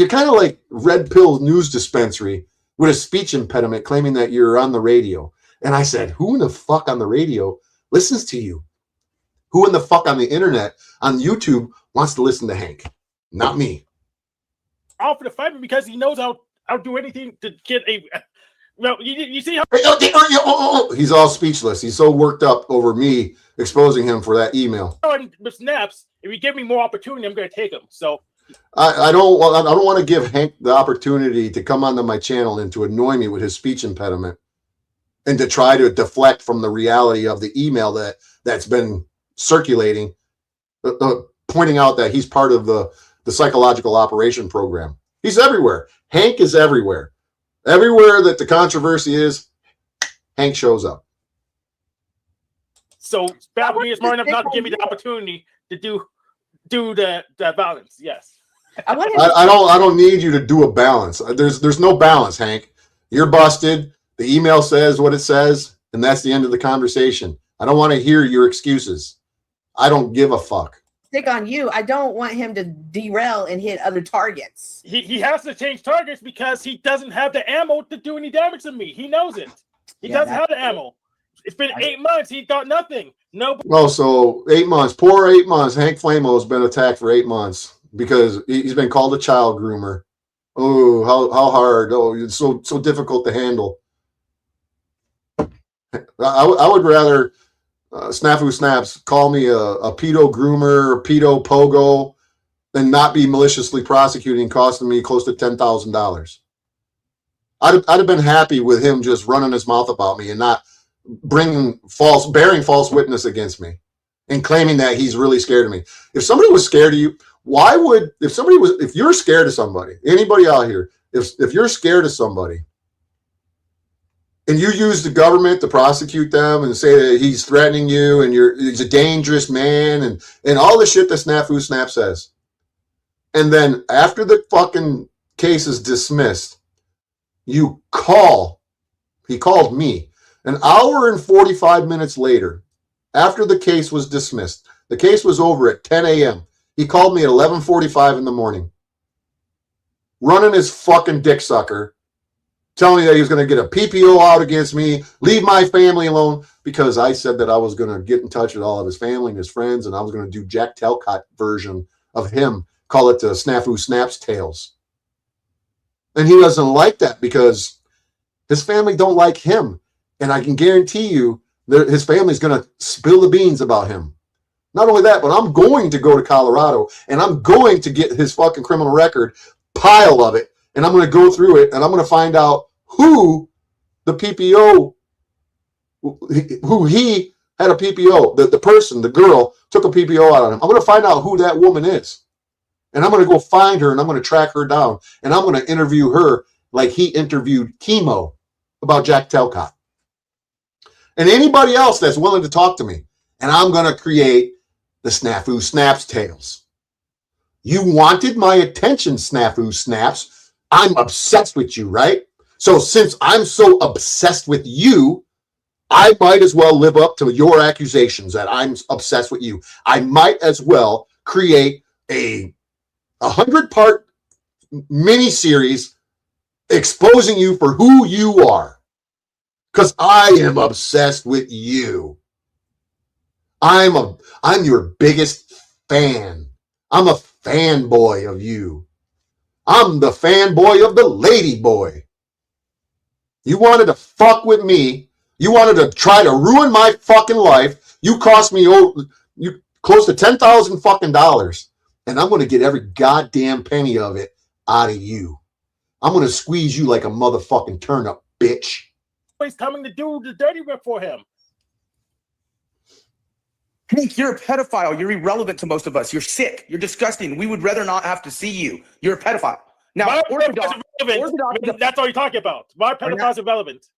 kind of like Red Pill News Dispensary with a speech impediment, claiming that you're on the radio. And I said, who in the fuck on the radio listens to you? Who in the fuck on the internet, on YouTube, wants to listen to Hank? Not me. All for the fight because he knows I'll do anything to get a. Well, you see how he's all speechless. He's so worked up over me exposing him for that email. with snaps. If you give me more opportunity, I'm going to take him. So I don't want to give Hank the opportunity to come onto my channel and to annoy me with his speech impediment and to try to deflect from the reality of the email that's been circulating, pointing out that he's part of the psychological operation program. He's everywhere. Hank is everywhere. Everywhere that the controversy is, Hank shows up. So Bad Apple Media is smart enough not to give me the opportunity to do the balance. Yes. I don't need you to do a balance. There's no balance, Hank. You're busted. The email says what it says, and that's the end of the conversation. I don't want to hear your excuses. I don't give a fuck. Stick on you. I don't want him to derail and hit other targets. He has to change targets because he doesn't have the ammo to do any damage to me. He knows it. He doesn't have the ammo. It's been 8 months. He got nothing. No. Well, so 8 months, poor 8 months. Hank Flamo has been attacked for 8 months because he's been called a child groomer. Oh, how hard. Oh, it's so difficult to handle. I would rather Snafu Snaps call me a pedo groomer, pedo pogo, than not be maliciously prosecuting, costing me close to $10,000. I'd have been happy with him just running his mouth about me and not bearing false witness against me and claiming that he's really scared of me. If somebody was scared of you, if you're scared of somebody, anybody out here, if you're scared of somebody and you use the government to prosecute them and say that he's threatening you and he's a dangerous man and all the shit that Snafu Snap says, and then after the fucking case is dismissed, he called me an hour and 45 minutes later after the case was dismissed. The case was over at 10 a.m. He called me at 11:45 in the morning, running his fucking dick sucker, telling me that he was going to get a PPO out against me, leave my family alone, because I said that I was going to get in touch with all of his family and his friends, and I was going to do Jack Talcott version of him, call it the Snafu Snaps Tales. And he doesn't like that because his family don't like him. And I can guarantee you that his family's going to spill the beans about him. Not only that, but I'm going to go to Colorado and I'm going to get his fucking criminal record, pile of it, and I'm going to go through it and I'm going to find out who the PPO, who he had a PPO, the person, the girl, took a PPO out on him. I'm going to find out who that woman is. And I'm going to go find her and I'm going to track her down. And I'm going to interview her like he interviewed Chemo about Jack Talcott. And anybody else that's willing to talk to me. And I'm going to create the Snafu Snaps Tales. You wanted my attention, Snafu Snaps. I'm obsessed with you, right? So since I'm so obsessed with you, I might as well live up to your accusations that I'm obsessed with you. I might as well create a 100-part mini-series exposing you for who you are. Because I am obsessed with you. I'm your biggest fan. I'm a fanboy of you. I'm the fanboy of the lady boy. You wanted to fuck with me. You wanted to try to ruin my fucking life. You cost me close to $10,000 fucking dollars. And I'm going to get every goddamn penny of it out of you. I'm going to squeeze you like a motherfucking turnip, bitch. He's coming to do the dirty work for him. Hank, you're a pedophile. You're irrelevant to most of us. You're sick. You're disgusting. We would rather not have to see you. You're a pedophile. Now, Orthodox, that's all you're talking about. Why pedophiles irrelevant?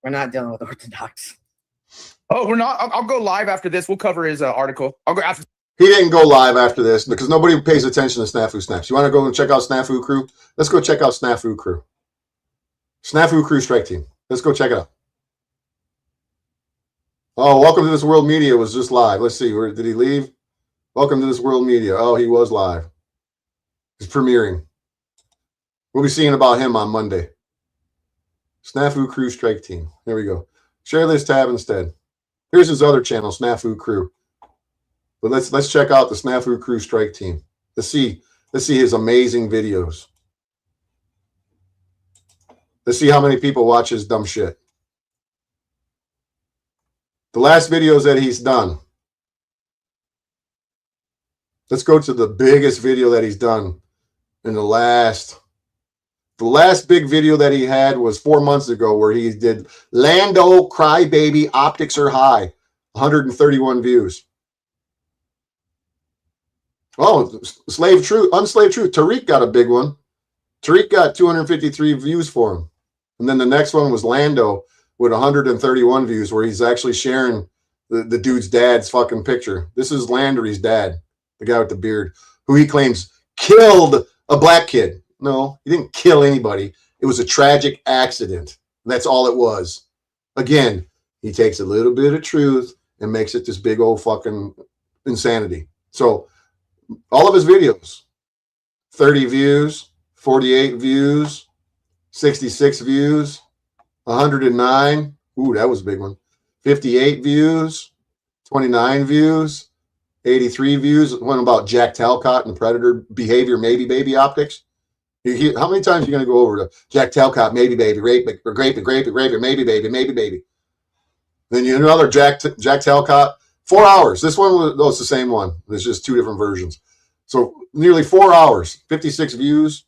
We're not dealing with Orthodox. Oh, we're not. I'll go live after this. We'll cover his article. I'll go after. He didn't go live after this because nobody pays attention to Snafu Snaps. You want to go and check out Snafu Crew? Let's go check out Snafu Crew. Snafu Crew Strike Team. Let's go check it out. Oh, Welcome to This World Media was just live. Let's see. Where did he leave? Welcome to This World Media. Oh, he was live. He's premiering. We'll be seeing about him on Monday. Snafu Crew Strike Team. There we go. Share this tab instead. Here's his other channel, Snafu Crew. But let's check out the Snafu Crew Strike Team. Let's see his amazing videos. Let's see how many people watch his dumb shit. The last videos that he's done. Let's go to the biggest video that he's done in the last big video that he had was 4 months ago where he did Lando Crybaby Optics Are High. 131 views. Oh, Unslaved Truth. Tariq got a big one. Tariq got 253 views for him. And then the next one was Lando with 131 views where he's actually sharing the dude's dad's fucking picture. This is Landry's dad, the guy with the beard, who he claims killed a black kid. No, he didn't kill anybody. It was a tragic accident. That's all it was. Again, he takes a little bit of truth and makes it this big old fucking insanity. So all of his videos, 30 views, 48 views, 66 views, 109. Ooh, that was a big one. 58 views, 29 views, 83 views. One about Jack Talcott and predator behavior, maybe baby optics. How many times are you going to go over to Jack Talcott, maybe baby, rape, or grape, maybe baby. Then you another Jack Talcott, 4 hours. This one was, it's the same one. There's just two different versions. So nearly 4 hours, 56 views.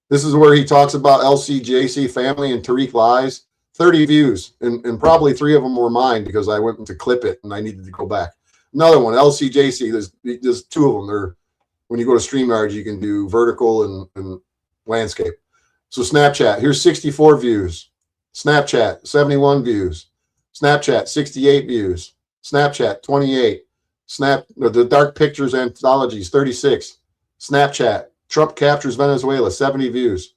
This is where he talks about LCJC family and Tariq lies. 30 views, and probably 3 of them were mine because I went to clip it and I needed to go back. Another one, LCJC. There's 2 of them. They're, when you go to StreamYard, you can do vertical and landscape. So Snapchat, here's 64 views. Snapchat, 71 views. Snapchat, 68 views. Snapchat, 28. The Dark Pictures Anthologies, 36. Snapchat, Trump captures Venezuela, 70 views.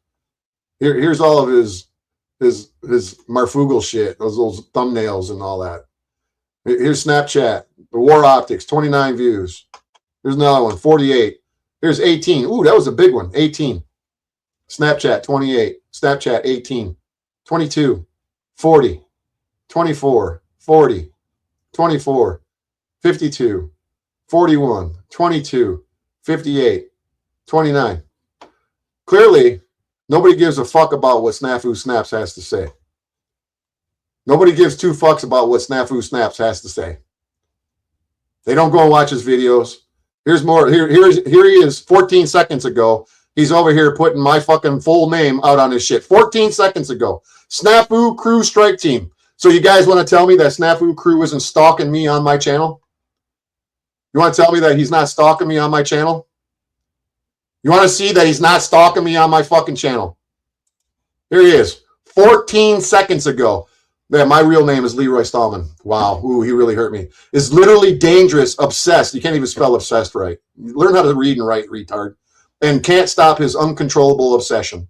Here's all of his Marfugal shit, those thumbnails and all that. Here's Snapchat, the War Optics, 29 views. Here's another one, 48. Here's 18. Ooh, that was a big one, 18. Snapchat, 28. Snapchat, 18. 22. 40. 24. 40. 24. 52. 41. 22. 58. 29. Clearly, nobody gives a fuck about what Snafu Snaps has to say. Nobody gives 2 fucks about what Snafu Snaps has to say. They don't go and watch his videos. Here's more. Here he is 14 seconds ago. He's over here putting my fucking full name out on his shit. 14 seconds ago. Snafu Crew Strike Team. So you guys want to tell me that Snafu Crew isn't stalking me on my channel? You want to tell me that he's not stalking me on my channel? You want to see that he's not stalking me on my fucking channel? Here he is, 14 seconds ago. Yeah, my real name is Leroy Stallman. Wow, ooh, he really hurt me. Is literally dangerous, obsessed. You can't even spell obsessed right. Learn how to read and write, retard. And can't stop his uncontrollable obsession.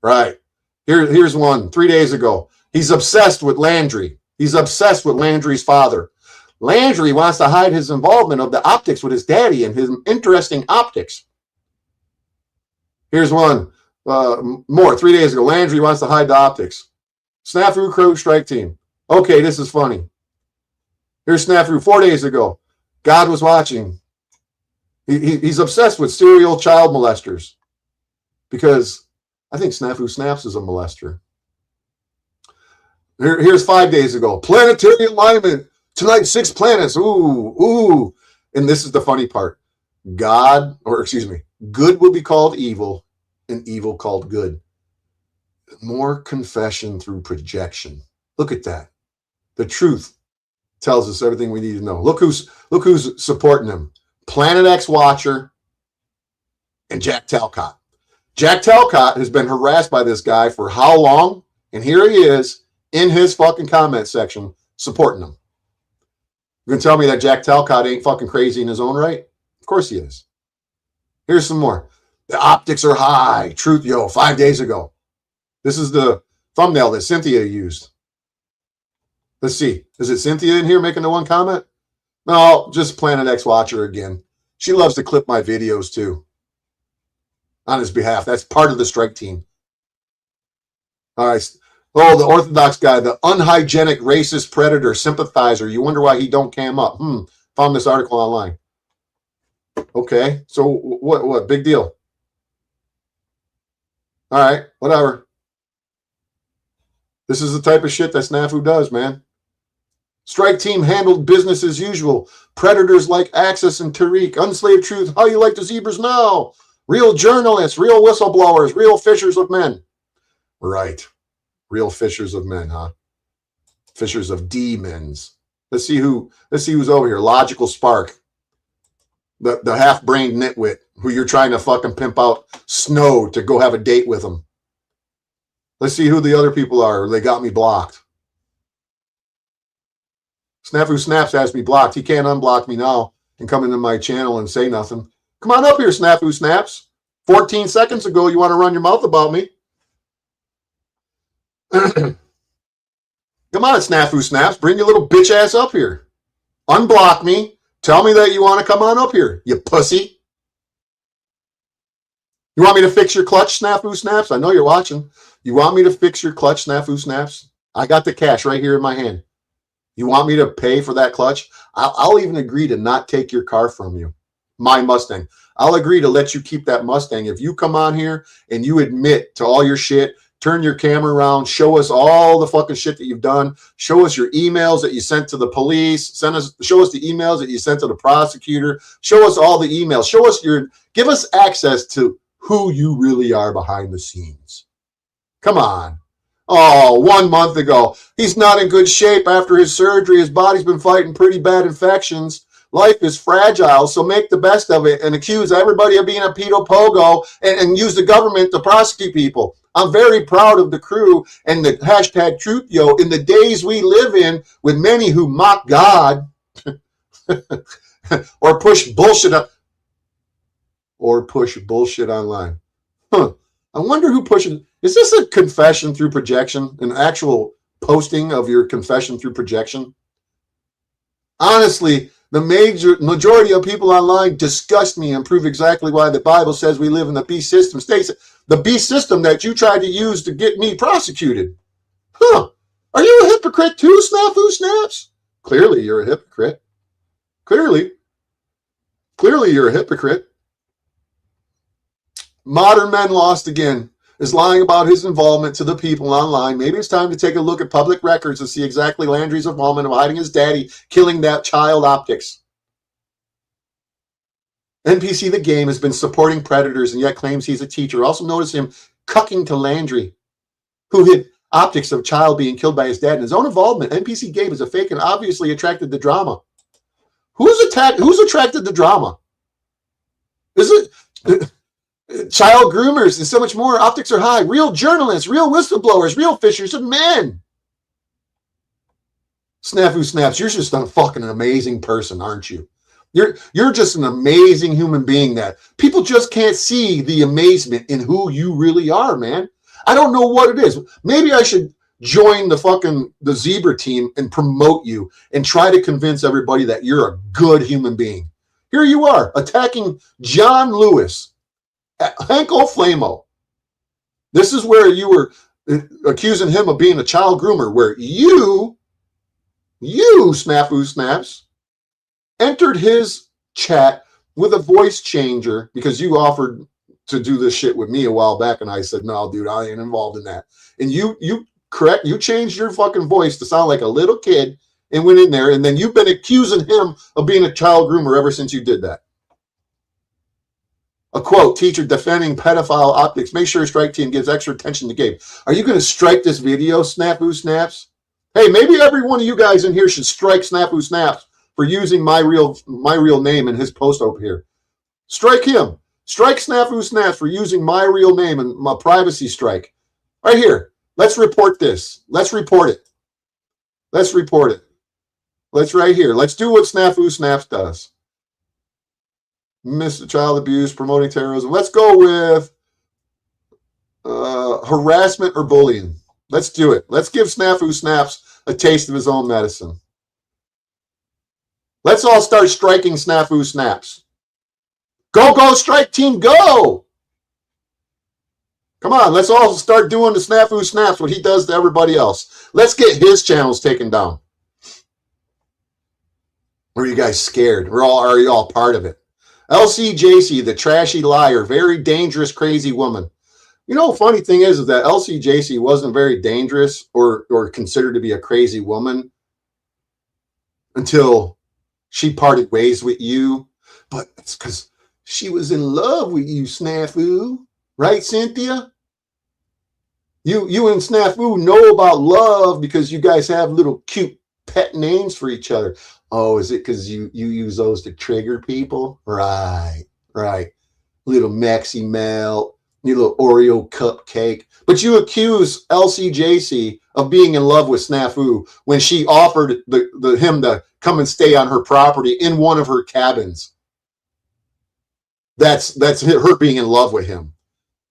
Right. Here's one, 3 days ago. He's obsessed with Landry. He's obsessed with Landry's father. Landry wants to hide his involvement of the optics with his daddy and his interesting optics. Here's one more, 3 days ago. Landry wants to hide the optics. Snafu Crew Strike Team. Okay, this is funny. Here's Snafu 4 days ago. God was watching. He's obsessed with serial child molesters because I think Snafu Snaps is a molester. Here's 5 days ago. Planetary alignment. Tonight, 6 planets. Ooh. And this is the funny part. Good will be called evil and evil called good. More confession through projection. Look at that. The truth tells us everything we need to know. Look who's supporting him. Planet X Watcher and Jack Talcott. Jack Talcott has been harassed by this guy for how long? And here he is in his fucking comment section supporting him. You gonna tell me that Jack Talcott ain't fucking crazy in his own right? Of course he is. Here's some more. The optics are high. Truth, 5 days ago. This is the thumbnail that Cynthia used. Let's see. Is it Cynthia in here making the one comment? No, just Planet X Watcher again. She loves to clip my videos too. On his behalf. That's part of the strike team. All right. Oh, the Orthodox guy, the unhygienic racist predator sympathizer. You wonder why he don't cam up. Found this article online. Okay. So what? Big deal. All right. Whatever. This is the type of shit that Snafu does, man. Strike team handled business as usual. Predators like Axis and Tariq. Unslaved Truth. How you like the zebras now? Real journalists, real whistleblowers, real fishers of men. Right. Real fishers of men, huh? Fishers of demons. Let's see who's over here. Logical Spark. The half-brained nitwit who you're trying to fucking pimp out Snow to go have a date with him. Let's see who the other people are. They got me blocked. Snafu Snaps has me blocked. He can't unblock me now and come into my channel and say nothing. Come on up here, Snafu Snaps. 14 seconds ago, you want to run your mouth about me. Come on, Snafu Snaps. Bring your little bitch ass up here. Unblock me. Tell me that you want to come on up here, you pussy. You want me to fix your clutch, Snafu Snaps? I know you're watching. You want me to fix your clutch, Snafu Snaps? I got the cash right here in my hand. You want me to pay for that clutch? I'll even agree to not take your car from you, my Mustang. I'll agree to let you keep that Mustang if you come on here and you admit to all your shit, turn your camera around, show us all the fucking shit that you've done, show us your emails that you sent to the police, show us the emails that you sent to the prosecutor, show us all the emails, give us access to who you really are behind the scenes. Come on. Oh, 1 month ago, he's not in good shape after his surgery. His body's been fighting pretty bad infections. Life is fragile, so make the best of it and accuse everybody of being a pedo pogo and use the government to prosecute people. I'm very proud of the crew and the hashtag truth, yo, in the days we live in with many who mock God or push bullshit online. I wonder who pushes. Is this a confession through projection? An actual posting of your confession through projection? Honestly, the majority of people online disgust me and prove exactly why the Bible says we live in the beast system. States the beast system that you tried to use to get me prosecuted. Are you a hypocrite too, Snafu Snaps? Clearly you're a hypocrite. Clearly you're a hypocrite. Modern Men Lost again is lying about his involvement to the people online. Maybe it's time to take a look at public records to see exactly Landry's involvement of hiding his daddy, killing that child optics. NPC The Game has been supporting predators and yet claims he's a teacher. Also notice him cucking to Landry, who hid optics of child being killed by his dad. In his own involvement, NPC Game is a fake and obviously attracted to drama. Who's attracted to drama? Is it child groomers and so much more? Optics are high. Real journalists, real whistleblowers, real fishers of men. Snafu Snaps, you're just a fucking amazing person, aren't you? You're just an amazing human being that people just can't see the amazement in who you really are, man. I don't know what it is. Maybe I should join the zebra team and promote you and try to convince everybody that you're a good human being. Here you are attacking John Lewis, Hanko Flamo. This is where you were accusing him of being a child groomer, where you Snafu Snaps, entered his chat with a voice changer because you offered to do this shit with me a while back, and I said, no, dude, I ain't involved in that. And you changed your fucking voice to sound like a little kid and went in there, and then you've been accusing him of being a child groomer ever since you did that. A quote, teacher defending pedophile optics. Make sure Strike Team gives extra attention to Gabe. Are you going to strike this video, Snafu Snaps? Hey, maybe every one of you guys in here should strike Snafu Snaps for using my real name in his post over here. Strike him. Strike Snafu Snaps for using my real name in my privacy strike. Right here. Let's report this. Let's report it. Let's report it. Let's right here. Let's do what Snafu Snaps does. Mr. Child Abuse, promoting terrorism. Let's go with harassment or bullying. Let's do it. Let's give Snafu Snaps a taste of his own medicine. Let's all start striking Snafu Snaps. Go, Strike Team, go! Come on, let's all start doing the Snafu Snaps, what he does to everybody else. Let's get his channels taken down. Or are you guys scared? Are you all part of it? LCJC, the trashy liar, very dangerous, crazy woman. You know, funny thing is that LCJC wasn't very dangerous or considered to be a crazy woman until she parted ways with you. But it's because she was in love with you, Snafu. Right, Cynthia? You and Snafu know about love because you guys have little cute pet names for each other. Oh, is it because you use those to trigger people? Right. Little Maxi Melt, your little Oreo cupcake. But you accuse LCJC of being in love with Snafu when she offered him to come and stay on her property in one of her cabins. That's her being in love with him.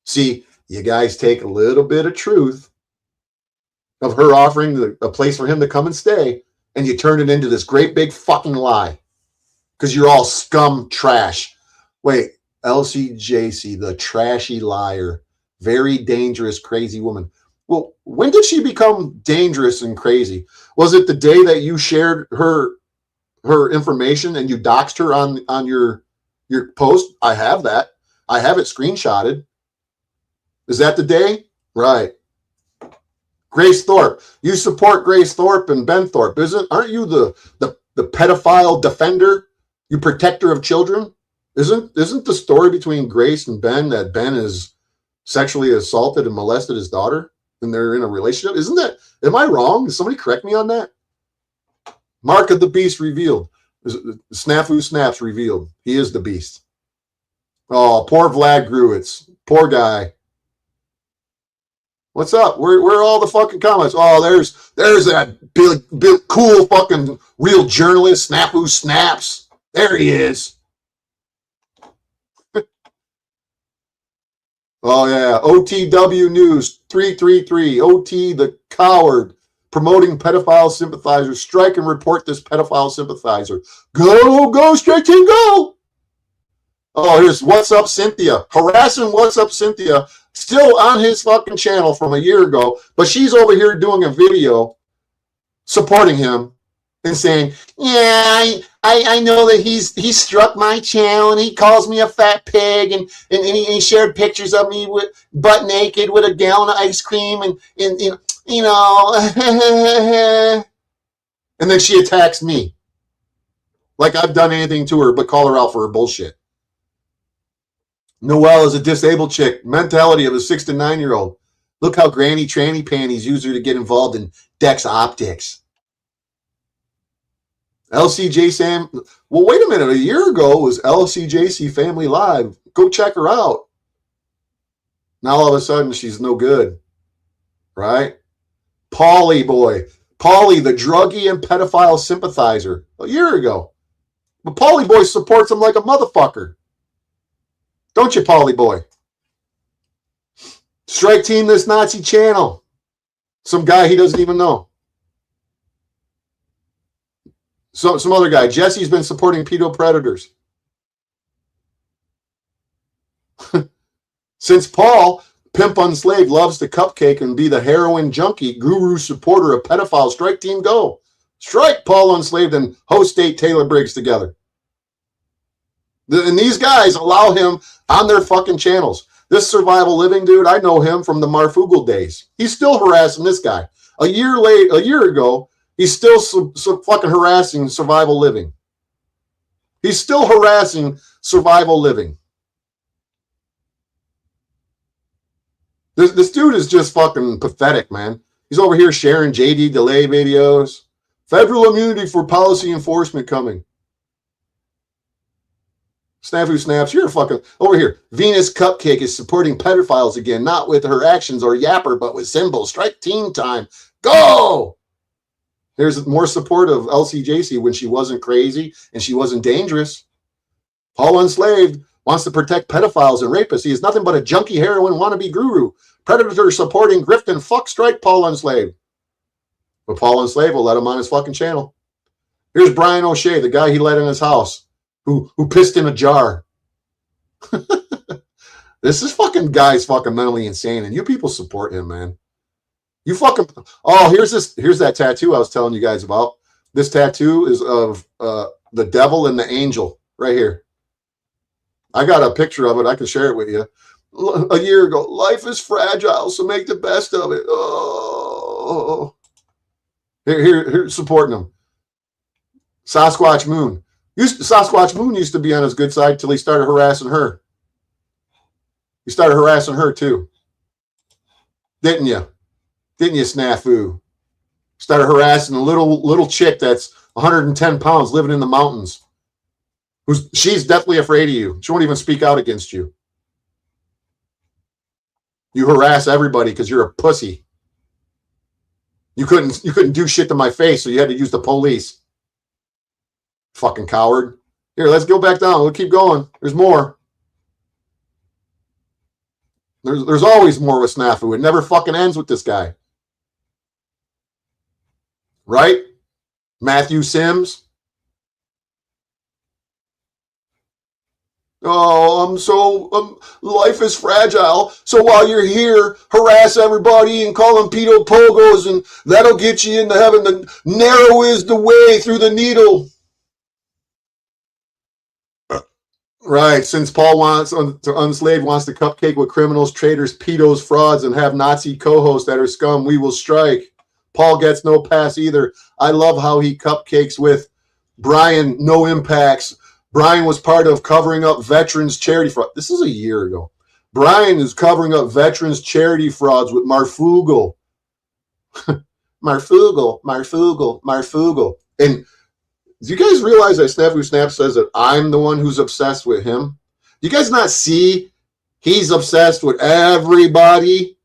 See, you guys take a little bit of truth of her offering a place for him to come and stay, and you turned it into this great big fucking lie because you're all scum trash. Wait, LCJC, the trashy liar, very dangerous, crazy woman. Well, when did she become dangerous and crazy? Was it the day that you shared her information and you doxed her on your post? I have that. I have it screenshotted. Is that the day? Right. Grace Thorpe. You support Grace Thorpe and Ben Thorpe, aren't you the pedophile defender? You protector of children? Isn't the story between Grace and Ben that Ben is sexually assaulted and molested his daughter and they're in a relationship? Isn't that, am I wrong? Does somebody correct me on that? Mark of the Beast revealed. Snafu Snaps revealed. He is the beast. Oh, poor Vlad Gruitz. Poor guy. What's up? Where are all the fucking comments? Oh, there's that big cool fucking real journalist, Snafu Snaps. There he is. Oh yeah, OTW News 333. OT the coward promoting pedophile sympathizers. Strike and report this pedophile sympathizer. Go, strike team, go. Oh, here's What's Up Cynthia. Harassing What's Up Cynthia. Still on his fucking channel from a year ago, but she's over here doing a video supporting him and saying, yeah, I know that he struck my channel and he calls me a fat pig and he shared pictures of me with butt naked with a gallon of ice cream and you know, and then she attacks me like I've done anything to her but call her out for her bullshit. Noelle is a disabled chick, mentality of a 6 to 9 year old. Look how granny tranny panties use her to get involved in Dex optics. LCJ Sam, well, wait a minute. A year ago was LCJC Family Live. Go check her out. Now all of a sudden she's no good, right? Paulie boy, Paulie, the druggie and pedophile sympathizer, a year ago. But Paulie boy supports him like a motherfucker. Don't you, Paulie boy? Strike team this Nazi channel. Some guy he doesn't even know. So some other guy. Jesse's been supporting pedo predators. Since Paul, pimp unslaved, loves to cupcake and be the heroin junkie, guru supporter of pedophile, strike team go. Strike Paul Unslaved and host state Taylor Briggs together. And these guys allow him on their fucking channels. This Survival Living dude, I know him from the Marfugel days. He's still harassing this guy. A year ago, he's still fucking harassing Survival Living. He's still harassing Survival Living. This dude is just fucking pathetic, man. He's over here sharing JD Delay videos. Federal immunity for policy enforcement coming. Snafu Snaps, you're fucking over here. Venus Cupcake is supporting pedophiles again, not with her actions or yapper, but with symbols. Strike team time. Go! There's more support of LCJC when she wasn't crazy and she wasn't dangerous. Paul Unslaved wants to protect pedophiles and rapists. He is nothing but a junkie heroin wannabe guru. Predator supporting Grifton. Fuck strike Paul Unslaved. But Paul Unslaved will let him on his fucking channel. Here's Brian O'Shea, the guy he let in his house. Who pissed in a jar. This fucking guy's fucking mentally insane, and you people support him, man. You fucking, oh, here's that tattoo I was telling you guys about. This tattoo is of the devil and the angel right here. I got a picture of it. I can share it with you. A year ago, life is fragile, so make the best of it. Oh, here, supporting him. Sasquatch Moon. Sasquatch Moon used to be on his good side till he started harassing her. He started harassing her too. Didn't you? Didn't you, Snafu? Started harassing a little chick that's 110 pounds living in the mountains. She's definitely afraid of you. She won't even speak out against you. You harass everybody because you're a pussy. You couldn't do shit to my face, so you had to use the police. Fucking coward. Here, let's go back down. We'll keep going. There's more. There's always more with Snafu. It never fucking ends with this guy. right? Matthew Sims. Oh, life is fragile. So while you're here, harass everybody and call them pedo pogos, and that'll get you into heaven. The narrow is the way through the needle. Right, since Paul wants to unslave, wants to cupcake with criminals, traitors, pedos, frauds, and have Nazi co-hosts that are scum, we will strike. Paul gets no pass either. I love how he cupcakes with Brian, no impacts. Brian was part of covering up veterans charity fraud. This is a year ago. Brian is covering up veterans charity frauds with Marfoogle. Marfoogle. And do you guys realize that Snafu Snap says that I'm the one who's obsessed with him? Do you guys not see he's obsessed with everybody?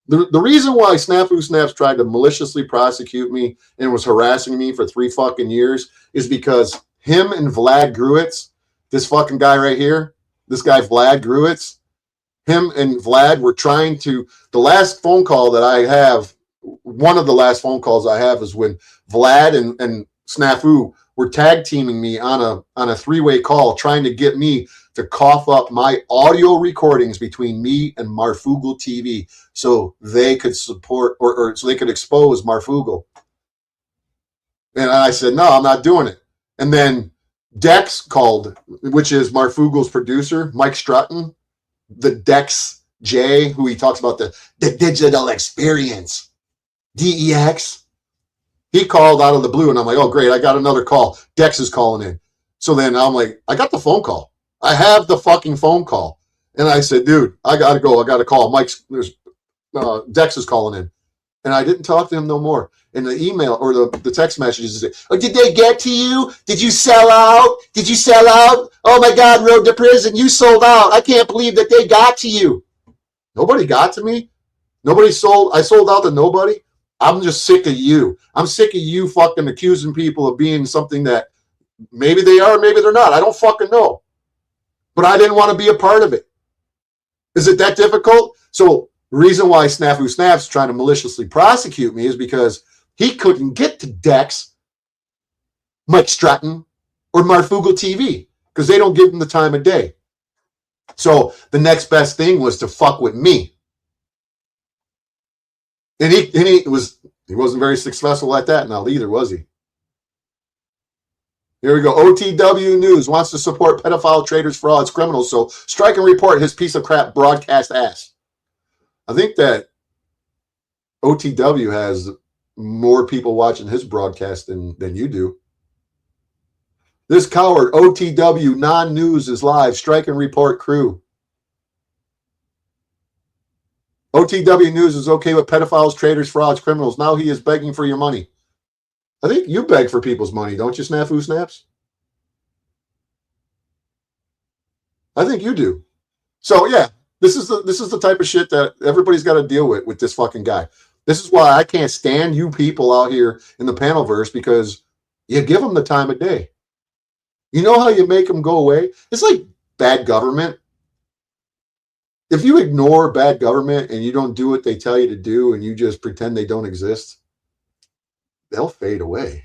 The reason why Snafu Snaps tried to maliciously prosecute me and was harassing me for 3 fucking years is because him and Vlad Gruitz, this fucking guy right here, this guy Vlad Gruitz, him and Vlad were trying to, the last phone call that I have, one of the last phone calls I have is when Vlad and Snafu were tag teaming me on a 3-way call, trying to get me to cough up my audio recordings between me and Marfoogle TV so they could support or so they could expose Marfoogle. And I said, no, I'm not doing it. And then Dex called, which is Marfoogle's producer, Mike Strutton, the Dex J, who he talks about the digital experience, DEX. He called out of the blue, and I'm like, oh, great, I got another call. Dex is calling in. So then I'm like, I got the phone call. I have the fucking phone call. And I said, dude, I got to go. I got to call. Dex is calling in. And I didn't talk to him no more. And the email or the text messages say, oh, did they get to you? Did you sell out? Did you sell out? Oh, my God, Road to Prison, you sold out. I can't believe that they got to you. Nobody got to me. Nobody sold. I sold out to nobody. I'm just sick of you. I'm sick of you fucking accusing people of being something that maybe they are, maybe they're not. I don't fucking know. But I didn't want to be a part of it. Is it that difficult? So the reason why Snafu Snaps trying to maliciously prosecute me is because he couldn't get to Dex, Mike Stratton, or Marfoogle TV because they don't give him the time of day. So the next best thing was to fuck with me. And he wasn't very successful at that now either, was he? Here we go. OTW News wants to support pedophile, traitors, frauds, criminals. So strike and report his piece of crap broadcast ass. I think that OTW has more people watching his broadcast than you do. This coward, OTW non-news is live. Strike and report crew. OTW News is okay with pedophiles, traitors, frauds, criminals. Now he is begging for your money. I think you beg for people's money, don't you, Snafu Snaps? I think you do. So yeah, this is the type of shit that everybody's got to deal with this fucking guy. This is why I can't stand you people out here in the panelverse, because you give them the time of day. You know how you make them go away? It's like bad government. If you ignore bad government and you don't do what they tell you to do and you just pretend they don't exist, they'll fade away.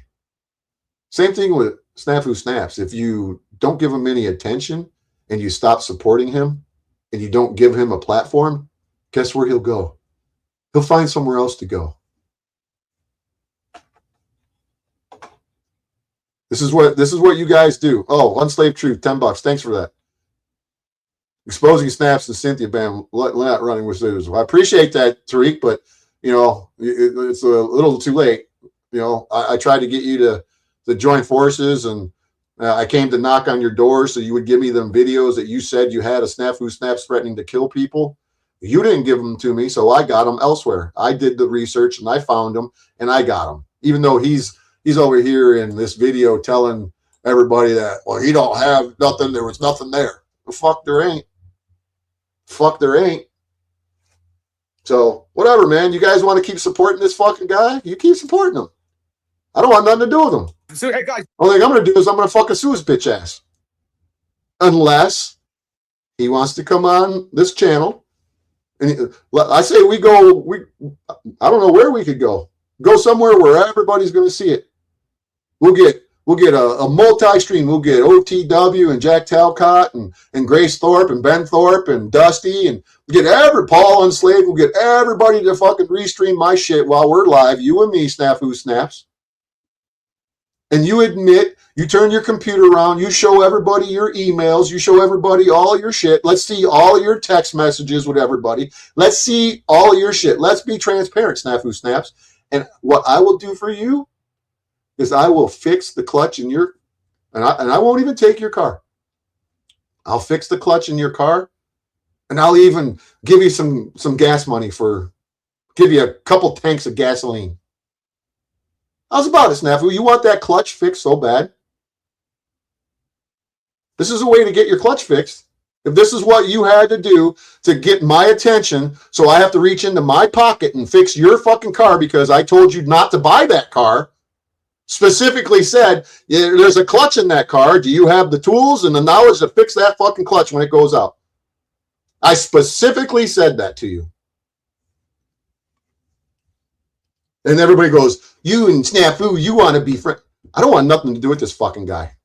Same thing with Snafu Snaps. If you don't give him any attention and you stop supporting him and you don't give him a platform, guess where he'll go? He'll find somewhere else to go. This is what you guys do. Oh, Unslaved Truth, $10. Thanks for that. Exposing Snaps and Cynthia Bam, not running with Susan. Well, I appreciate that, Tariq, but you know, it's a little too late. You know, I tried to get you to join forces, and I came to knock on your door so you would give me them videos that you said you had of Snafu Snaps threatening to kill people. You didn't give them to me, so I got them elsewhere. I did the research and I found them and I got them. Even though he's over here in this video telling everybody that, well, he don't have nothing. There was nothing there. Well, fuck, there ain't. Fuck, there ain't. So whatever, man. You guys want to keep supporting this fucking guy? You keep supporting him. I don't want nothing to do with him. So, hey, guys. Only thing I'm going to do is I'm going to fucking sue his bitch ass. Unless he wants to come on this channel. And I say I don't know where we could go. Go somewhere where everybody's going to see it. We'll get a multi-stream. We'll get OTW and Jack Talcott and Grace Thorpe and Ben Thorpe and Dusty and get Paul Enslaved. We'll get everybody to fucking restream my shit while we're live. You and me, Snafu Snaps. And you admit, you turn your computer around, you show everybody your emails, you show everybody all your shit. Let's see all your text messages with everybody. Let's see all your shit. Let's be transparent, Snafu Snaps. And what I will do for you is I will fix the clutch in your, and I won't even take your car. I'll fix the clutch in your car, and I'll even give you some gas money give you a couple tanks of gasoline. How's about it, Snafu? You want that clutch fixed so bad? This is a way to get your clutch fixed. If this is what you had to do to get my attention, so I have to reach into my pocket and fix your fucking car because I told you not to buy that car, specifically said, yeah, there's a clutch in that car. Do you have the tools and the knowledge to fix that fucking clutch when it goes out? I specifically said that to you. And everybody goes, you and Snafu, you want to be friends. I don't want nothing to do with this fucking guy.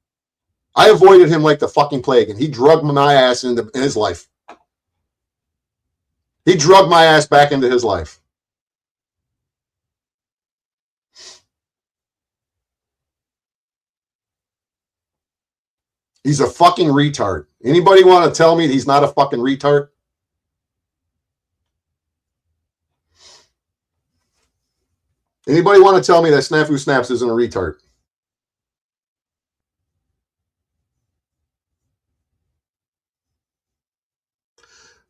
I avoided him like the fucking plague, and he drugged my ass in his life. He drugged my ass back into his life. He's a fucking retard. Anybody want to tell me he's not a fucking retard? Anybody want to tell me that Snafu Snaps isn't a retard?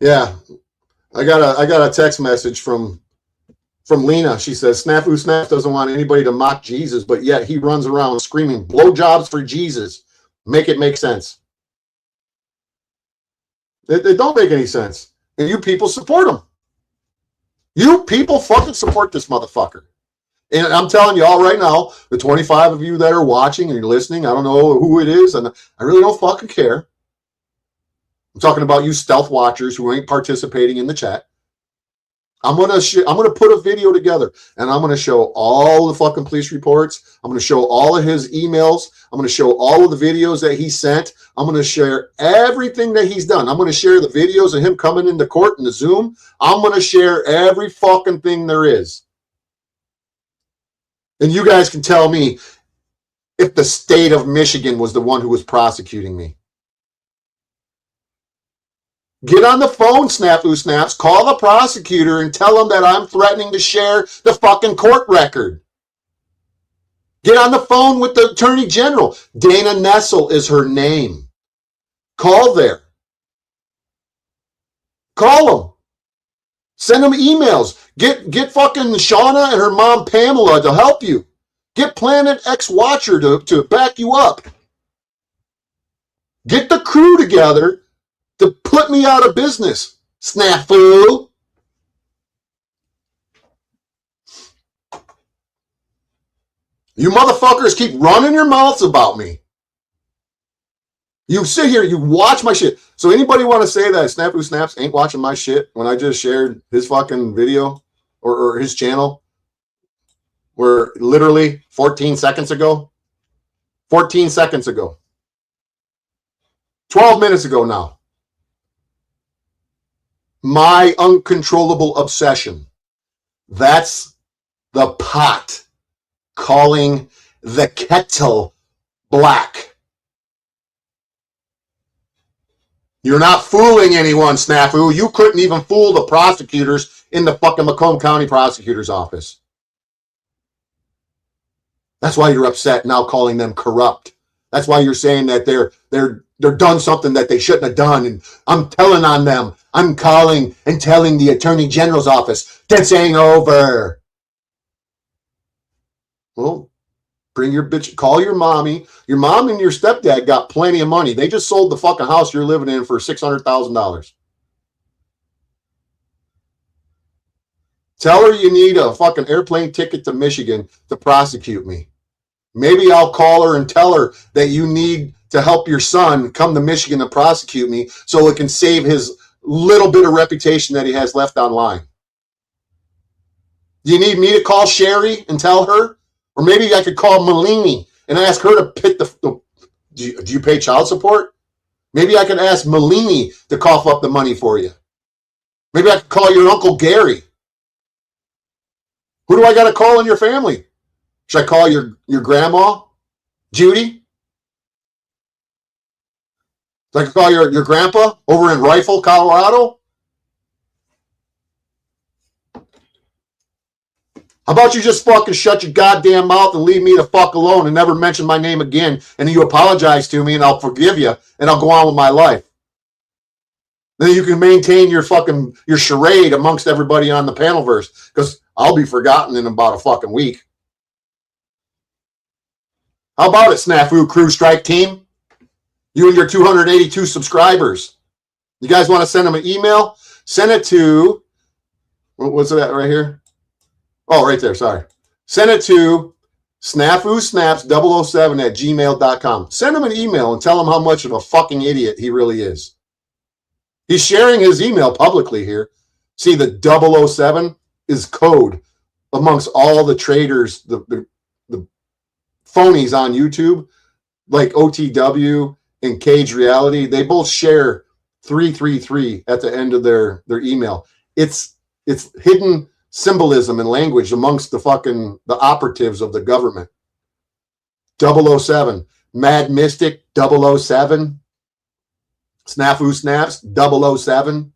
Yeah, I got a text message from Lena. She says Snafu Snaps doesn't want anybody to mock Jesus, but yet he runs around screaming blowjobs for Jesus. Make it make sense. It don't make any sense, and you people support him. You people fucking support this motherfucker. And I'm telling you all right now, the 25 of you that are watching and listening, I don't know who it is, and I really don't fucking care. I'm talking about you stealth watchers who ain't participating in the chat. I'm gonna put a video together, and I'm gonna show all the fucking police reports. I'm gonna show all of his emails. I'm gonna show all of the videos that he sent. I'm gonna share everything that he's done. I'm gonna share the videos of him coming into court in the Zoom. I'm gonna share every fucking thing there is. And you guys can tell me if the state of Michigan was the one who was prosecuting me. Get on the phone, Snafu Snaps. Call the prosecutor and tell him that I'm threatening to share the fucking court record. Get on the phone with the Attorney General. Dana Nessel is her name. Call there. Call them. Send them emails. Get fucking Shauna and her mom Pamela to help you. Get Planet X Watcher to back you up. Get the crew together to put me out of business, Snafu. You motherfuckers keep running your mouths about me. You sit here, you watch my shit. So anybody want to say that Snafu Snaps ain't watching my shit when I just shared his fucking video or his channel where literally 14 seconds ago, 14 seconds ago, 12 minutes ago now. My uncontrollable obsession. That's the pot calling the kettle black. You're not fooling anyone, Snafu. You couldn't even fool the prosecutors in the fucking Macomb County Prosecutor's Office. That's why you're upset now, calling them corrupt. That's why you're saying that they're done something that they shouldn't have done, and I'm telling on them. I'm calling and telling the Attorney General's office, this ain't over. Well, bring your bitch, call your mommy. Your mom and your stepdad got plenty of money. They just sold the fucking house you're living in for $600,000. Tell her you need a fucking airplane ticket to Michigan to prosecute me. Maybe I'll call her and tell her that you need to help your son come to Michigan to prosecute me so it can save his little bit of reputation that he has left online. Do you need me to call Sherry and tell her? Or maybe I could call Malini and ask her to pit do you pay child support? Maybe I could ask Malini to cough up the money for you. Maybe I could call your Uncle Gary. Who do I got to call in your family? Should I call your grandma, Judy? Should I call your grandpa over in Rifle, Colorado? How about you just fucking shut your goddamn mouth and leave me the fuck alone and never mention my name again, and then you apologize to me and I'll forgive you and I'll go on with my life. Then you can maintain your charade amongst everybody on the Panelverse, because I'll be forgotten in about a fucking week. How about it, Snafu Crew Strike Team? You and your 282 subscribers. You guys want to send them an email? Send it to, what's that right here? Oh, right there, sorry. Send it to snafusnaps007@gmail.com. Send him an email and tell him how much of a fucking idiot he really is. He's sharing his email publicly here. See, the 007 is code amongst all the traders, the phonies on YouTube, like OTW and Cage Reality. They both share 333 at the end of their email. It's hidden symbolism and language amongst the operatives of the government. 007, Mad Mystic 007, Snafu Snaps 007.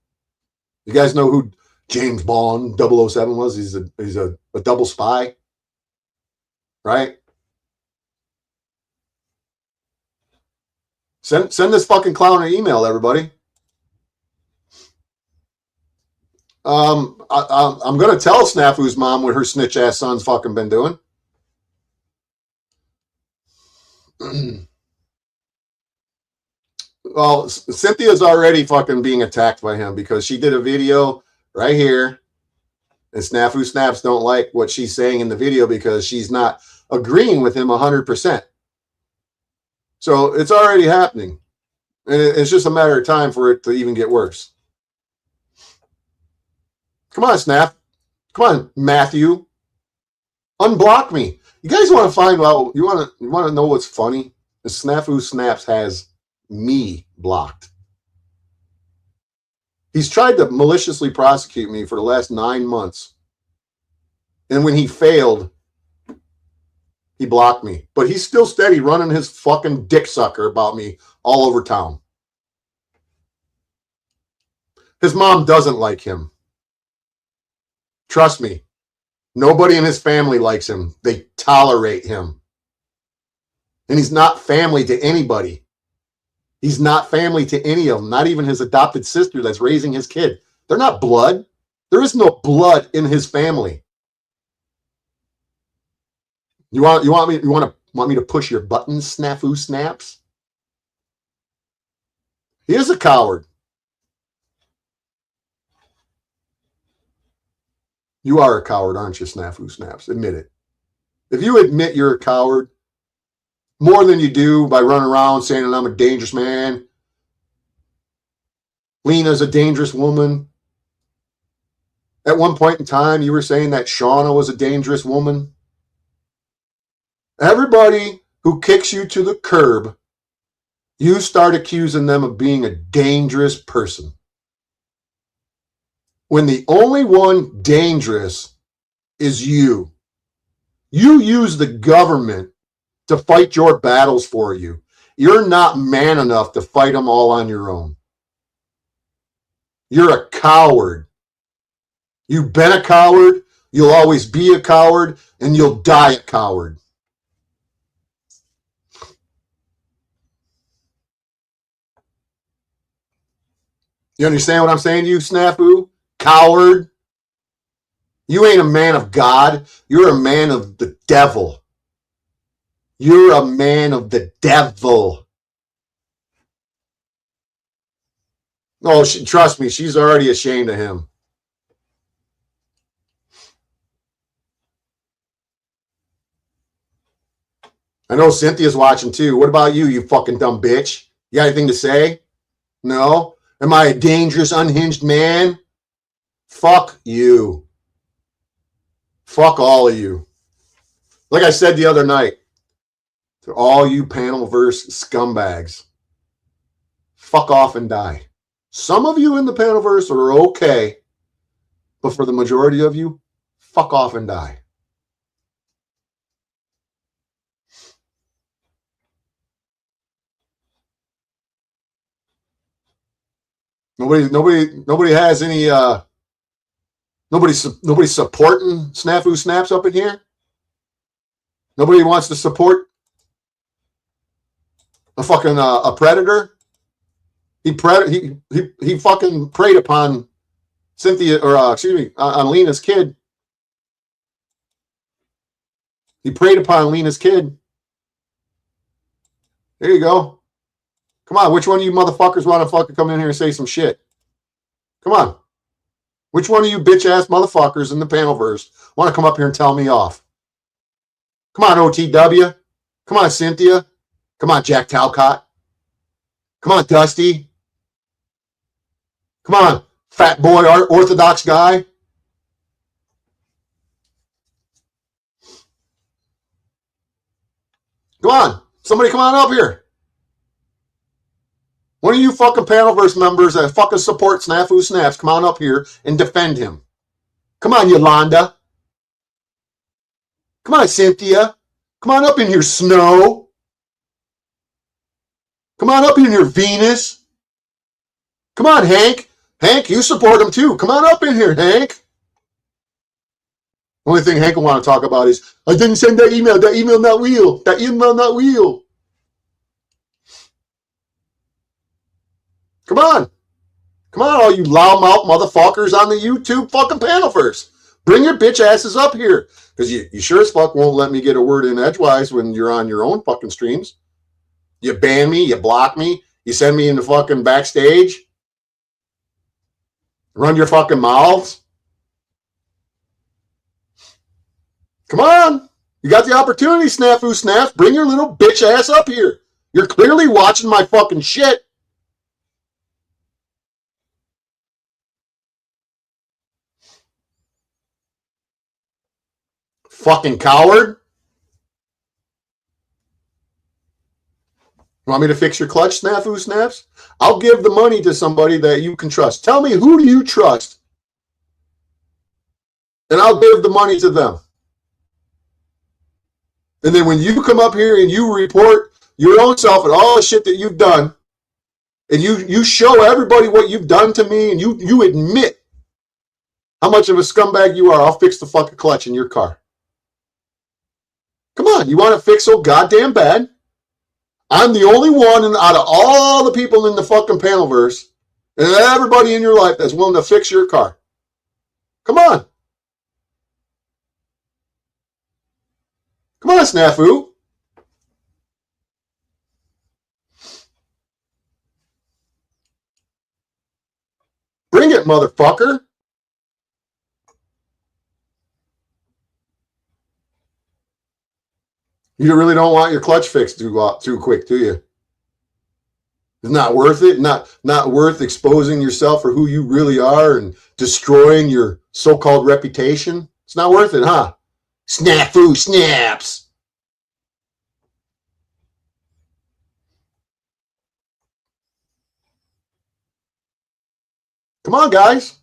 You guys know who James Bond 007 was? He's a double spy, right? Send this fucking clown an email, everybody. I'm gonna tell Snafu's mom what her snitch ass son's fucking been doing. Well, Cynthia's already fucking being attacked by him because she did a video right here, and Snafu Snaps don't like what she's saying in the video because she's not agreeing with him 100%. So it's already happening, and it's just a matter of time for it to even get worse. Come on, Snap. Come on, Matthew. Unblock me. You guys want to find out? You want to know what's funny? The Snafu Snaps has me blocked. He's tried to maliciously prosecute me for the last 9 months, and when he failed, he blocked me. But he's still steady running his fucking dick sucker about me all over town. His mom doesn't like him. Trust me, nobody in his family likes him. They tolerate him. And he's not family to anybody. He's not family to any of them, not even his adopted sister that's raising his kid. They're not blood. There is no blood in his family. You want me to push your buttons, Snafu Snaps? He is a coward. You are a coward, aren't you, Snafu Snaps? Admit it. If you admit you're a coward more than you do by running around saying that I'm a dangerous man, Lena's a dangerous woman. At one point in time, you were saying that Shauna was a dangerous woman. Everybody who kicks you to the curb, you start accusing them of being a dangerous person. When the only one dangerous is you. You use the government to fight your battles for you. You're not man enough to fight them all on your own. You're a coward. You've been a coward, you'll always be a coward, and you'll die a coward. You understand what I'm saying to you, Snafu? Coward. You ain't a man of God. You're a man of the devil. You're a man of the devil. Oh, trust me, she's already ashamed of him. I know Cynthia's watching too. What about you, you fucking dumb bitch? You got anything to say? No? Am I a dangerous, unhinged man? Fuck you. Fuck all of you. Like I said the other night, to all you Panelverse scumbags, fuck off and die. Some of you in the Panelverse are okay, but for the majority of you, fuck off and die. Nobody has any nobody supporting Snafu Snaps up in here. Nobody wants to support a fucking a predator. He fucking preyed upon Cynthia, or on Lena's kid. He preyed upon Lena's kid. There you go. Come on, which one of you motherfuckers want to fucking come in here and say some shit? Come on. Which one of you bitch-ass motherfuckers in the Panelverse want to come up here and tell me off? Come on, OTW. Come on, Cynthia. Come on, Jack Talcott. Come on, Dusty. Come on, fat boy Orthodox guy. Come on. Somebody come on up here. One of you fucking Panelverse members that fucking support Snafu Snaps, come on up here and defend him. Come on, Yolanda. Come on, Cynthia. Come on up in here, Snow. Come on up in here, Venus. Come on, Hank. Hank, you support him too. Come on up in here, Hank. Only thing Hank will want to talk about is, I didn't send that email. That email not real. That email not real. Come on. Come on, all you loudmouth motherfuckers on the YouTube fucking Panelverse. Bring your bitch asses up here. Because you sure as fuck won't let me get a word in edgewise when you're on your own fucking streams. You ban me, you block me, you send me into fucking backstage. Run your fucking mouths. Come on. You got the opportunity, Snafu Snaps. Bring your little bitch ass up here. You're clearly watching my fucking shit. Fucking coward. Want me to fix your clutch, Snafu Snaps? I'll give the money to somebody that you can trust. Tell me, who do you trust? And I'll give the money to them. And then when you come up here and you report your own self and all the shit that you've done, and you show everybody what you've done to me, and you admit how much of a scumbag you are, I'll fix the fucking clutch in your car. Come on, you want to fix so goddamn bad? I'm the only one out of all the people in the fucking Panelverse and everybody in your life that's willing to fix your car. Come on. Come on, Snafu. Bring it, motherfucker. You really don't want your clutch fixed too quick, do you? It's not worth it. Not worth exposing yourself for who you really are and destroying your so-called reputation. It's not worth it, huh? Snafu Snaps. Come on, guys.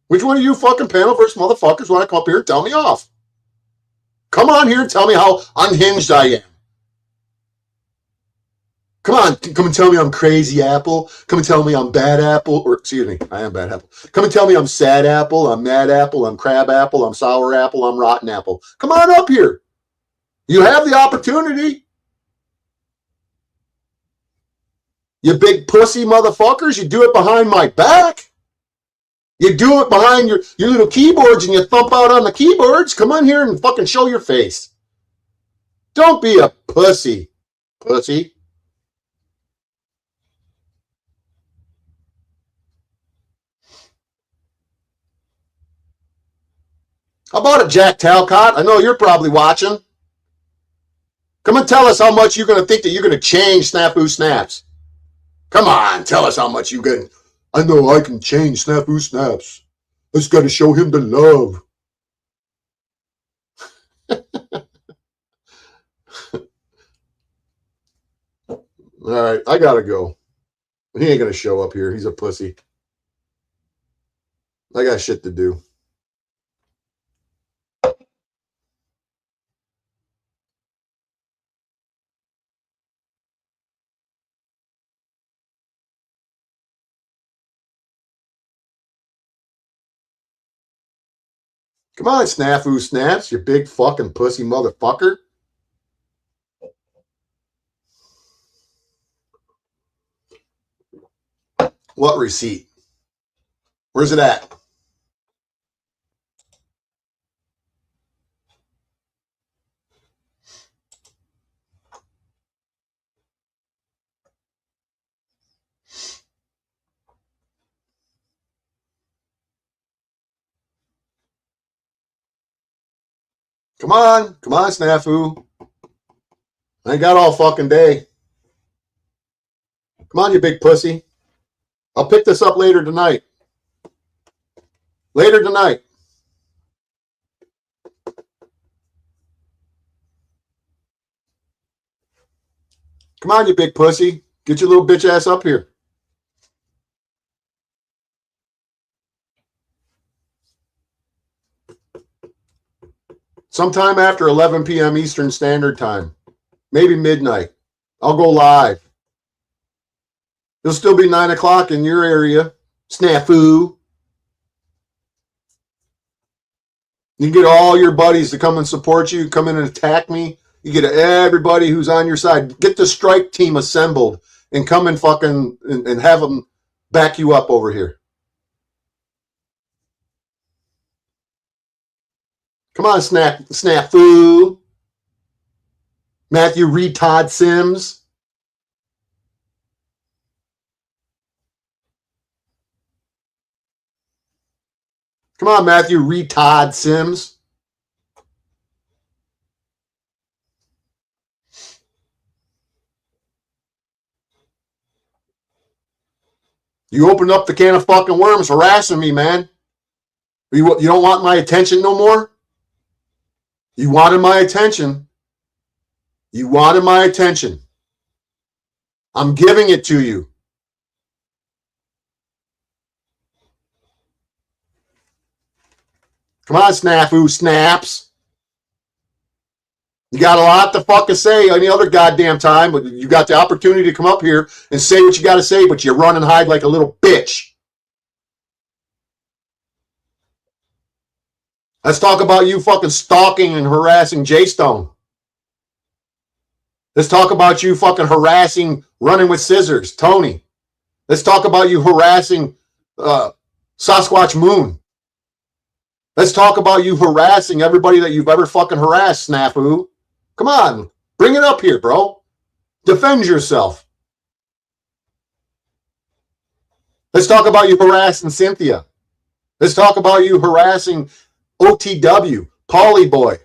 Which one of you fucking Panelverse motherfuckers want to come up here and tell me off? Come on here and tell me how unhinged I am. Come on, come and tell me I'm crazy apple. Come and tell me I'm bad apple. Or, excuse me, I am bad apple. Come and tell me I'm sad apple, I'm mad apple, I'm crab apple, I'm sour apple, I'm rotten apple. Come on up here. You have the opportunity. You big pussy motherfuckers, you do it behind my back. You do it behind your little keyboards and you thump out on the keyboards. Come on here and fucking show your face. Don't be a pussy. Pussy. How about it, Jack Talcott? I know you're probably watching. Come and tell us how much you're going to think that you're going to change Snafu Snaps. Come on, tell us how much you can. I know I can change Snafu Snaps. I just got to show him the love. All right, I gotta go. He ain't gonna show up here. He's a pussy. I got shit to do. Come on, Snafu Snaps, you big fucking pussy motherfucker. What receipt? Where's it at? Come on, Snafu. I ain't got all fucking day. Come on, you big pussy. I'll pick this up later tonight. Later tonight. Come on, you big pussy. Get your little bitch ass up here. Sometime after 11 p.m. Eastern Standard Time. Maybe midnight. I'll go live. It'll still be 9 o'clock in your area. Snafu. You get all your buddies to come and support you, come in and attack me. You get everybody who's on your side. Get the strike team assembled and come and fucking and have them back you up over here. Come on, Snafu. Matthew Retod Sims. Come on, Matthew Retod Sims. You opened up the can of fucking worms harassing me, man. You don't want my attention no more? You wanted my attention. You wanted my attention. I'm giving it to you. Come on, Snafu Snaps. You got a lot to fucking say any other goddamn time, but you got the opportunity to come up here and say what you got to say, but you run and hide like a little bitch. Let's talk about you fucking stalking and harassing J-Stone. Let's talk about you fucking harassing Running with Scissors, Tony. Let's talk about you harassing Sasquatch Moon. Let's talk about you harassing everybody that you've ever fucking harassed, Snafu. Come on, bring it up here, bro. Defend yourself. Let's talk about you harassing Cynthia. Let's talk about you harassing OTW, Pauly Boy,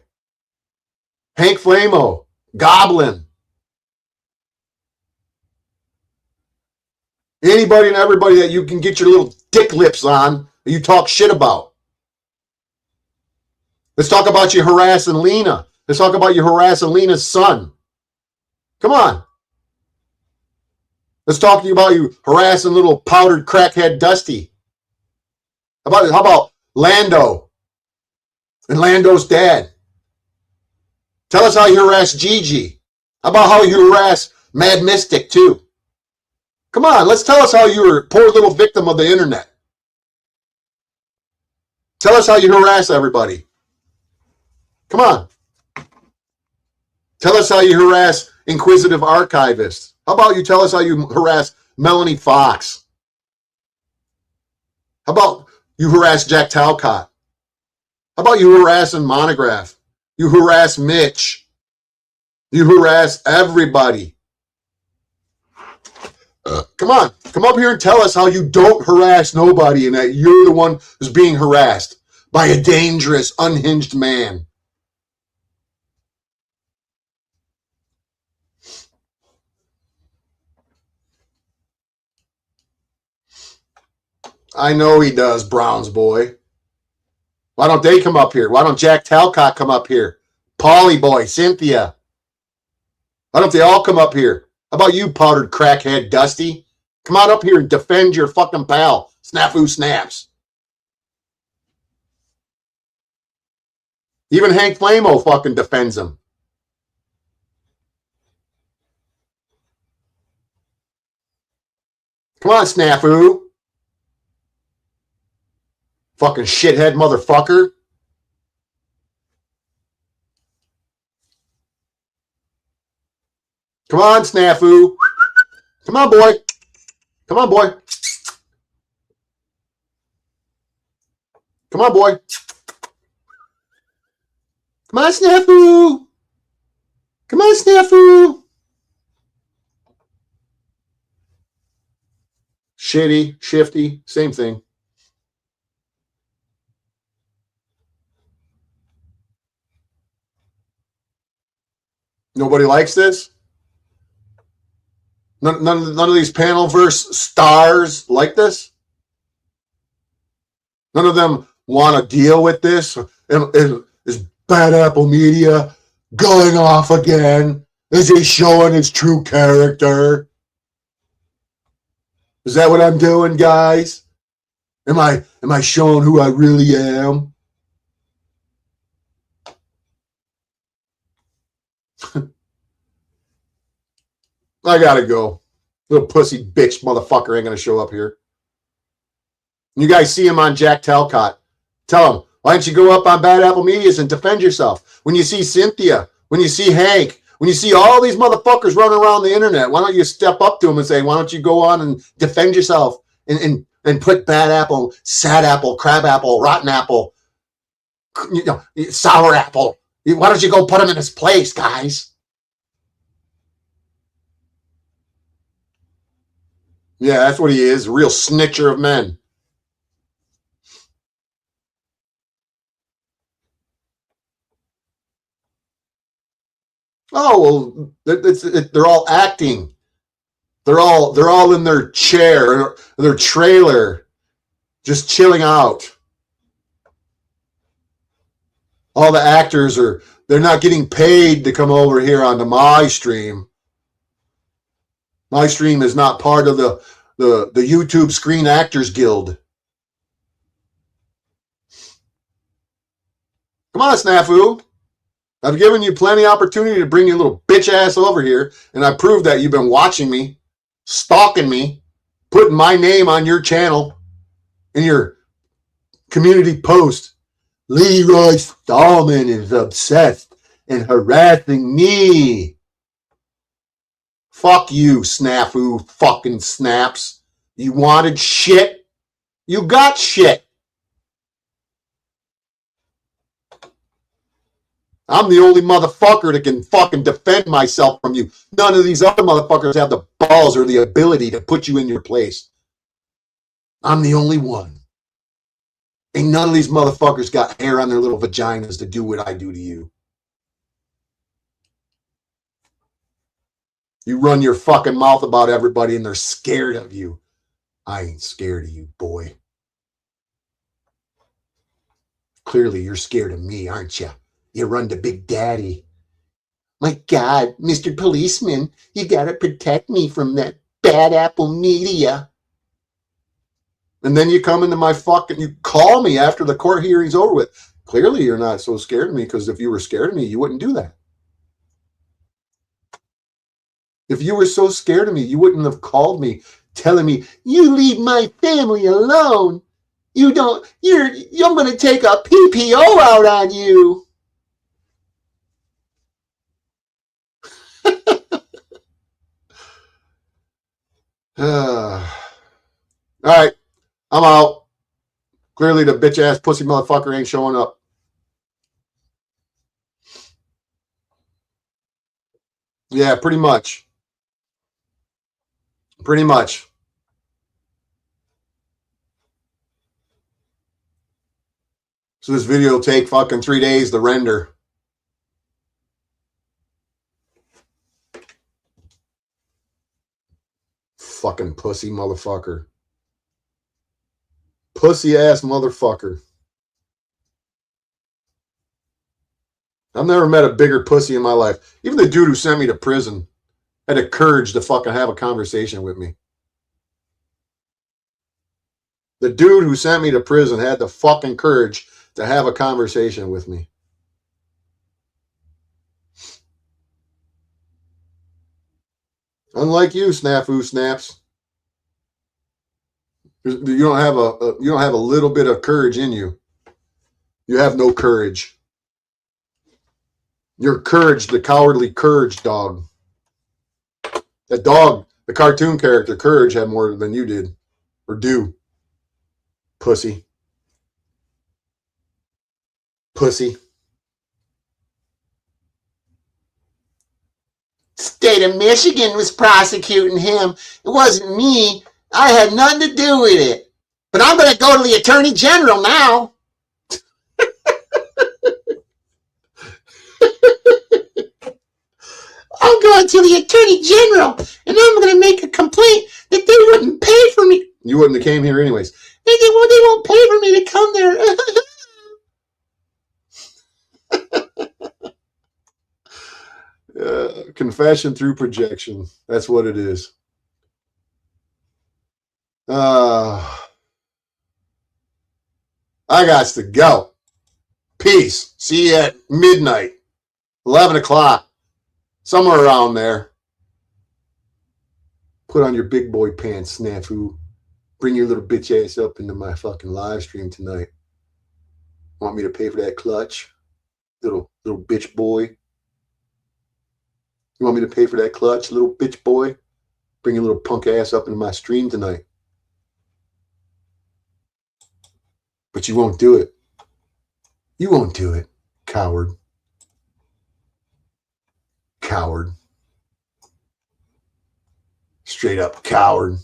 Hank Flamo, Goblin. Anybody and everybody that you can get your little dick lips on that you talk shit about. Let's talk about you harassing Lena. Let's talk about you harassing Lena's son. Come on. Let's talk to you about you harassing little powdered crackhead Dusty. How about Lando and Lando's dad? Tell us how you harass Gigi. How about how you harass Mad Mystic too? Come on, let's tell us how you're a poor little victim of the internet. Tell us how you harass everybody. Come on. Tell us how you harass Inquisitive Archivists. How about you tell us how you harass Melanie Fox? How about you harass Jack Talcott? How about you harassing Monograph? You harass Mitch. You harass everybody. Come on. Come up here and tell us how you don't harass nobody and that you're the one who's being harassed by a dangerous, unhinged man. I know he does, Browns boy. Why don't they come up here? Why don't Jack Talcott come up here? Pauly Boy, Cynthia. Why don't they all come up here? How about you, powdered crackhead Dusty? Come on up here and defend your fucking pal, Snafu Snaps. Even Hank Flamo fucking defends him. Come on, Snafu. Fucking shithead motherfucker. Come on, Snafu. Come on, boy. Come on, boy. Come on, boy. Come on, Snafu. Come on, Snafu. Shitty, shifty, same thing. Nobody likes this? None of these Panelverse stars like this? None of them want to deal with this? Is Bad Apple Media going off again? Is he showing his true character? Is that what I'm doing, guys? Am I showing who I really am? I gotta go. Little pussy bitch motherfucker ain't gonna show up here. You guys see him on Jack Talcott. Tell him, why don't you go up on Bad Apple Medias and defend yourself? When you see Cynthia, when you see Hank, when you see all these motherfuckers running around the internet, why don't you step up to them and say, why don't you go on and defend yourself and put Bad Apple, Sad Apple, Crab Apple, Rotten Apple, Sour Apple. Why don't you go put him in his place, guys? Yeah, that's what he is, a real snitcher of men. Oh, well, they're all acting. They're all in their chair, their trailer, just chilling out. All the actors they're not getting paid to come over here onto my stream. My stream is not part of the YouTube Screen Actors Guild. Come on, Snafu. I've given you plenty of opportunity to bring your little bitch ass over here, and I proved that you've been watching me, stalking me, putting my name on your channel in your community post. Leroy Stallman is obsessed and harassing me. Fuck you, Snafu fucking Snaps. You wanted shit? You got shit. I'm the only motherfucker that can fucking defend myself from you. None of these other motherfuckers have the balls or the ability to put you in your place. I'm the only one. Ain't none of these motherfuckers got hair on their little vaginas to do what I do to you. You run your fucking mouth about everybody and they're scared of you. I ain't scared of you, boy. Clearly you're scared of me, aren't you? You run to Big Daddy. My God, Mr. Policeman, you gotta protect me from that Bad Apple Media. And then you come into my fucking, you call me after the court hearing's over with. Clearly you're not so scared of me, because if you were scared of me, you wouldn't do that. If you were so scared of me, you wouldn't have called me telling me, you leave my family alone. I'm going to take a PPO out on you. All right, I'm out. Clearly the bitch ass pussy motherfucker ain't showing up. Yeah, pretty much. Pretty much. So this video will take fucking 3 days to render. Fucking pussy motherfucker. Pussy ass motherfucker. I've never met a bigger pussy in my life. Even the dude who sent me to prison had the courage to fucking have a conversation with me. The dude who sent me to prison had the fucking courage to have a conversation with me. Unlike you, Snafu Snaps, you don't have a little bit of courage in you. You have no courage. You're Courage, the cowardly Courage dog. That dog, the cartoon character Courage, had more than you did, or do. Pussy. Pussy. State of Michigan was prosecuting him. It wasn't me. I had nothing to do with it. But I'm going to go to the Attorney General now. I'm going to the Attorney General, and I'm going to make a complaint that they wouldn't pay for me. You wouldn't have came here anyways. They won't pay for me to come there. Confession through projection. That's what it is. I got to go. Peace. See you at midnight, 11 o'clock, somewhere around there. Put on your big boy pants, Snafu. Bring your little bitch ass up into my fucking live stream tonight. Want me to pay for that clutch? Little bitch boy. You want me to pay for that clutch, little bitch boy? Bring your little punk ass up into my stream tonight. But you won't do it. You won't do it, coward. Coward. Straight up coward.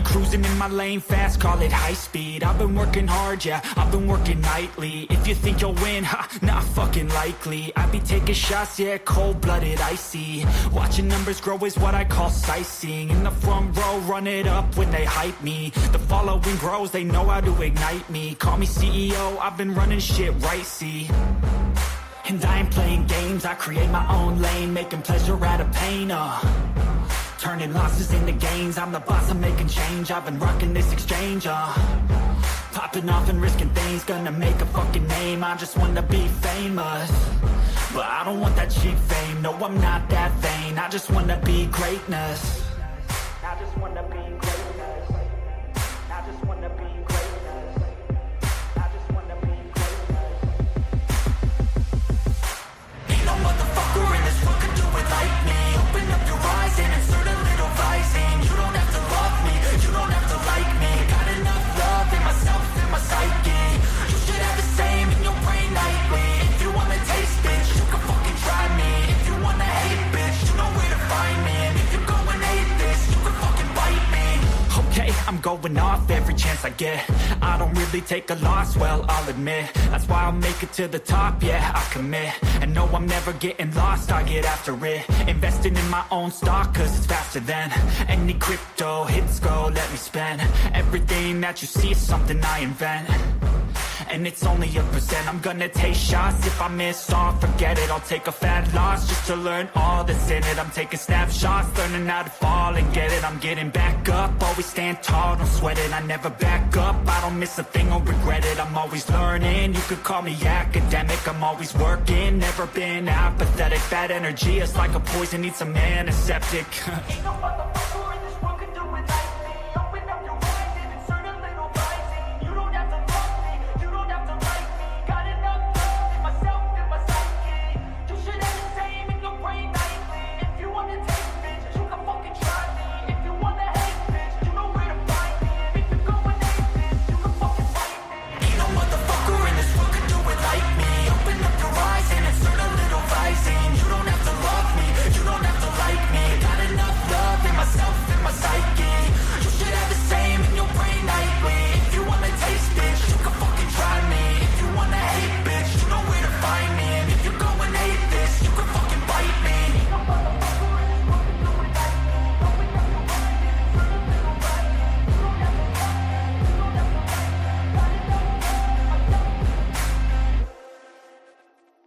Cruising in my lane fast, call it high speed. I've been working hard, yeah, I've been working nightly. If you think you'll win, ha, not fucking likely. I be taking shots, yeah, cold-blooded, icy. Watching numbers grow is what I call sightseeing. In the front row, run it up when they hype me. The following grows, they know how to ignite me. Call me CEO, I've been running shit right, see. And I ain't playing games, I create my own lane, making pleasure out of pain, turning losses into gains. I'm the boss, I'm making change. I've been rocking this exchange, popping off and risking things. Gonna make a fucking name. I just wanna be famous, but I don't want that cheap fame. No, I'm not that vain. I just wanna be greatness. I just wanna be greatness. I just wanna be greatness. I just wanna be greatness. Ain't no motherfucker in this world can do it like me. Open up your eyes and insert a little rising. You don't have to love me, you don't have to like me. Got enough love in myself, in my psyche. You should have the same in your brain nightly. If you wanna taste, bitch, you can fucking try me. If you wanna hate, bitch, you know where to find me. And if you go and hate this, you can fucking bite me. Okay, I'm going off every chance I get. I don't really take a loss, well, I'll admit. That's why I'll make it to the top, yeah, I commit. And no, I'm never getting lost, I get after it. Investing in my own stock, cause it's faster than any crypto hits go, let me spend. Everything that you see is something I invent, and it's only a percent. I'm gonna take shots, if I miss all, forget it. I'll take a fat loss just to learn all that's in it. I'm taking snapshots, learning how to fall and get it. I'm getting back up, always stand tall, don't sweat it. I never back up, I don't miss a thing or regret it. I'm always learning, you could call me academic. I'm always working, never been apathetic. Bad energy is like a poison, need some antiseptic.